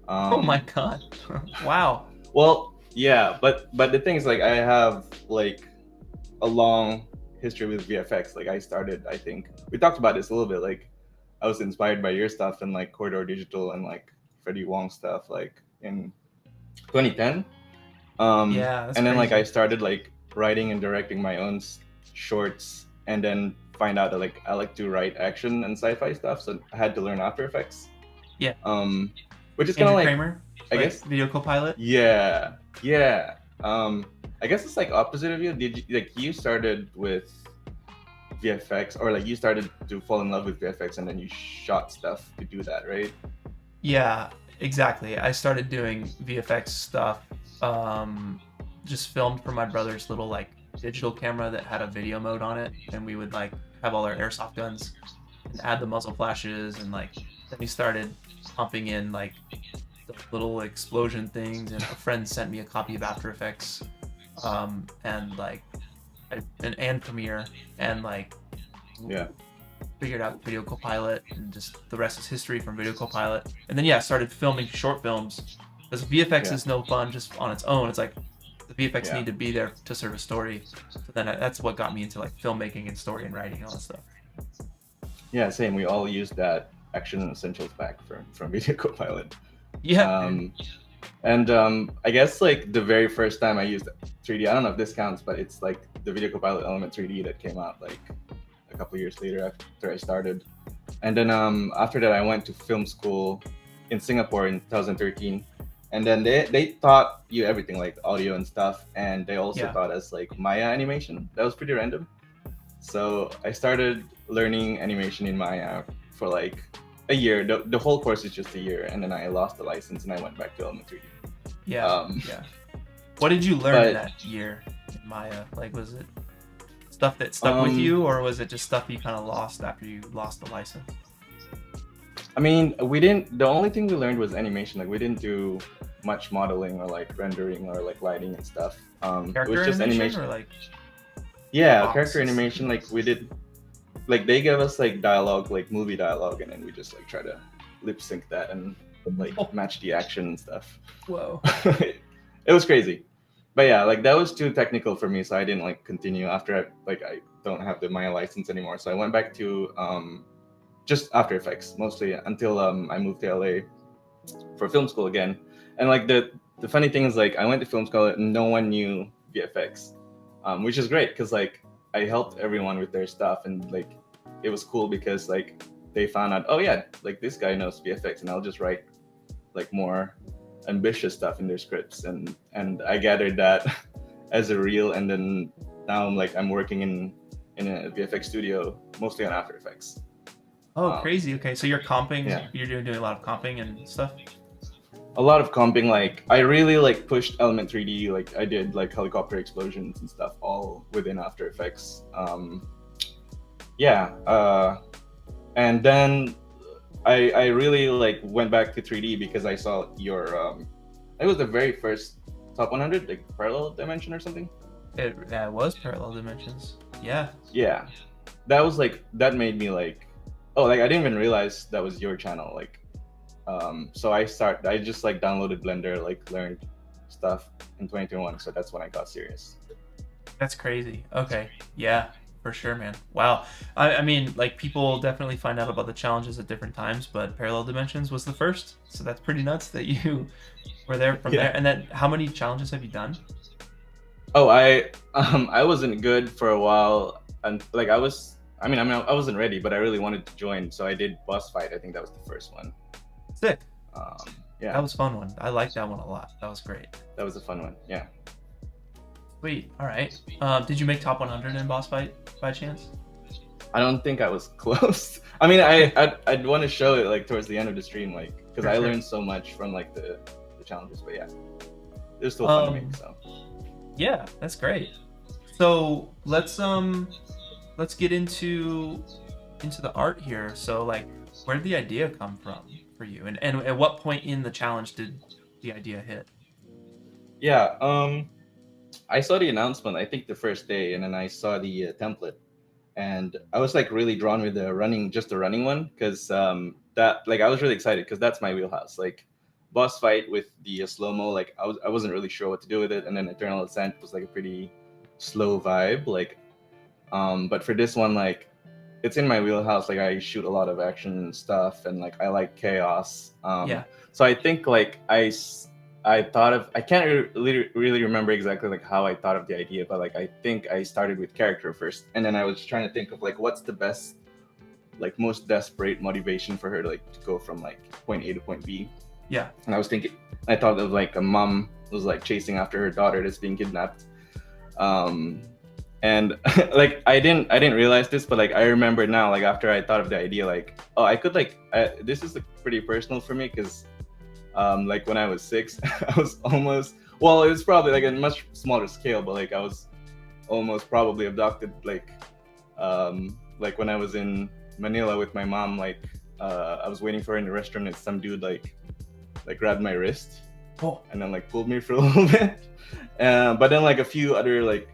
Oh my god. Wow. Well, yeah, but the thing is, like, I have like a long history with VFX. Like, I started, I think we talked about this a little bit, like I was inspired by your stuff and like Corridor Digital and like Freddie Wong stuff like in 2010. Yeah, and then like I started like writing and directing my own shorts, and then find out that like I like to write action and sci-fi stuff, so I had to learn After Effects. Yeah. Which is kind of like Kramer, I guess Video Copilot. Yeah. I guess it's like opposite of you. Did you started with VFX, or like you started to fall in love with VFX and then you shot stuff to do that, right? Yeah, exactly. I started doing VFX stuff. Just filmed from my brother's little like digital camera that had a video mode on it, and we would like have all our airsoft guns and add the muzzle flashes, and like then we started pumping in like the little explosion things, and a friend sent me a copy of After Effects and like and Premiere, and like figured out Video Copilot, and just the rest is history from Video Copilot. And then I started filming short films, because VFX is no fun just on its own. It's like the VFX need to be there to serve a story. So then that's what got me into like filmmaking and story and writing and all that stuff. Yeah, same. We all used that Action Essentials pack from Video Copilot. Yeah. I guess like the very first time I used 3D, I don't know if this counts, but it's like the Video Copilot Element 3D that came out like a couple of years later after I started. And then after that, I went to film school in Singapore in 2013. And then they taught you everything, like audio and stuff. And they also taught us like Maya animation. That was pretty random. So I started learning animation in Maya for like a year. The whole course is just a year. And then I lost the license and I went back to Element 3D. Yeah. What did you learn in that year in Maya? Like, was it Stuff that stuck with Um, you, or was it just stuff you kind of lost after you lost the license? I mean, we didn't. The only thing we learned was animation. Like we didn't do much modeling or like rendering or like lighting and stuff. It Character was just animation, animation. or like Yeah, boxes? character animation. Like we did. Like they gave us like dialogue, like movie dialogue, and then we just like try to lip sync that and like match the action and stuff. whoa. It was crazy. But yeah, like that was too technical for me, so I didn't like continue after I don't have the Maya license anymore. So I went back to just After Effects mostly until I moved to LA for film school again. And like the funny thing is like I went to film school and no one knew VFX, which is great because like I helped everyone with their stuff and like it was cool because like they found out, oh yeah, like this guy knows VFX and I'll just write like more ambitious stuff in their scripts and I gathered that as a reel, and then now I'm working in a VFX studio mostly on After Effects. Oh, crazy. Okay, so you're comping. Yeah. You're doing a lot of comping and stuff. A lot of comping. Like I really like pushed Element 3D. Like I did like helicopter explosions and stuff all within After Effects. And then I really like went back to 3D because I saw your it was the very first top 100 like parallel dimension or something. It was Parallel Dimensions. Yeah. Yeah, that was like that made me like, oh, like I didn't even realize that was your channel. Like so I just like downloaded Blender, like learned stuff in 2021, so that's when I got serious. That's crazy. Okay. Yeah, for sure, man. Wow. I mean, like people definitely find out about the challenges at different times, but Parallel Dimensions was the first, so that's pretty nuts that you were there from there. And then, how many challenges have you done? Oh, I wasn't good for a while, and like I wasn't ready, but I really wanted to join, so I did Boss Fight. I think that was the first one. Sick. Yeah, That was a fun one. I liked that one a lot. That was great. that was a fun one. Yeah. Sweet. All right. Did you make top 100 in Boss Fight by chance? I don't think I was close. I mean, I'd want to show it like towards the end of the stream, like because For I sure. learned so much from like the challenges. But yeah, it was still fun to make. So Yeah, that's great. So let's get into the art here. So like, where did the idea come from for you, and at what point in the challenge did the idea hit? yeah, I saw the announcement. I think the first day, and then I saw the template, and I was like really drawn with the running one because that like I was really excited because that's my wheelhouse. Like Boss Fight with the slow-mo, like I wasn't really sure what to do with it, and then Eternal Ascent was like a pretty slow vibe, like but for this one, like it's in my wheelhouse. Like I shoot a lot of action stuff and like I like chaos. Yeah. So I think like I thought of, I can't really remember exactly like how I thought of the idea, but like I think I started with character first, and then I was trying to think of like what's the best, like most desperate motivation for her to like to go from like point A to point B. Yeah. And I thought of like a mom was like chasing after her daughter that's being kidnapped. And like I didn't realize this, but like I remember now, like after I thought of the idea, like, oh, I could like this is like pretty personal for me because like when I was 6, I was almost, well, it was probably like a much smaller scale, but like I was almost probably abducted, like when I was in Manila with my mom, like I was waiting for her in the restaurant and some dude like grabbed my wrist and then like pulled me for a little bit, but then like a few other like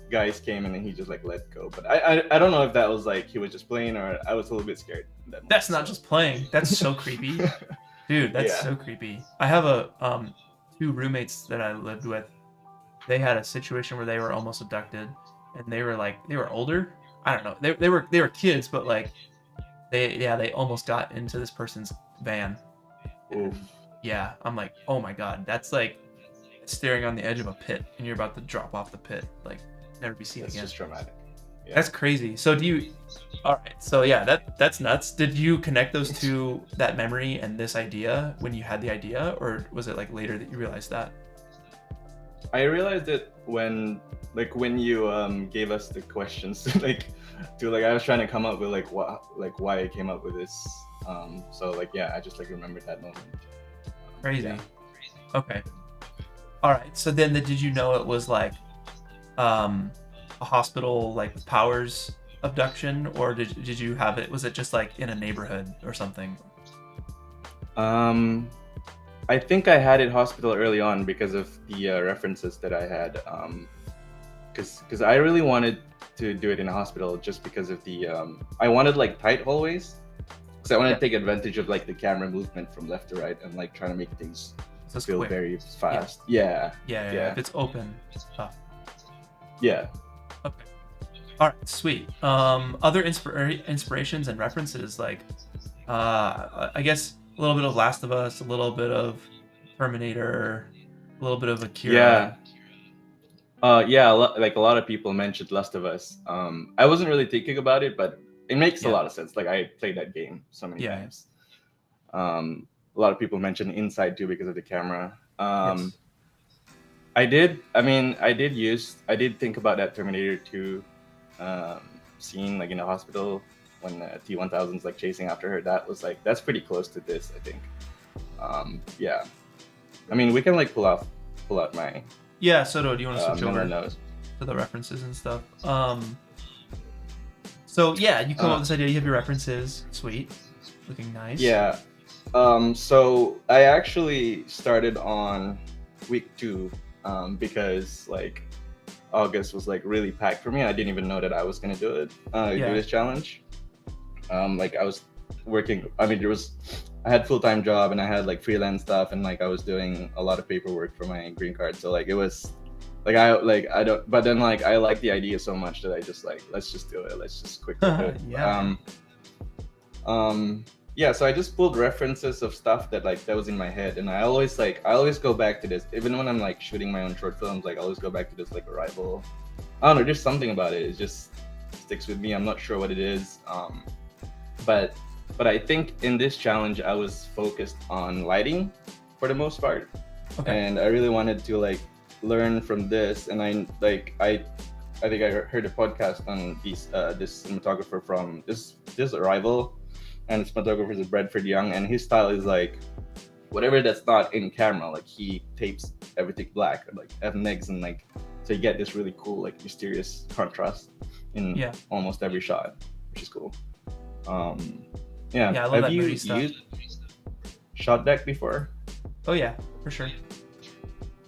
guys came and then he just like let go. But I don't know if that was like he was just playing or I was a little bit scared. That's not just playing. That's so creepy. Dude, that's so creepy. I have a 2 roommates that I lived with. They had a situation where they were almost abducted, and they were older. I don't know. They were kids, but like they almost got into this person's van. Oof. Yeah, I'm like, oh my god, that's like staring on the edge of a pit, and you're about to drop off the pit, like never be seen It's again. just traumatic. Yeah. That's crazy. So all right, so yeah, that's nuts. Did you connect those two, that memory and this idea, when you had the idea, or was it like later that you realized that? I realized it when you gave us the questions I was trying to come up with why I came up with this. So like yeah, I just like remembered that moment. Crazy. Yeah. Okay. All right. So then did you know it was like a hospital like with powers abduction, or did you have it? Was it just like in a neighborhood or something? I think I had it hospital early on because of the references that I had. Because I really wanted to do it in a hospital just because of the I wanted like tight hallways. Because I wanted to take advantage of like the camera movement from left to right and like trying to make things feel quick. very fast. Yeah. Yeah. If it's open, it's tough. Yeah. Okay. All right. Sweet. Other inspirations and references, like, I guess a little bit of Last of Us, a little bit of Terminator, a little bit of Akira. Yeah. Like a lot of people mentioned Last of Us. I wasn't really thinking about it, but it makes a lot of sense. Like I played that game so many times. A lot of people mentioned Inside too because of the camera. Yes. I did think about that Terminator 2 scene like in the hospital when T-1000's like chasing after her. That was like, that's pretty close to this, I think. Yeah. I mean, we can like pull out my Soto, do you want to switch over notes to the references and stuff? So yeah, you come up with this idea, you have your references, sweet, looking nice. Yeah. So I actually started on week 2 because like August was like really packed for me. I didn't even know that I was gonna do it, do this challenge. Like I was working. I mean, I had full-time job and I had like freelance stuff and like I was doing a lot of paperwork for my green card. So like it was like I don't. But then like I like the idea so much that I just like let's just do it. Let's just quickly do it. Yeah, so I just pulled references of stuff that was in my head, and I always go back to this, even when I'm like shooting my own short films. Like I always go back to this like Arrival. I don't know, there's something about it. It just sticks with me. I'm not sure what it is, but I think in this challenge I was focused on lighting for the most part, and I really wanted to like learn from this. And I think I heard a podcast on this cinematographer from this Arrival. And his cinematographer is Bradford Young, and his style is like whatever that's not in camera, like he tapes everything black, or, like FNEGs, and like so you get this really cool like mysterious contrast in almost every shot, which is cool. I love have that you moody stuff. used Shot Deck before? Oh yeah, for sure.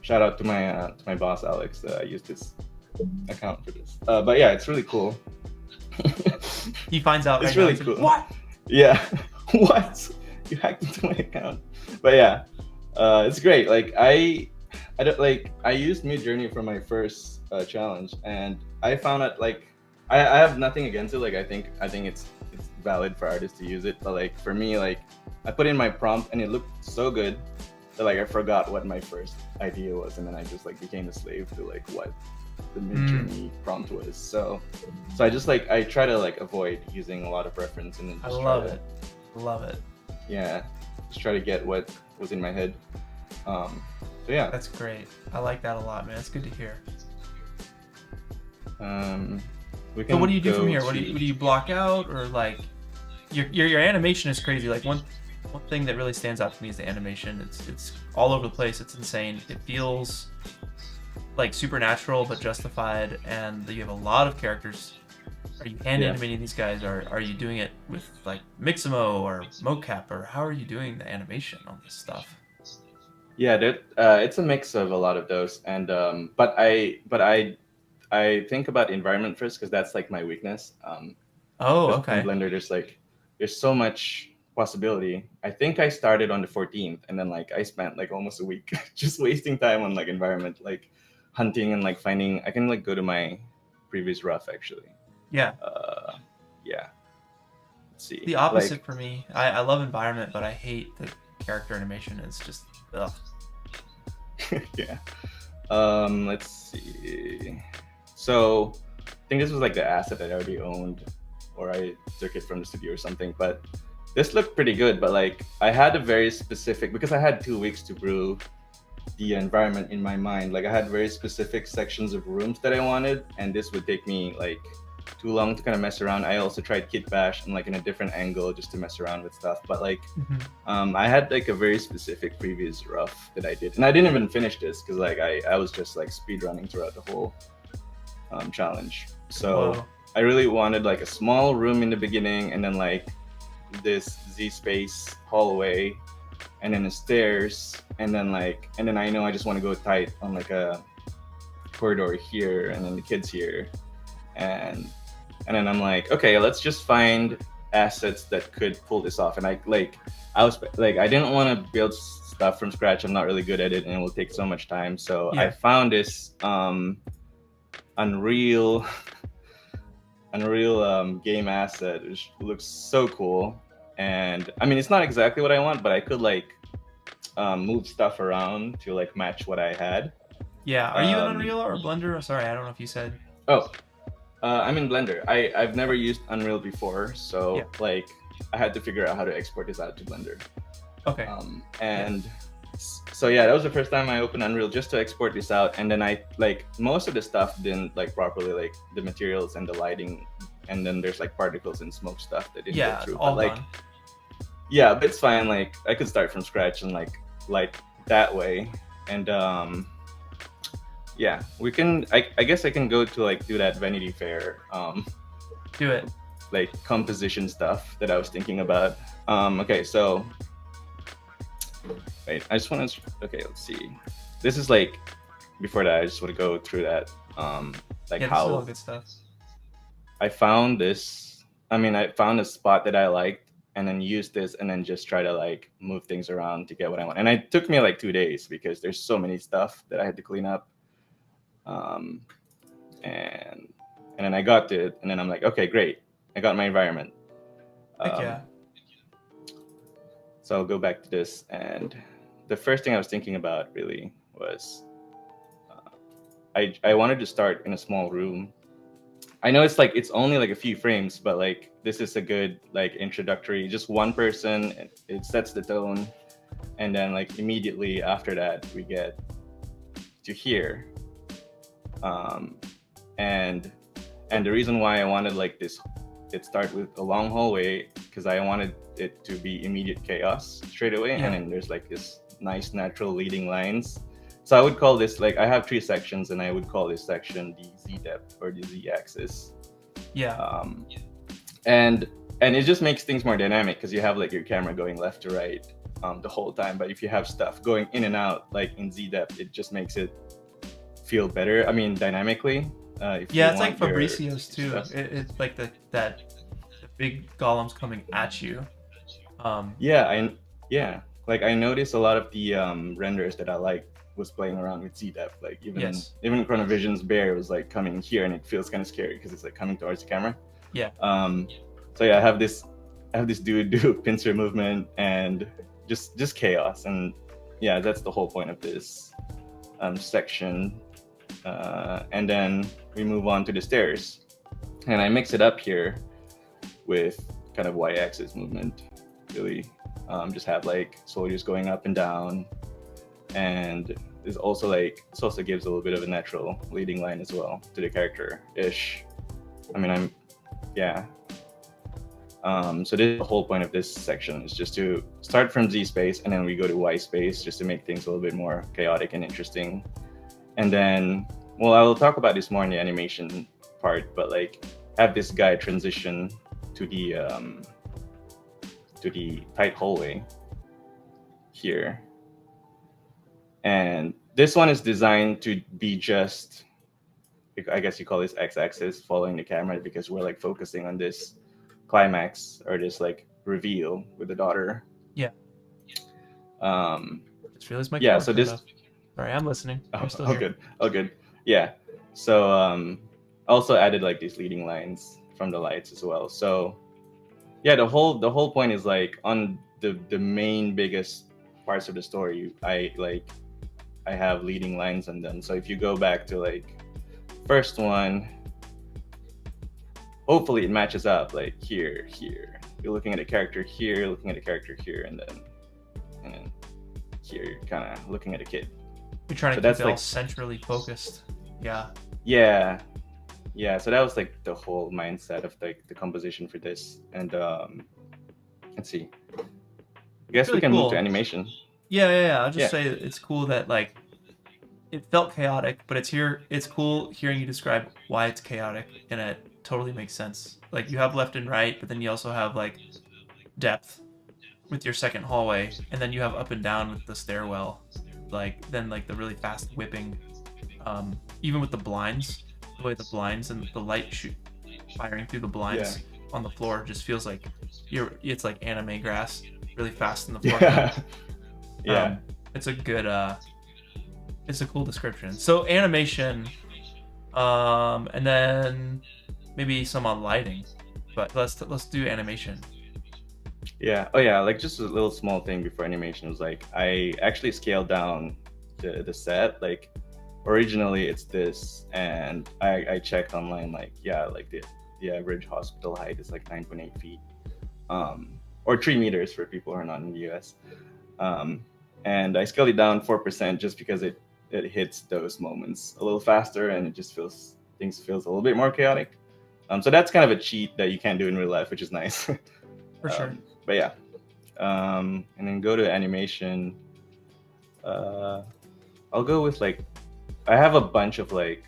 Shout out to my boss Alex. I used his account for this, but yeah, it's really cool. He finds out. It's right really now, cool. What? Yeah. What? You hacked into my account. But yeah, it's great. Like I used Midjourney for my first challenge, and I found that like I have nothing against it. Like I think it's valid for artists to use it, but like for me, like I put in my prompt and it looked so good that like I forgot what my first idea was, and then I just like became a slave to like what the Midjourney prompt was. So I just like I try to like avoid using a lot of reference, and then just love it. Yeah, just try to get what was in my head. So yeah, that's great. I like that a lot, man. It's good to hear. So what do you do from here? What do you block out, or like your animation is crazy. Like one thing that really stands out to me is the animation. It's all over the place. It's insane. It feels like supernatural but justified, and you have a lot of characters. Are you hand animating these guys, or are you doing it with like Mixamo or mocap, or how are you doing the animation on this stuff? Yeah, it's a mix of a lot of those, and but I think about environment first because that's like my weakness. In Blender, there's so much possibility. I think I started on the 14th, and then like I spent like almost a week just wasting time on like environment, like hunting and like finding. I can like go to my previous rough actually. Yeah. Yeah. Let's see. The opposite for me. I love environment, but I hate the character animation. It's just ugh. Yeah. Let's see. So I think this was like the asset that I already owned, or I took it from the studio or something. But this looked pretty good. But like I had a very specific, because I had 2 weeks to brew the environment in my mind. Like I had very specific sections of rooms that I wanted, and this would take me like too long to kind of mess around. I also tried Kit Bash and like in a different angle just to mess around with stuff. But like I had like a very specific previous rough that I did, and I didn't even finish this because like I was just like speed running throughout the whole challenge. So Whoa. I really wanted like a small room in the beginning, and then like this Z space hallway, and then the stairs, and then I know I just want to go tight on like a corridor here, and then the kids here, and then I'm like, okay, let's just find assets that could pull this off. And I didn't want to build stuff from scratch. I'm not really good at it, and it will take so much time. So I found this Unreal game asset, which looks so cool. And I mean, it's not exactly what I want, but I could like move stuff around to like match what I had. Yeah. Are you in Unreal or Blender? Sorry, I don't know if you said. Oh, I'm in Blender. I've never used Unreal before, so like I had to figure out how to export this out to Blender. Okay. So yeah, that was the first time I opened Unreal just to export this out, and then I like most of the stuff didn't like properly, like the materials and the lighting, and then there's like particles and smoke stuff that didn't go through. All but like done. yeah, but it's fine. Like I could start from scratch and like that way, and yeah, we can. I guess I can go to like do that Vanity Fair. Do it. Like composition stuff that I was thinking about. Okay, so wait, I just want to. Okay, let's see. This is like before that. I just want to go through that. Like Yeah, this is how all good stuff. I found this. I mean, I found a spot that I liked, and then used this, and then just try to like move things around to get what I want. And it took me like 2 days because there's so many stuff that I had to clean up. And then I got to it, and then I'm like, okay, great, I got my environment. Yeah. So I'll go back to this, and the first thing I was thinking about really was I wanted to start in a small room. I know it's only like a few frames, but like this is a good like introductory, just one person, it sets the tone, and then like immediately after that we get to here. And the reason why I wanted like this, it start with a long hallway, because I wanted it to be immediate chaos straight away. And then there's like this nice natural leading lines. So I would call this, like, I have 3 sections, and I would call this section the Z depth or the Z axis. And it just makes things more dynamic, because you have like your camera going left to right the whole time. But if you have stuff going in and out like in Z depth, it just makes it feel better. I mean, dynamically. It's like Fabricio's too. It's like the big golems coming at you. Like I noticed a lot of the renders that I like was playing around with Z depth. Like even Crnovision's bear was like coming here, and it feels kind of scary because it's like coming towards the camera. So yeah, I have this dude do pincer movement and just chaos, and yeah, that's the whole point of this section. And then we move on to the stairs, and I mix it up here with kind of y-axis movement, really. Just have like soldiers going up and down, and there's also like, this also gives a little bit of a natural leading line as well to the character-ish. I mean, so this is the whole point of this section, is just to start from Z space, and then we go to Y space just to make things a little bit more chaotic and interesting. And then, well, I will talk about this more in the animation part, but like have this guy transition to the tight hallway here. And this one is designed to be just, I guess you call this X-axis, following the camera, because we're like focusing on this climax, or this like reveal with the daughter. Just realized my so this. Sorry, I'm listening. I'm still here. Good. Yeah. So also added like these leading lines from the lights as well. So yeah, the whole point is like on the main biggest parts of the story, I have leading lines on them. So if you go back to like first one, hopefully it matches up, like here. You're looking at a character here, looking at a character here, and then here you're kind of looking at a kid. You're trying to keep it all centrally focused. Yeah, so that was like the whole mindset of like the composition for this. And let's see, I guess we can move to animation. I'll just say it's cool that like it felt chaotic, but it's cool hearing you describe why it's chaotic, and it totally makes sense. Like, you have left and right, but then you also have like depth with your second hallway, and then you have up and down with the stairwell. Like, then like the really fast whipping, even with the blinds, the way the blinds and the light shoot firing through the blinds on the floor just feels like it's like anime grass, really fast in the floor. Yeah. It's a good it's a cool description. So animation, and then maybe some on lighting, but let's do animation. Yeah. Oh yeah. Like, just a little small thing before animation was like, I actually scaled down the set. Like, originally it's this, and I checked online, like, yeah, like the average hospital height is like 9.8 feet, or 3 meters for people who are not in the US. And I scaled it down 4% just because it hits those moments a little faster, and it just feels a little bit more chaotic. So that's kind of a cheat that you can't do in real life, which is nice. For sure. But yeah, and then go to animation. I'll go with like, I have a bunch of like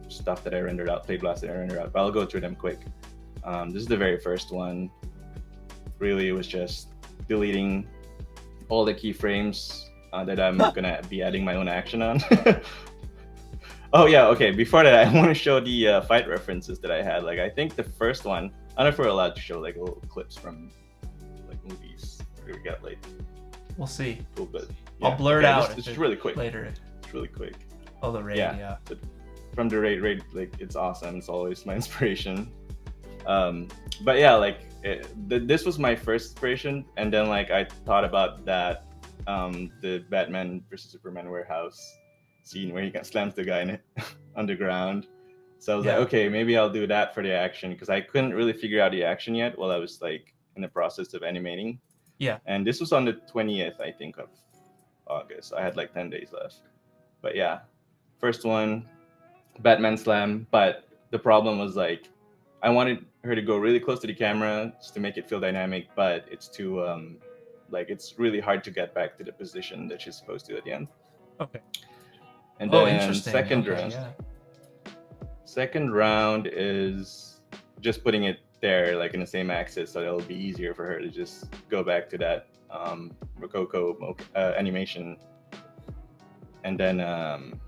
stuff that I rendered out, plate blast that I rendered out, but I'll go through them quick. This is the very first one. Really, it was just deleting all the keyframes that I'm gonna be adding my own action on. Oh yeah, okay. Before that, I want to show the fight references that I had. Like, I think the first one, I don't know if we're allowed to show like little clips from like movies. We got like, We'll see. cool, but I'll blur it out. It's just really quick. Later. It's really quick. Oh, the raid, yeah. But from the raid, like, it's awesome. It's always my inspiration. But yeah, like, this was my first inspiration, and then like I thought about that, the Batman versus Superman warehouse scene where he slams the guy in it underground. So I was like, okay, maybe I'll do that for the action, because I couldn't really figure out the action yet while I was like in the process of animating. Yeah. And this was on the 20th, I think, of August. I had like 10 days left. But yeah, first one, Batman slam. But the problem was like, I wanted her to go really close to the camera just to make it feel dynamic, but it's too like, it's really hard to get back to the position that she's supposed to at the end. Okay. And then interesting. second Okay, round. yeah. Second round is just putting it there, like in the same axis, so it'll be easier for her to just go back to that Rococo animation. And then on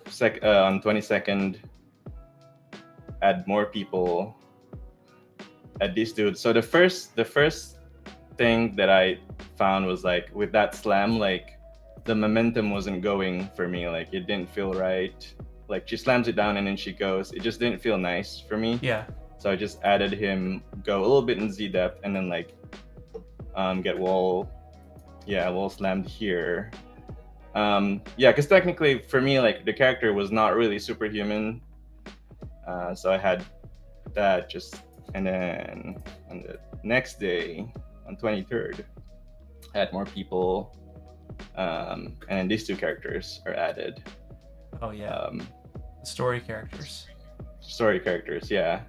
22nd, add more people. Add this dude. So the first thing that I found was like, with that slam, like the momentum wasn't going for me. Like, it didn't feel right. Like, she slams it down and then she goes. It just didn't feel nice for me. Yeah. So I just added him go a little bit in Z depth, and then like get wall slammed here. Because technically for me, like, the character was not really superhuman. So I had that just, and then on the next day, on 23rd, I had more people, and then these two characters are added. Oh yeah. Story characters. Story characters, yeah.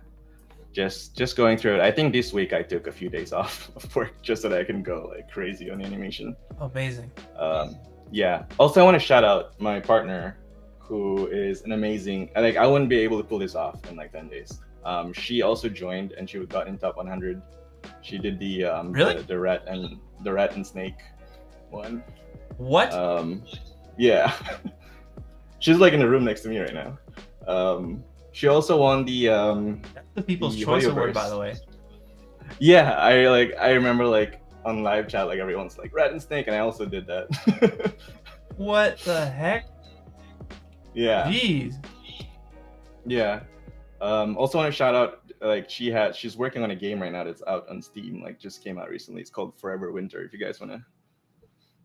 Just going through it. I think this week I took a few days off of work just so that I can go like crazy on animation. Amazing. Yeah. Also, I want to shout out my partner, who is an amazing. Like, I wouldn't be able to pull this off in like 10 days. She also joined, and she got in top 100. She did the really? the rat and snake one. What? Yeah. She's like in the room next to me right now. She also won the That's the People's Choice Award, by the way. Yeah, I remember like on live chat, like everyone's like rat and snake, and I also did that. What the heck? Yeah. Jeez. Yeah. Also want to shout out, like, she's working on a game right now that's out on Steam, like just came out recently. It's called Forever Winter, if you guys want to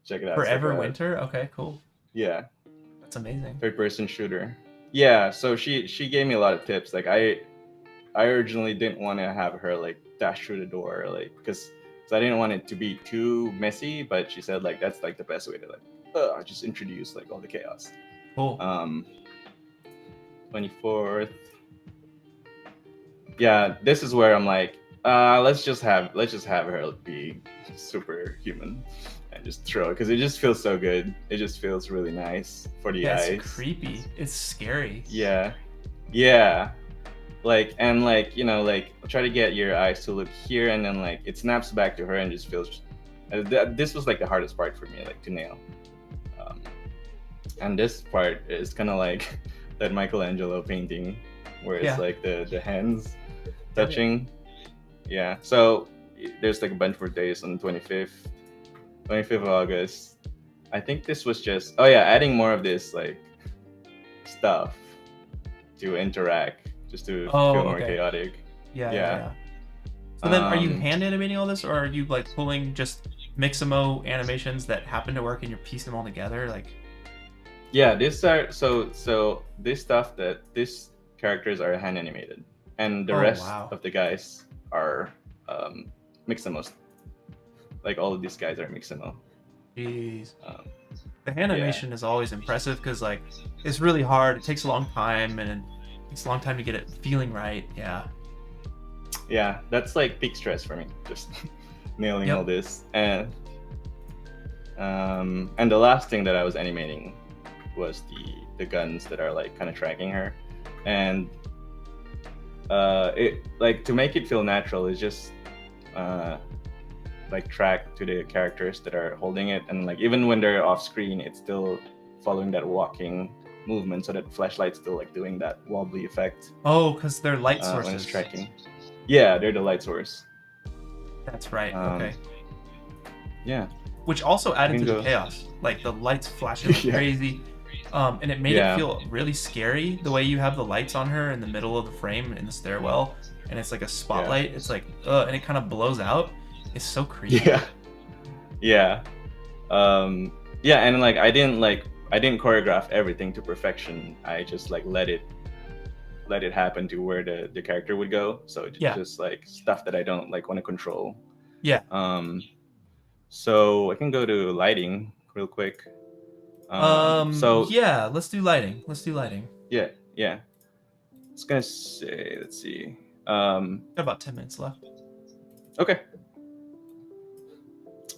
check it out. Forever Winter? Okay, cool. Yeah. That's amazing. Third-person shooter. Yeah, so she gave me a lot of tips. Like, I originally didn't want to have her like dash through the door, like, because I didn't want it to be too messy, but she said like that's like the best way to like just introduce like all the chaos. Cool. 24th. Yeah, this is where I'm like, Let's just have her be superhuman and just throw it, because it just feels so good. It just feels really nice for the eyes. It's creepy. It's scary. Yeah. Like, and like, you know, like try to get your eyes to look here, and then like it snaps back to her and just feels. This was like the hardest part for me, like to nail. And this part is kind of like that Michelangelo painting, where it's like the hands touching. Yeah. So there's like a bunch more days on the 25th of August. I think this was just adding more of this like stuff to interact, just to feel more chaotic. Yeah. So then, are you hand animating all this, or are you like pulling just Mixamo animations that happen to work and you're piecing them all together? Like, yeah, these are so this stuff that these characters are hand animated, and the rest of the guys are Mixamo. Like all of these guys are Mixamo. Jeez. The hand animation is always impressive because like it's really hard. It takes a long time, and it takes a long time to get it feeling right. Yeah, that's like peak stress for me, just nailing all this. And the last thing that I was animating was the guns that are like kind of tracking her, and it like to make it feel natural is just like track to the characters that are holding it, and like even when they're off screen, it's still following that walking movement, so that the flashlight's still like doing that wobbly effect. Oh, because they're light sources. When it's tracking. Yeah, they're the light source. That's right. Okay. Yeah. Which also added to the chaos. Like the lights flashing like crazy. And it made it feel really scary the way you have the lights on her in the middle of the frame in the stairwell, and it's like a spotlight. It's like and it kind of blows out. It's so creepy. Yeah. And like I didn't choreograph everything to perfection. I just like let it happen to where the character would go. So it's just like stuff that I don't like want to control. Yeah. So I can go to lighting real quick. So yeah, let's do lighting. Yeah. I was gonna say, let's see. Got about 10 minutes left. Okay.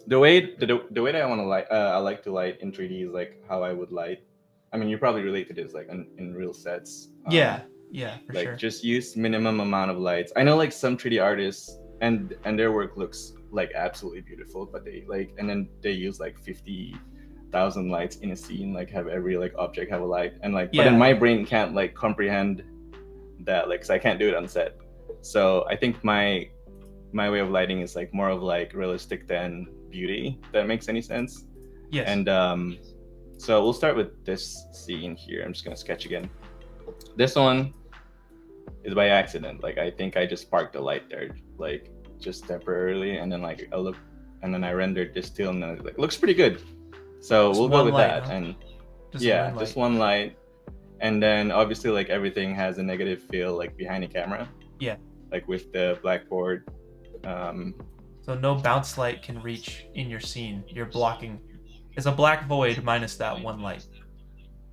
The way that I want to light, I like to light in 3D is like how I would light. I mean, you probably relate to this like in real sets. Yeah, for like sure. Just use minimum amount of lights. I know like some 3D artists and their work looks like absolutely beautiful, but they like, and then they use like 50,000 lights in a scene, like have every like object have a light, and like but then my brain can't like comprehend that, like, 'cause I can't do it on set. So I think my way of lighting is like more of like realistic than beauty, if that makes any sense. Yes. And so we'll start with this scene here. I'm just gonna sketch again. This one is by accident. Like I think I just parked the light there, like just temporarily, and then like I look, and then I rendered this still, and then it like looks pretty good. So just we'll go with light, that, huh? and just one light, and then obviously like everything has a negative feel like behind the camera. Yeah. Like with the blackboard. So no bounce light can reach in your scene. You're blocking. It's a black void minus that one light.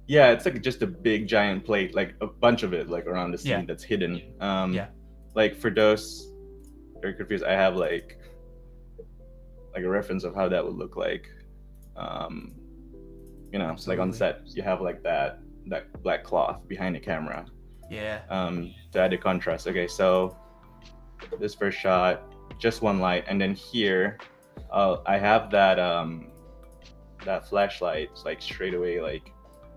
Yeah, it's like just a big giant plate, like a bunch of it, like around the scene that's hidden. Like for those who are confused, I have like a reference of how that would look like. You know, Absolutely. Like on set, you have like that black cloth behind the camera. Yeah. To add the contrast. Okay, so this first shot, just one light, and then here, I have that flashlight like straight away like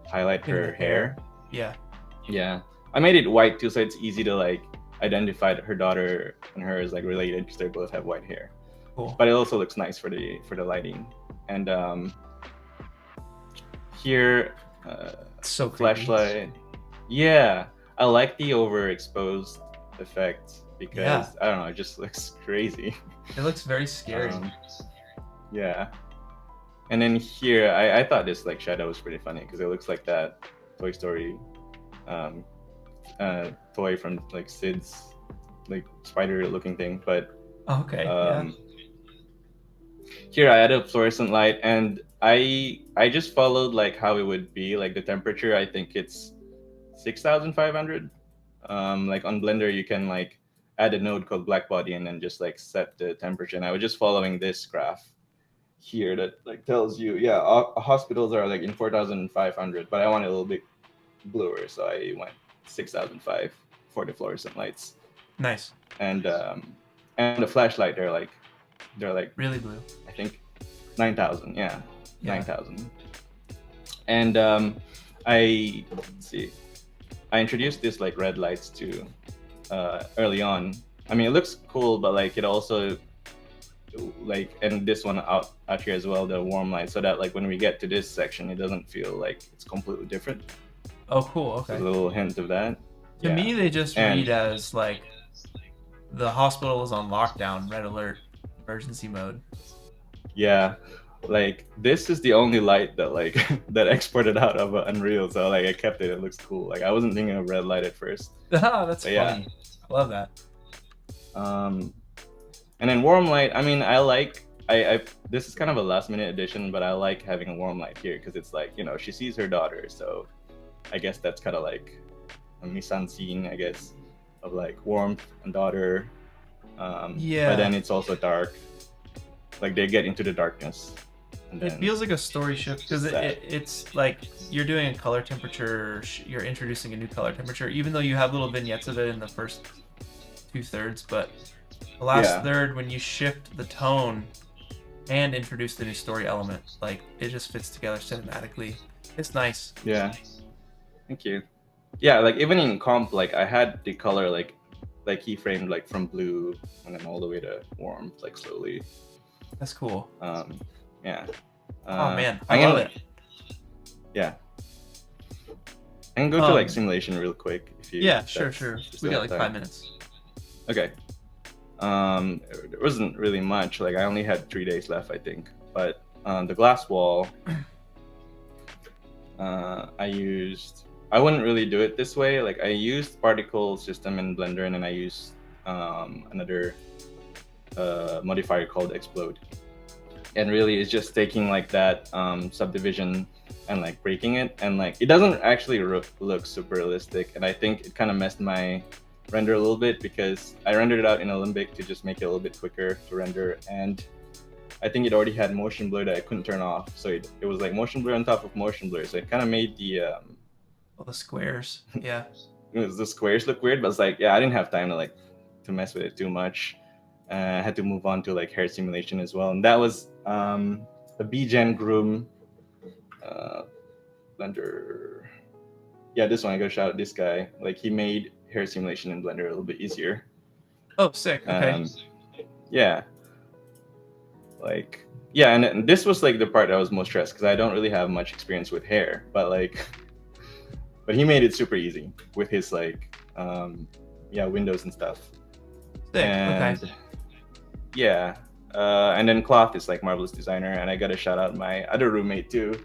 highlight her hair. Yeah, I made it white too, so it's easy to like identify that her daughter and her is like related because they both have white hair. Cool. But it also looks nice for the lighting. And here, so creepy. flashlight. Yeah, I like the overexposed effect because I don't know, it just looks crazy. It looks very scary. Yeah. And then here, I thought this like shadow was pretty funny because it looks like that Toy Story toy from like Sid's like spider looking thing. But here I added a fluorescent light, and I just followed like how it would be, like the temperature. I think it's 6,500. Like on Blender you can like add a node called blackbody and then just like set the temperature. And I was just following this graph here that like tells you, hospitals are like in 4,500, but I want it a little bit bluer, so I went 6,005 for the fluorescent lights. Nice. And the flashlight, they're like really blue. I think 9,000. Yeah. 9,000. And I introduced this like red lights to early on. I mean, it looks cool, but like it also like, and this one out here as well, the warm light, so that like when we get to this section, it doesn't feel like it's completely different. Oh, cool. Okay. So a little hint of that. To me, they just read as like the hospital is on lockdown, red alert, emergency mode. Yeah, like this is the only light that like that exported out of Unreal, so like I kept it. It looks cool. Like I wasn't thinking of red light at first. That's funny. Yeah. I love that. And then warm light. I mean, I this is kind of a last minute addition, but I like having a warm light here because it's like, you know, she sees her daughter, so I guess that's kind of like a mise en scene, I guess, of like warmth and daughter. Yeah. But then it's also dark. Like they get into the darkness. And then It feels like a story shift because it's like you're doing a color temperature, you're introducing a new color temperature, even though you have little vignettes of it in the first 2/3, but the last third, when you shift the tone and introduce the new story element, like it just fits together cinematically. It's nice. Yeah. Thank you. Yeah, like even in comp, like I had the color like keyframed like from blue and then all the way to warm, like slowly. That's cool. Yeah. Oh man, I love it. Yeah. I can go to like simulation real quick if you. Yeah, sure. We got like 5 minutes. Okay. There wasn't really much. Like I only had 3 days left, I think. But the glass wall, I wouldn't really do it this way. Like I used particle system in Blender, and then I used another modifier called explode. And really, it's just taking like that subdivision and like breaking it, and like it doesn't actually look super realistic. And I think it kind of messed my render a little bit because I rendered it out in Alembic to just make it a little bit quicker to render, and I think it already had motion blur that I couldn't turn off, so it was like motion blur on top of motion blur, so it kind of made the squares, yeah, the squares look weird. But it's like, I didn't have time to mess with it too much. I had to move on to like hair simulation as well, and that was a BGen Groom Blender. Yeah, this one I gotta shout out this guy. Like he made hair simulation in Blender a little bit easier. Oh, sick. Okay. And this was like the part that I was most stressed because I don't really have much experience with hair, but he made it super easy with his windows and stuff. Sick. And okay. Yeah. And then Cloth is like marvelous designer, and I gotta shout out my other roommate too,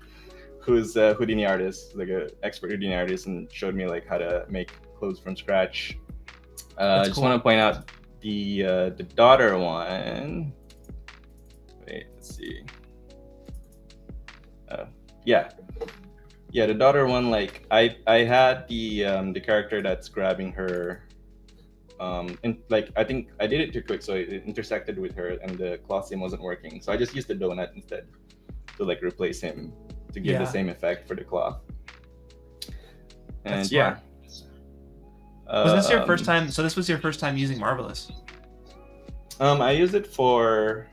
who's a Houdini artist, like an expert Houdini artist, and showed me like how to make clothes from scratch. I just want to point out the daughter one. Wait, let's see. The daughter one, like I had the character that's grabbing her. And like I think I did it too quick, so it intersected with her, and the cloth sim wasn't working. So I just used the donut instead to like replace him to give the same effect for the cloth. And that's smart. Was this your first time? So this was your first time using Marvelous? I used it for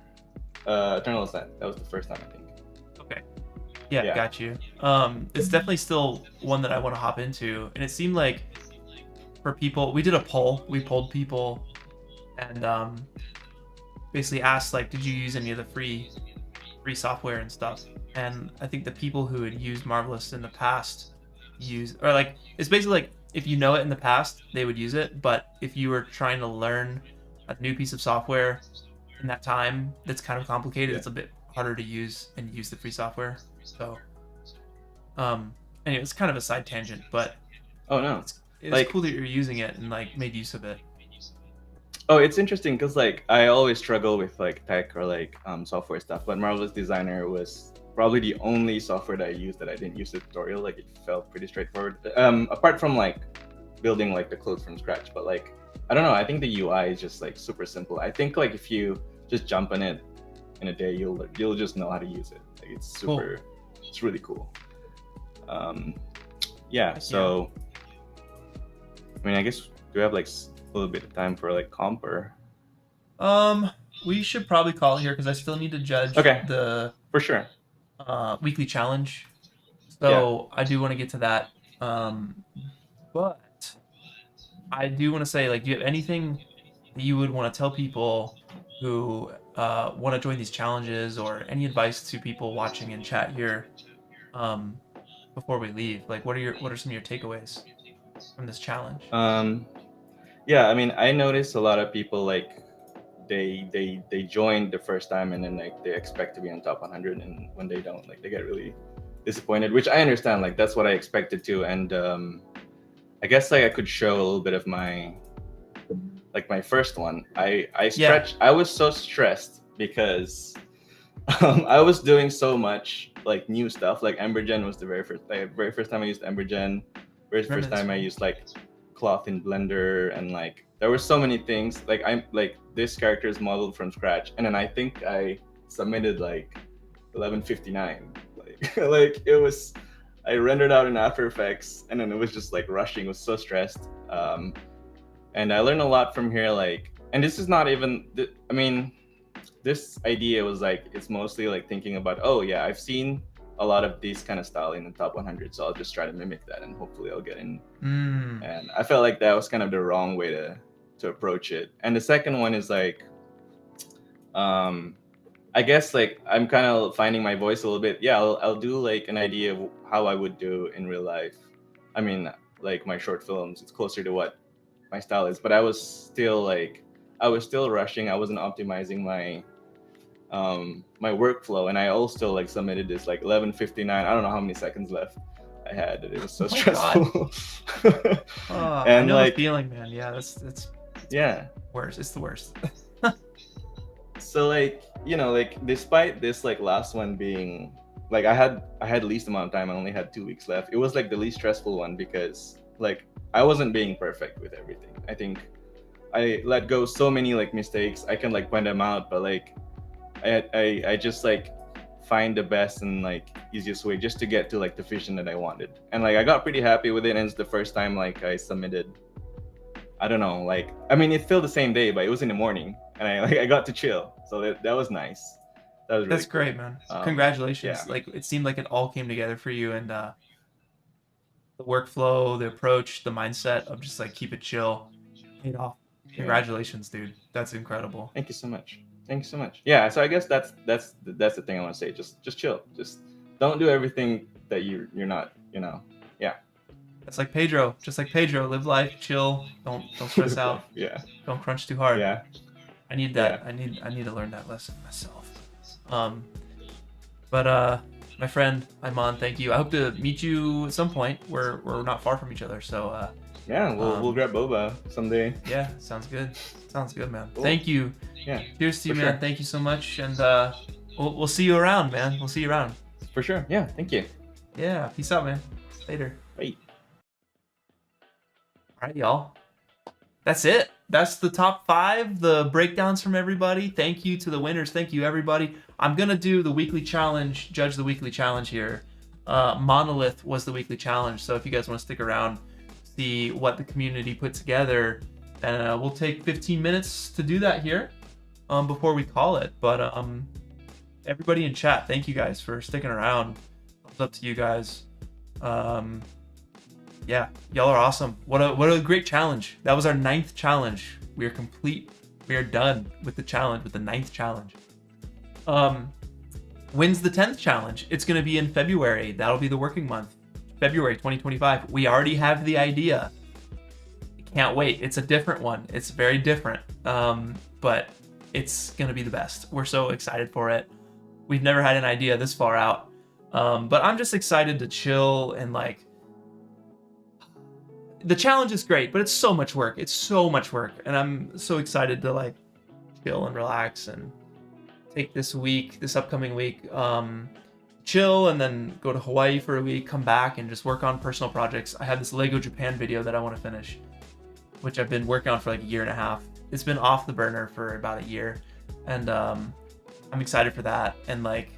Eternal Ascent. That was the first time, I think. Okay. Yeah, got you. It's definitely still one that I want to hop into, and it seemed like for people, we did a poll. We polled people, and basically asked like, did you use any of the free software and stuff? And I think the people who had used Marvelous in the past it's basically like, if you know it in the past, they would use it. But if you were trying to learn a new piece of software in that time, that's kind of complicated. It's a bit harder to use and use the free software. So, anyway, it's kind of a side tangent, but it's cool that you're using it and like made use of it. Oh, it's interesting because like I always struggle with like tech or like software stuff, but Marvelous Designer was probably the only software that I used that I didn't use the tutorial. Like it felt pretty straightforward. Apart from like building like the clothes from scratch, but like I don't know. I think the UI is just like super simple. I think like if you just jump on it in a day, you'll just know how to use it. Like it's super, it's really cool. Yeah. So, I mean, I guess we have like a little bit of time for like comp or. We should probably call it here because I still need to judge the for sure weekly challenge. So I do want to get to that. But I do want to say, like, do you have anything that you would want to tell people who want to join these challenges, or any advice to people watching in chat here before we leave? Like, what are some of your takeaways from this challenge? Yeah, I mean, I noticed a lot of people like they joined the first time and then like they expect to be on top 100, and when they don't, like they get really disappointed, which I understand. Like that's what I expected to, and I guess like I could show a little bit of my first one. I stretched. I was so stressed because I was doing so much like new stuff. Like Embergen was the very first time I used Embergen. Very first time I used like cloth in Blender, and like there were so many things. Like I'm like this character is modeled from scratch, and then I think I submitted like 11:59. Like it was, I rendered out in After Effects, and then it was just like rushing. I was so stressed, and I learned a lot from here. Like, and this is not even. I mean, this idea was like it's mostly like thinking about. Oh yeah, I've seen a lot of these kind of style in the top 100, so I'll just try to mimic that, and hopefully I'll get in. And I felt like that was kind of the wrong way to approach it. And the second one is like, I guess like I'm kind of finding my voice a little bit. Yeah, I'll do like an idea of how I would do in real life. I mean, like my short films, it's closer to what my style is, but I was still rushing. I wasn't optimizing my my workflow, and I also like submitted this like 11:59. I don't know how many seconds left I had. It was so stressful. And I know like, the feeling, man. Yeah, that's worse. It's the worst. So like, you know, like despite this like last one being like I had least amount of time, I only had 2 weeks left. It was like the least stressful one because like I wasn't being perfect with everything. I think I let go so many like mistakes. I can like point them out, but like I just like find the best and like easiest way just to get to like the vision that I wanted. And like I got pretty happy with it, and it's the first time like I submitted. I don't know, like I mean it's still the same day, but it was in the morning, and I got to chill, so that was nice. That was really That's great, man. Congratulations. Yeah. Like it seemed like it all came together for you, and the workflow, the approach, the mindset of just like keep it chill paid off. Congratulations, dude. That's incredible. Thank you so much. Thank you so much. Yeah, so I guess that's the thing I want to say. Just chill. Just don't do everything that you're not, you know. Yeah. That's like Pedro. Just like Pedro, live life, chill. Don't stress out. Yeah. Don't crunch too hard. Yeah. I need that. Yeah. I need to learn that lesson myself. But my friend Aiman, thank you. I hope to meet you at some point. We're not far from each other, so yeah, we'll grab boba someday. Yeah, sounds good. Sounds good, man. Cool. Thank you. Yeah. Cheers to you, man. Sure. Thank you so much, and we'll see you around, man. We'll see you around. For sure. Yeah. Thank you. Yeah. Peace out, man. Later. Bye. All right, y'all. That's it. That's the top 5, the breakdowns from everybody. Thank you to the winners. Thank you, everybody. I'm gonna do the weekly challenge. Judge the weekly challenge here. Monolith was the weekly challenge, so if you guys want to stick around, see what the community put together, and we'll take 15 minutes to do that here before we call it. But everybody in chat, thank you guys for sticking around. Thumbs up to you guys. Yeah, y'all are awesome. What a great challenge. That was our 9th challenge. We are complete. We are done with the challenge, with the 9th challenge. When's the 10th challenge? It's going to be in February. That'll be the working month. February 2025. We already have the idea. Can't wait. It's a different one. It's very different. But it's going to be the best. We're so excited for it. We've never had an idea this far out. But I'm just excited to chill and like, the challenge is great, but it's so much work. It's so much work. And I'm so excited to like chill and relax and take this upcoming week, chill, and then go to Hawaii for a week, come back and just work on personal projects. I have this Lego Japan video that I want to finish. which I've been working on for like a year and a half. It's been off the burner for about a year, and I'm excited for that. And like,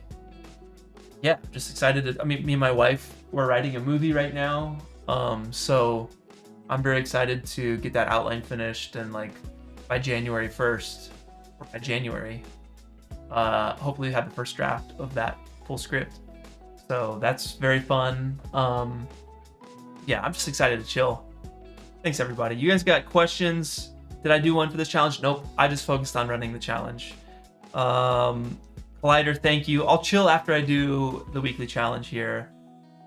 yeah, just excited to, I mean, me and my wife, we're writing a movie right now. So I'm very excited to get that outline finished, and like by January 1st, or by January, hopefully have the first draft of that full script. So that's very fun. Yeah, I'm just excited to chill. Thanks everybody. You guys got questions? Did I do one for this challenge? Nope. I just focused on running the challenge. Collider, thank you. I'll chill after I do the weekly challenge here.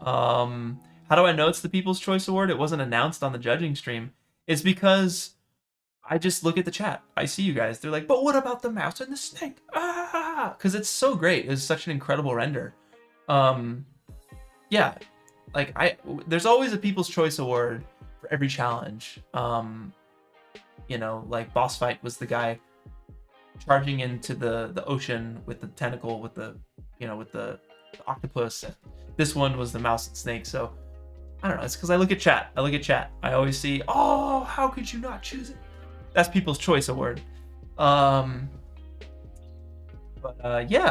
How do I know it's the People's Choice Award? It wasn't announced on the judging stream. It's because I just look at the chat. I see you guys. They're like, but what about the mouse and the snake? Ah, because it's so great. It's such an incredible render. Yeah, like there's always a People's Choice Award for every challenge. You know, like boss fight was the guy charging into the ocean with the tentacle, with the, you know, with the octopus. This one was the mouse and snake. So I don't know. It's because I look at chat. I always see, oh, how could you not choose it? That's People's Choice Award. Yeah,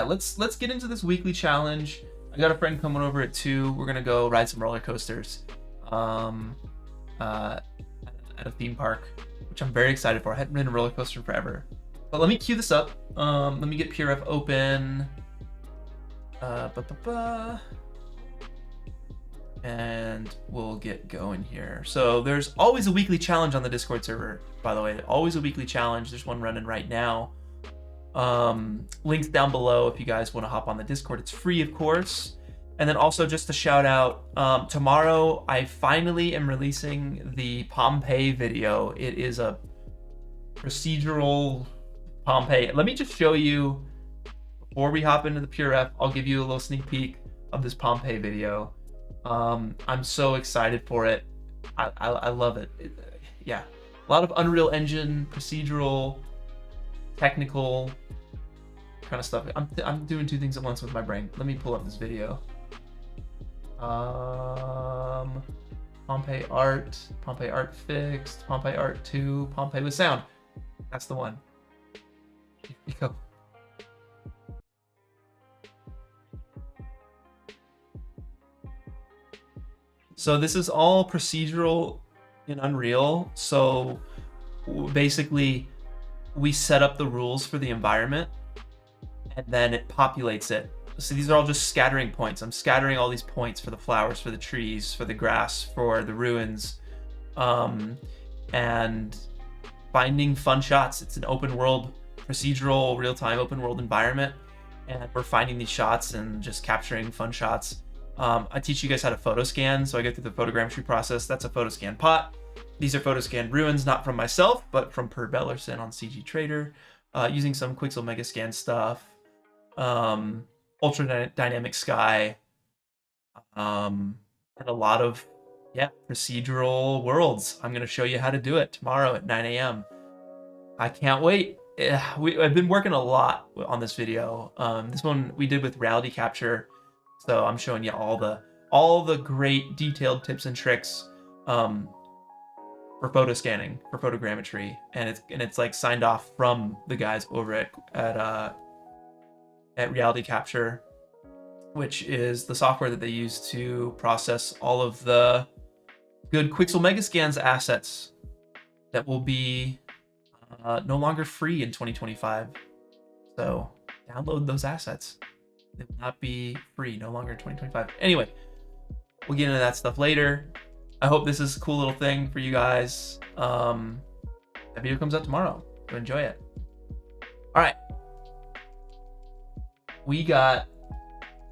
let's get into this weekly challenge. I got a friend coming over at 2. We're gonna go ride some roller coasters at a theme park, which I'm very excited for. I hadn't ridden a roller coaster in forever. But let me cue this up. Let me get PRF open. And we'll get going here. So there's always a weekly challenge on the Discord server, by the way. Always a weekly challenge. There's one running right now. Links down below if you guys want to hop on the Discord. It's free, of course. And then also just a shout out, tomorrow I finally am releasing the Pompeii video. It is a procedural Pompeii. Let me just show you, before we hop into the PRF, I'll give you a little sneak peek of this Pompeii video. I'm so excited for it. I love it. Yeah, a lot of Unreal Engine, procedural, technical kind of stuff. I'm doing 2 things at once with my brain. Let me pull up this video. Pompeii art fixed, Pompeii art 2, Pompeii with sound. That's the one. Here we go. So this is all procedural in Unreal. So basically we set up the rules for the environment and then it populates it. So these are all just scattering points. I'm scattering all these points for the flowers, for the trees, for the grass, for the ruins, and finding fun shots. It's an open world, procedural, real-time open world environment. And we're finding these shots and just capturing fun shots. I teach you guys how to photo scan. So I go through the photogrammetry process. That's a photo scan pot. These are photo scanned ruins, not from myself, but from Per Bellerson on CG Trader, using some Quixel Megascan stuff, ultra dynamic sky, and a lot of, yeah, procedural worlds. I'm going to show you how to do it tomorrow at 9 a.m. I can't wait. I've been working a lot on this video. This one we did with reality capture. So I'm showing you all the great detailed tips and tricks for photo scanning, for photogrammetry, and it's like signed off from the guys over at Reality Capture, which is the software that they use to process all of the good Quixel Megascans assets that will be no longer free in 2025. So download those assets. They will not be free, no longer in 2025. Anyway, we'll get into that stuff later. I hope this is a cool little thing for you guys. That video comes out tomorrow, so enjoy it. All right. We got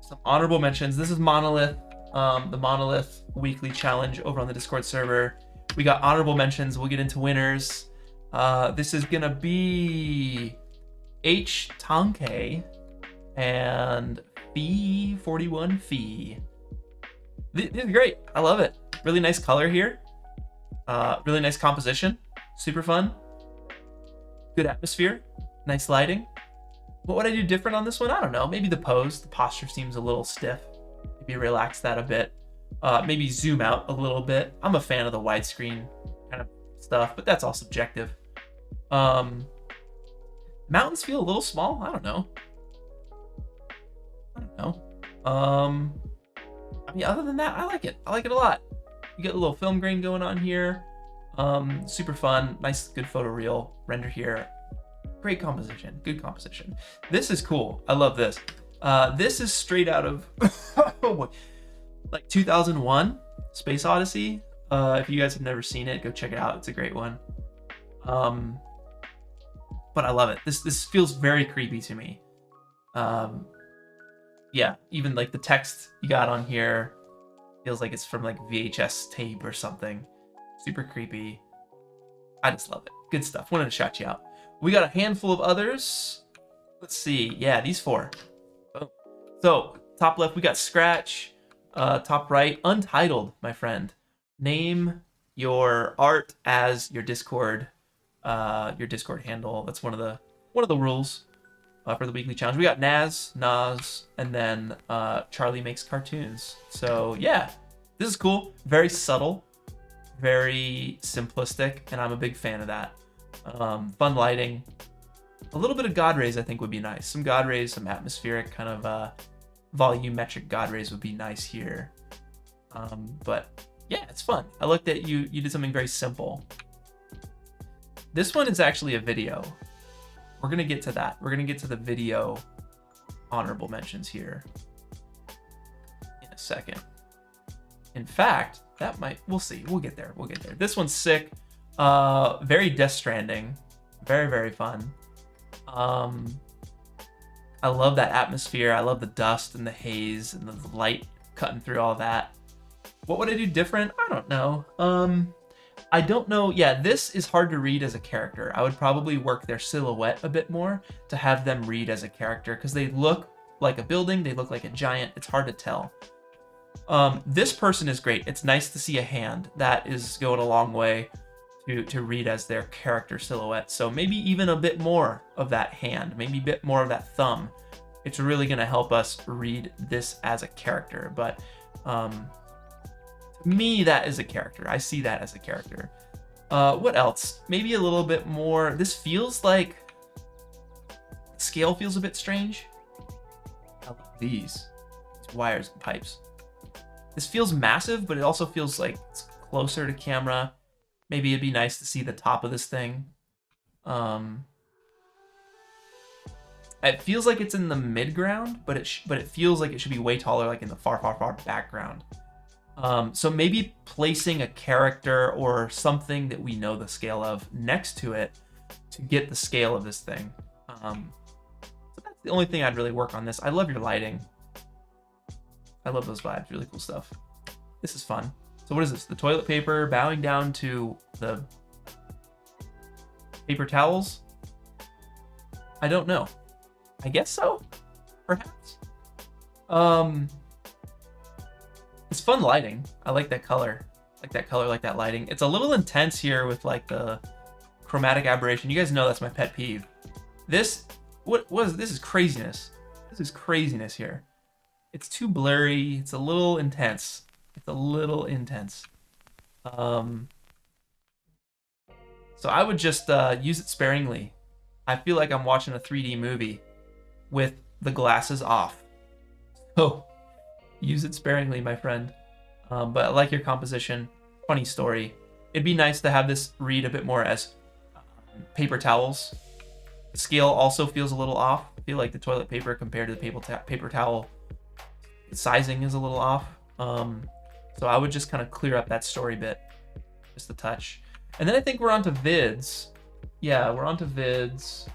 some honorable mentions. This is Monolith, the Monolith weekly challenge over on the Discord server. We got honorable mentions. We'll get into winners. This is gonna be H Tonke and Fee41 Fee. This is great. I love it. Really nice color here. Really nice composition. Super fun. Good atmosphere. Nice lighting. What would I do different on this one? I don't know. Maybe the pose. The posture seems a little stiff. Maybe relax that a bit. Maybe zoom out a little bit. I'm a fan of the widescreen kind of stuff, but that's all subjective. Mountains feel a little small. I don't know. I mean, other than that, I like it. I like it a lot. You get a little film grain going on here. Super fun. Nice, good photoreal render here. Great composition. Good composition. This is cool. I love this. This is straight out of like 2001 Space Odyssey. If you guys have never seen it, go check it out. It's a great one. But I love it. This feels very creepy to me. Yeah, even like the text you got on here feels like it's from like VHS tape or something. Super creepy. I just love it. Good stuff. Wanted to shout you out. We got a handful of others. Let's see. Yeah, these 4. Boom. So top left we got Scratch. Top right, Untitled, my friend. Name your art as your Discord handle. That's one of the rules for the weekly challenge. We got Nas, and then Charlie Makes Cartoons. So yeah, this is cool. Very subtle, very simplistic, and I'm a big fan of that. Fun lighting. A little bit of God rays I think would be nice. Some God rays, some atmospheric kind of volumetric God rays would be nice here. But yeah, it's fun. I like that you did something very simple. This one is actually a video. We're gonna get to that. We're gonna get to the video honorable mentions here in a second. In fact, we'll see. We'll get there. This one's sick. Very Death Stranding. Very, very fun. I love that atmosphere. I love the dust and the haze and the light cutting through all that. What would I do different? I don't know. I don't know. Yeah, this is hard to read as a character. I would probably work their silhouette a bit more to have them read as a character because they look like a building. They look like a giant. It's hard to tell. This person is great. It's nice to see a hand. That is going a long way to read as their character silhouette. So maybe even a bit more of that hand, maybe a bit more of that thumb. It's really going to help us read this as a character. But to me, that is a character. I see that as a character. What else? Maybe a little bit more. This feels like scale feels a bit strange. I love these wires and pipes. This feels massive, but it also feels like it's closer to camera. Maybe it'd be nice to see the top of this thing. It feels like it's in the mid-ground, but it feels like it should be way taller, like in the far, far, far background. So maybe placing a character or something that we know the scale of next to it to get the scale of this thing. So that's the only thing I'd really work on this. I love your lighting. I love those vibes. Really cool stuff. This is fun. So what is this? The toilet paper bowing down to the paper towels? I don't know. I guess so, perhaps. It's fun lighting. I like that color. Like that lighting. It's a little intense here with like the chromatic aberration. You guys know that's my pet peeve. This is craziness. This is craziness here. It's too blurry. It's a little intense. So I would just use it sparingly. I feel like I'm watching a 3D movie with the glasses off. So use it sparingly, my friend. But I like your composition. Funny story. It'd be nice to have this read a bit more as paper towels. The scale also feels a little off. I feel like the toilet paper compared to the paper towel sizing is a little off. So I would just kind of clear up that story bit just a touch. And then I think we're on to vids. Yeah, we're on to vids.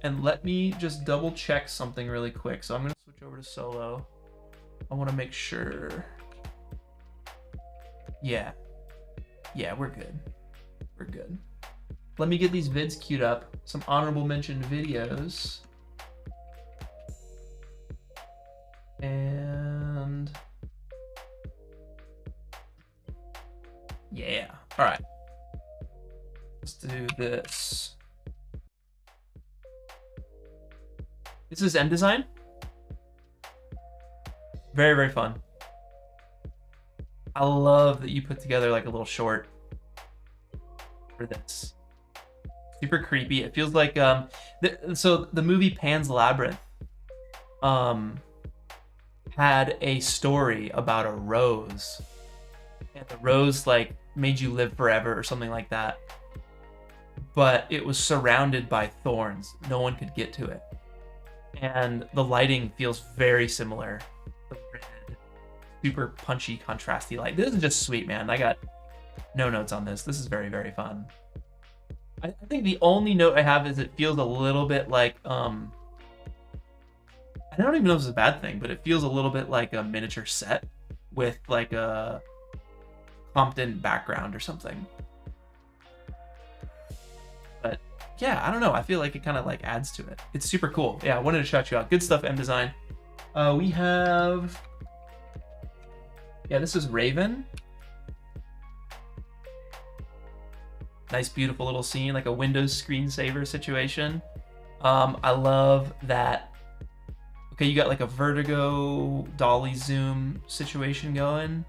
And let me just double check something really quick. So I'm going to switch over to solo. I want to make sure. Yeah, we're good. We're good. Let me get these vids queued up. Some honorable mention videos. And yeah, all right. Let's do this. This is M-Design. Very, very fun. I love that you put together like a little short for this. Super creepy. It feels like so the movie Pan's Labyrinth had a story about a rose, and the rose like made you live forever or something like that, but it was surrounded by thorns. No one could get to it, and the lighting feels very similar. The red, super punchy, contrasty light. This is just sweet, man. I got no notes on this. This is very, very fun. I think the only note I have is it feels a little bit like I don't even know if it's a bad thing, but it feels a little bit like a miniature set with like a Compton background or something. But yeah, I don't know. I feel like it kind of like adds to it. It's super cool. Yeah, I wanted to shout you out. Good stuff, M Design. We have, yeah, this is Raven. Nice, beautiful little scene, like a Windows screensaver situation. I love that. Okay, you got like a vertigo dolly zoom situation going.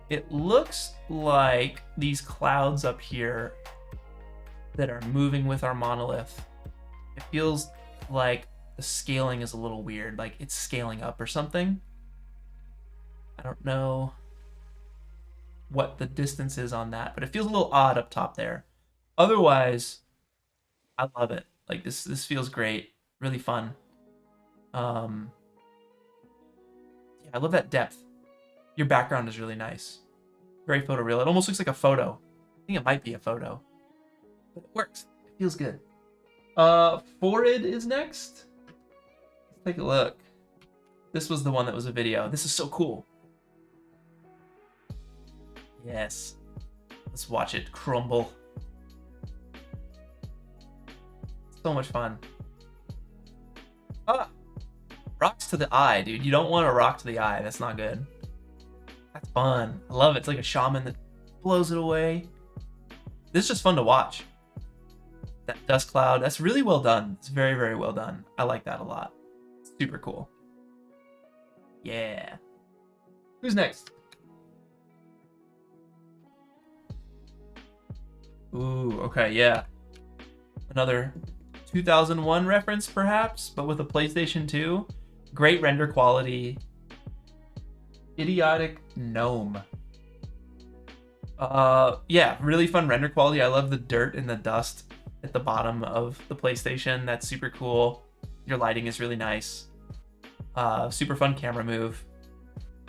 It looks like these clouds up here that are moving with our monolith. It feels like the scaling is a little weird, like it's scaling up or something. I don't know what the distance is on that, but it feels a little odd up top there. Otherwise, I love it. Like this feels great, really fun. Yeah, I love that depth. Your background is really nice, very photoreal. It almost looks like a photo. I think it might be a photo, but it works. It feels good. Forid is next. Let's take a look. This was the one that was a video. This is so cool. Yes. Let's watch it crumble. So much fun. Ah! Rocks to the eye, dude. You don't want a rock to the eye. That's not good. That's fun. I love it. It's like a shaman that blows it away. This is just fun to watch. That dust cloud. That's really well done. It's very, very well done. I like that a lot. Super cool. Yeah. Who's next? Ooh, okay, yeah. Another 2001 reference, perhaps, but with a PlayStation 2. Great render quality. Idiotic gnome. Yeah, really fun render quality. I love the dirt and the dust at the bottom of the PlayStation. That's super cool. Your lighting is really nice. Super fun camera move.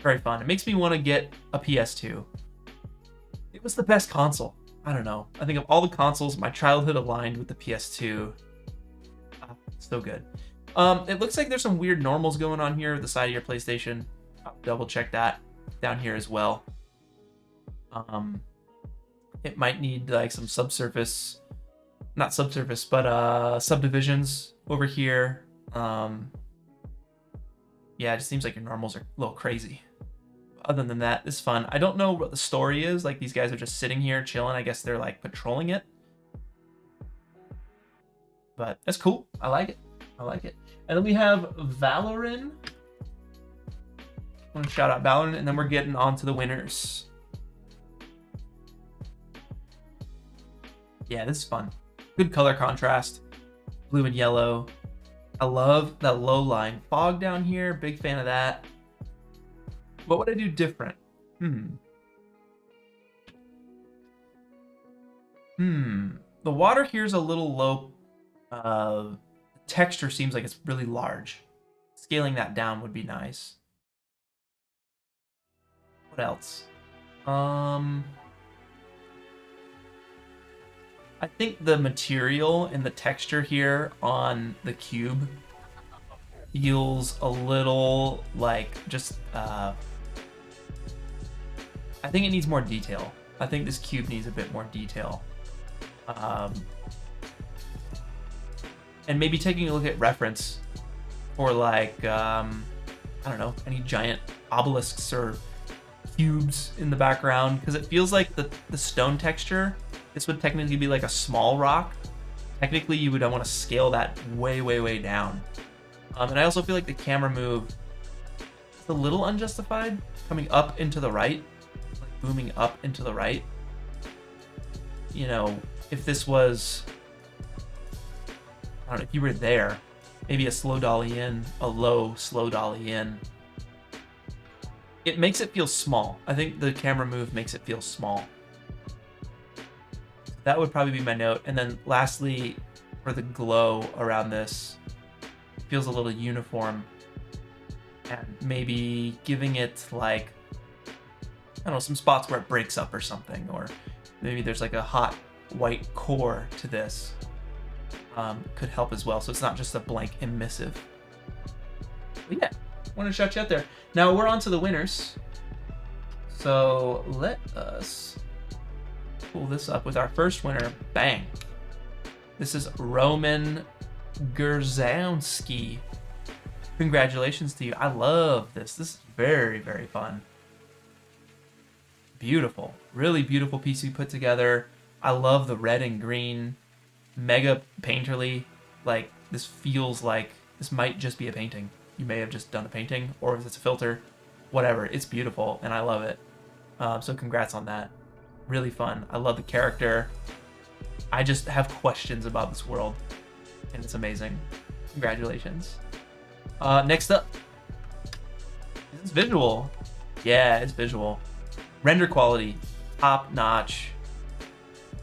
Very fun. It makes me want to get a PS2. It was the best console. I don't know. I think of all the consoles, my childhood aligned with the PS2. So good. It looks like there's some weird normals going on here at the side of your PlayStation. I'll double check that down here as well. It might need like some subsurface, not subsurface, but subdivisions over here. Yeah, it just seems like your normals are a little crazy. Other than that, it's fun. I don't know what the story is. Like these guys are just sitting here chilling. I guess they're like patrolling it. But that's cool. I like it. I like it. And then we have Valorin. I want to shout out Valorin, and then we're getting on to the winners. Yeah, this is fun. Good color contrast. Blue and yellow. I love that low line fog down here. Big fan of that. What would I do different? The water here is a little low. The texture seems like it's really large. Scaling that down would be nice. What else? I think the material and the texture here on the cube feels a little like just I think it needs more detail. I think this cube needs a bit more detail. And maybe taking a look at reference for like, I don't know, any giant obelisks or cubes in the background, because it feels like the stone texture, this would technically be like a small rock. Technically, you would want to scale that way, way, way down. And I also feel like the camera move is a little unjustified, coming up into the right, like booming up into the right. you know, if this was, I don't know, if you were there, maybe a slow dolly in, a low slow dolly in, it makes it feel small. I think the camera move makes it feel small. That would probably be my note. And then lastly, for the glow around this, it feels a little uniform. And maybe giving it like, I don't know, some spots where it breaks up or something, or maybe there's like a hot white core to this, could help as well. So it's not just a blank emissive. But yeah, I want to shout you out there. Now we're on to the winners. So let us pull this up with our first winner. Bang. This is Roman Gerzowski. Congratulations to you. I love this. This is very, very fun. Beautiful. Really beautiful piece you put together. I love the red and green. Mega painterly. Like, this feels like this might just be a painting. You may have just done a painting, or if it's a filter, whatever. It's beautiful, and I love it. So congrats on that. Really fun. I love the character. I just have questions about this world, and it's amazing. Congratulations. Next up, it's visual. Yeah, it's visual. Render quality, top notch.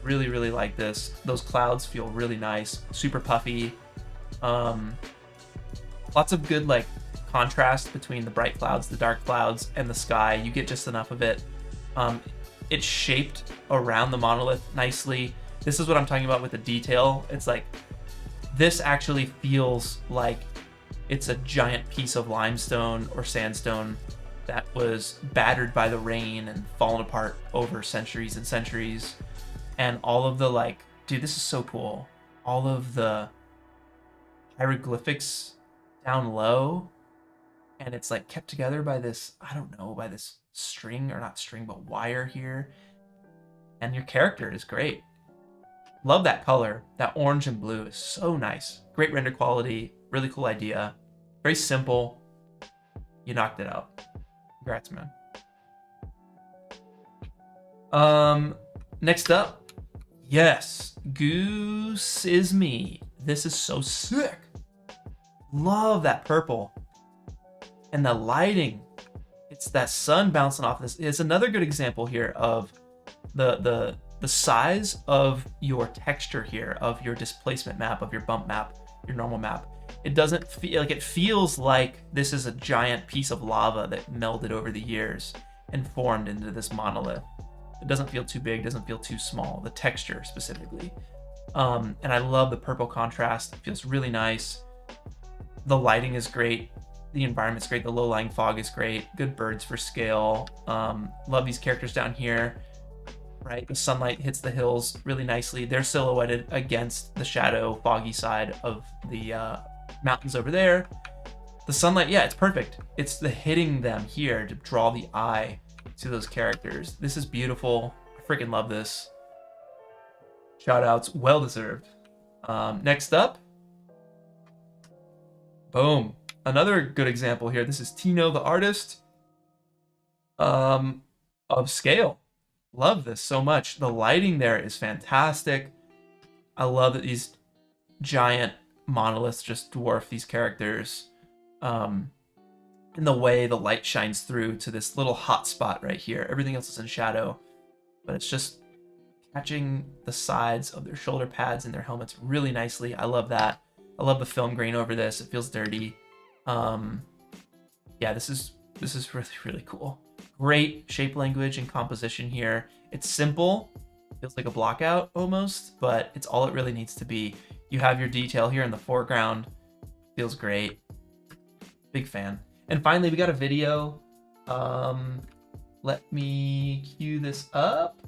Really, really like this. Those clouds feel really nice, super puffy. Lots of good like contrast between the bright clouds, the dark clouds, and the sky. You get just enough of it. It's shaped around the monolith nicely. This is what I'm talking about with the detail. It's like, this actually feels like it's a giant piece of limestone or sandstone that was battered by the rain and fallen apart over centuries and centuries. And all of the like, dude, this is so cool. All of the hieroglyphics down low, and it's like kept together by this, I don't know, by this string, or not string, but wire here. And your character is great. Love that color. That orange and blue is so nice. Great render quality. Really cool idea. Very simple. You knocked it out. Congrats, man. Next up. Yes. Goose is me. This is so sick. Love that purple. And the lighting. It's that sun bouncing off this. It's another good example here of the size of your texture here, of your displacement map, of your bump map, your normal map. It doesn't feel like, it feels like this is a giant piece of lava that melded over the years and formed into this monolith. It doesn't feel too big, doesn't feel too small, the texture specifically. And I love the purple contrast. It feels really nice. The lighting is great. The environment's great. The low-lying fog is great. Good birds for scale. Love these characters down here. Right, the sunlight hits the hills really nicely. They're silhouetted against the shadow, foggy side of the mountains over there. The sunlight, yeah, it's perfect. It's the hitting them here to draw the eye to those characters. This is beautiful. I freaking love this. Shout outs, well deserved. Next up, boom. Another good example here. This is Tino, the artist, of scale. Love this so much. The lighting there is fantastic. I love that these giant monoliths just dwarf these characters. And the way the light shines through to this little hot spot right here. Everything else is in shadow, but it's just catching the sides of their shoulder pads and their helmets really nicely. I love that. I love the film grain over this. It feels dirty. Yeah, this is really, really cool. Great shape language and composition here. It's simple, feels like a blockout almost, but it's all it really needs to be. You have your detail here in the foreground. Feels great. Big fan. And finally, we got a video. Let me cue this up.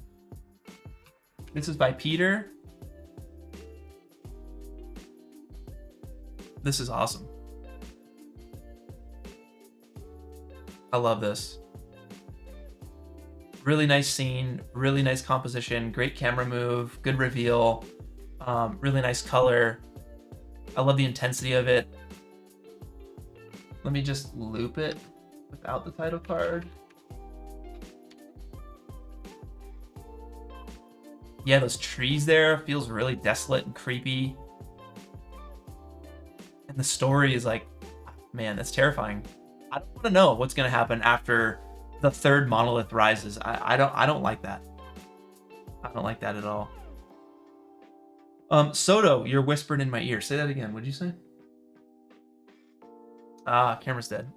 This is by Peter. This is awesome. I love this. Really nice scene, really nice composition, great camera move, good reveal, really nice color. I love the intensity of it. Let me just loop it without the title card. Yeah, those trees there feels really desolate and creepy. And the story is like, man, that's terrifying. I don't want to know what's gonna happen after the third monolith rises. I don't like that. I don't like that at all. Soto, you're whispering in my ear. Say that again. What'd you say? Ah, camera's dead.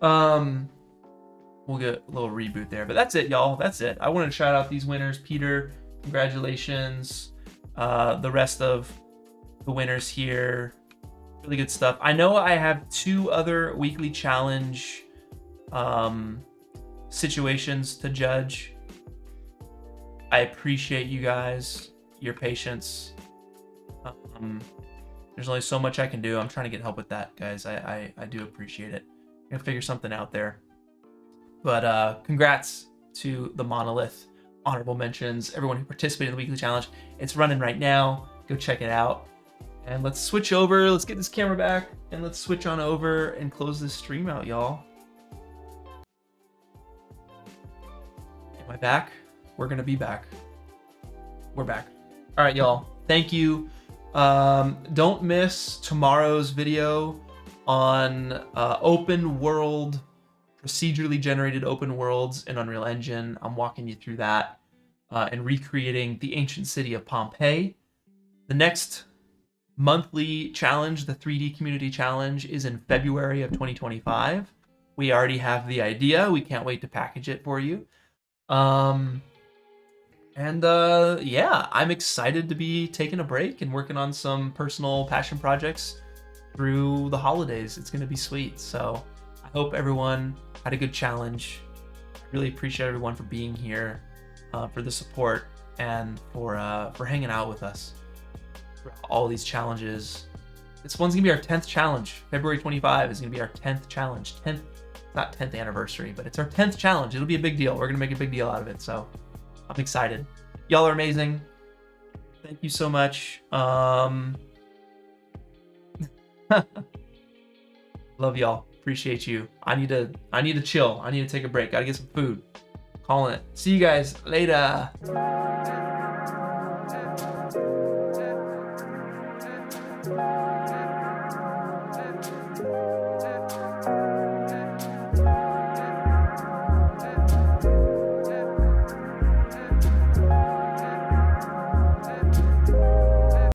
We'll get a little reboot there, but that's it, y'all. That's it. I wanted to shout out these winners. Peter, congratulations. The rest of the winners here, really good stuff. I know I have 2 other weekly challenge situations to judge. I appreciate you guys, your patience. There's only so much I can do. I'm trying to get help with that, guys. I do appreciate it. I'm gonna figure something out there. But congrats to the Monolith, honorable mentions, everyone who participated in the weekly challenge. It's running right now. Go check it out. And let's switch over. Let's get this camera back and let's switch on over and close this stream out, y'all. Am I back? We're gonna be back. We're back. All right, y'all. Thank you. Don't miss tomorrow's video on open world, procedurally generated open worlds in Unreal Engine. I'm walking you through that and recreating the ancient city of Pompeii. The next monthly challenge, the 3D Community Challenge, is in February of 2025. We already have the idea. We can't wait to package it for you. Yeah, I'm excited to be taking a break and working on some personal passion projects through the holidays. It's going to be sweet. So I hope everyone had a good challenge. I really appreciate everyone for being here, for the support, and for hanging out with us for all these challenges. This one's gonna be our 10th challenge. February 25 is gonna be our 10th challenge. 10th, not 10th anniversary, but it's our 10th challenge. It'll be a big deal. We're gonna make a big deal out of it. So I'm excited. Y'all are amazing. Thank you so much. Love y'all. Appreciate you. I need to chill. I need to take a break. Gotta get some food. Calling it. See you guys later.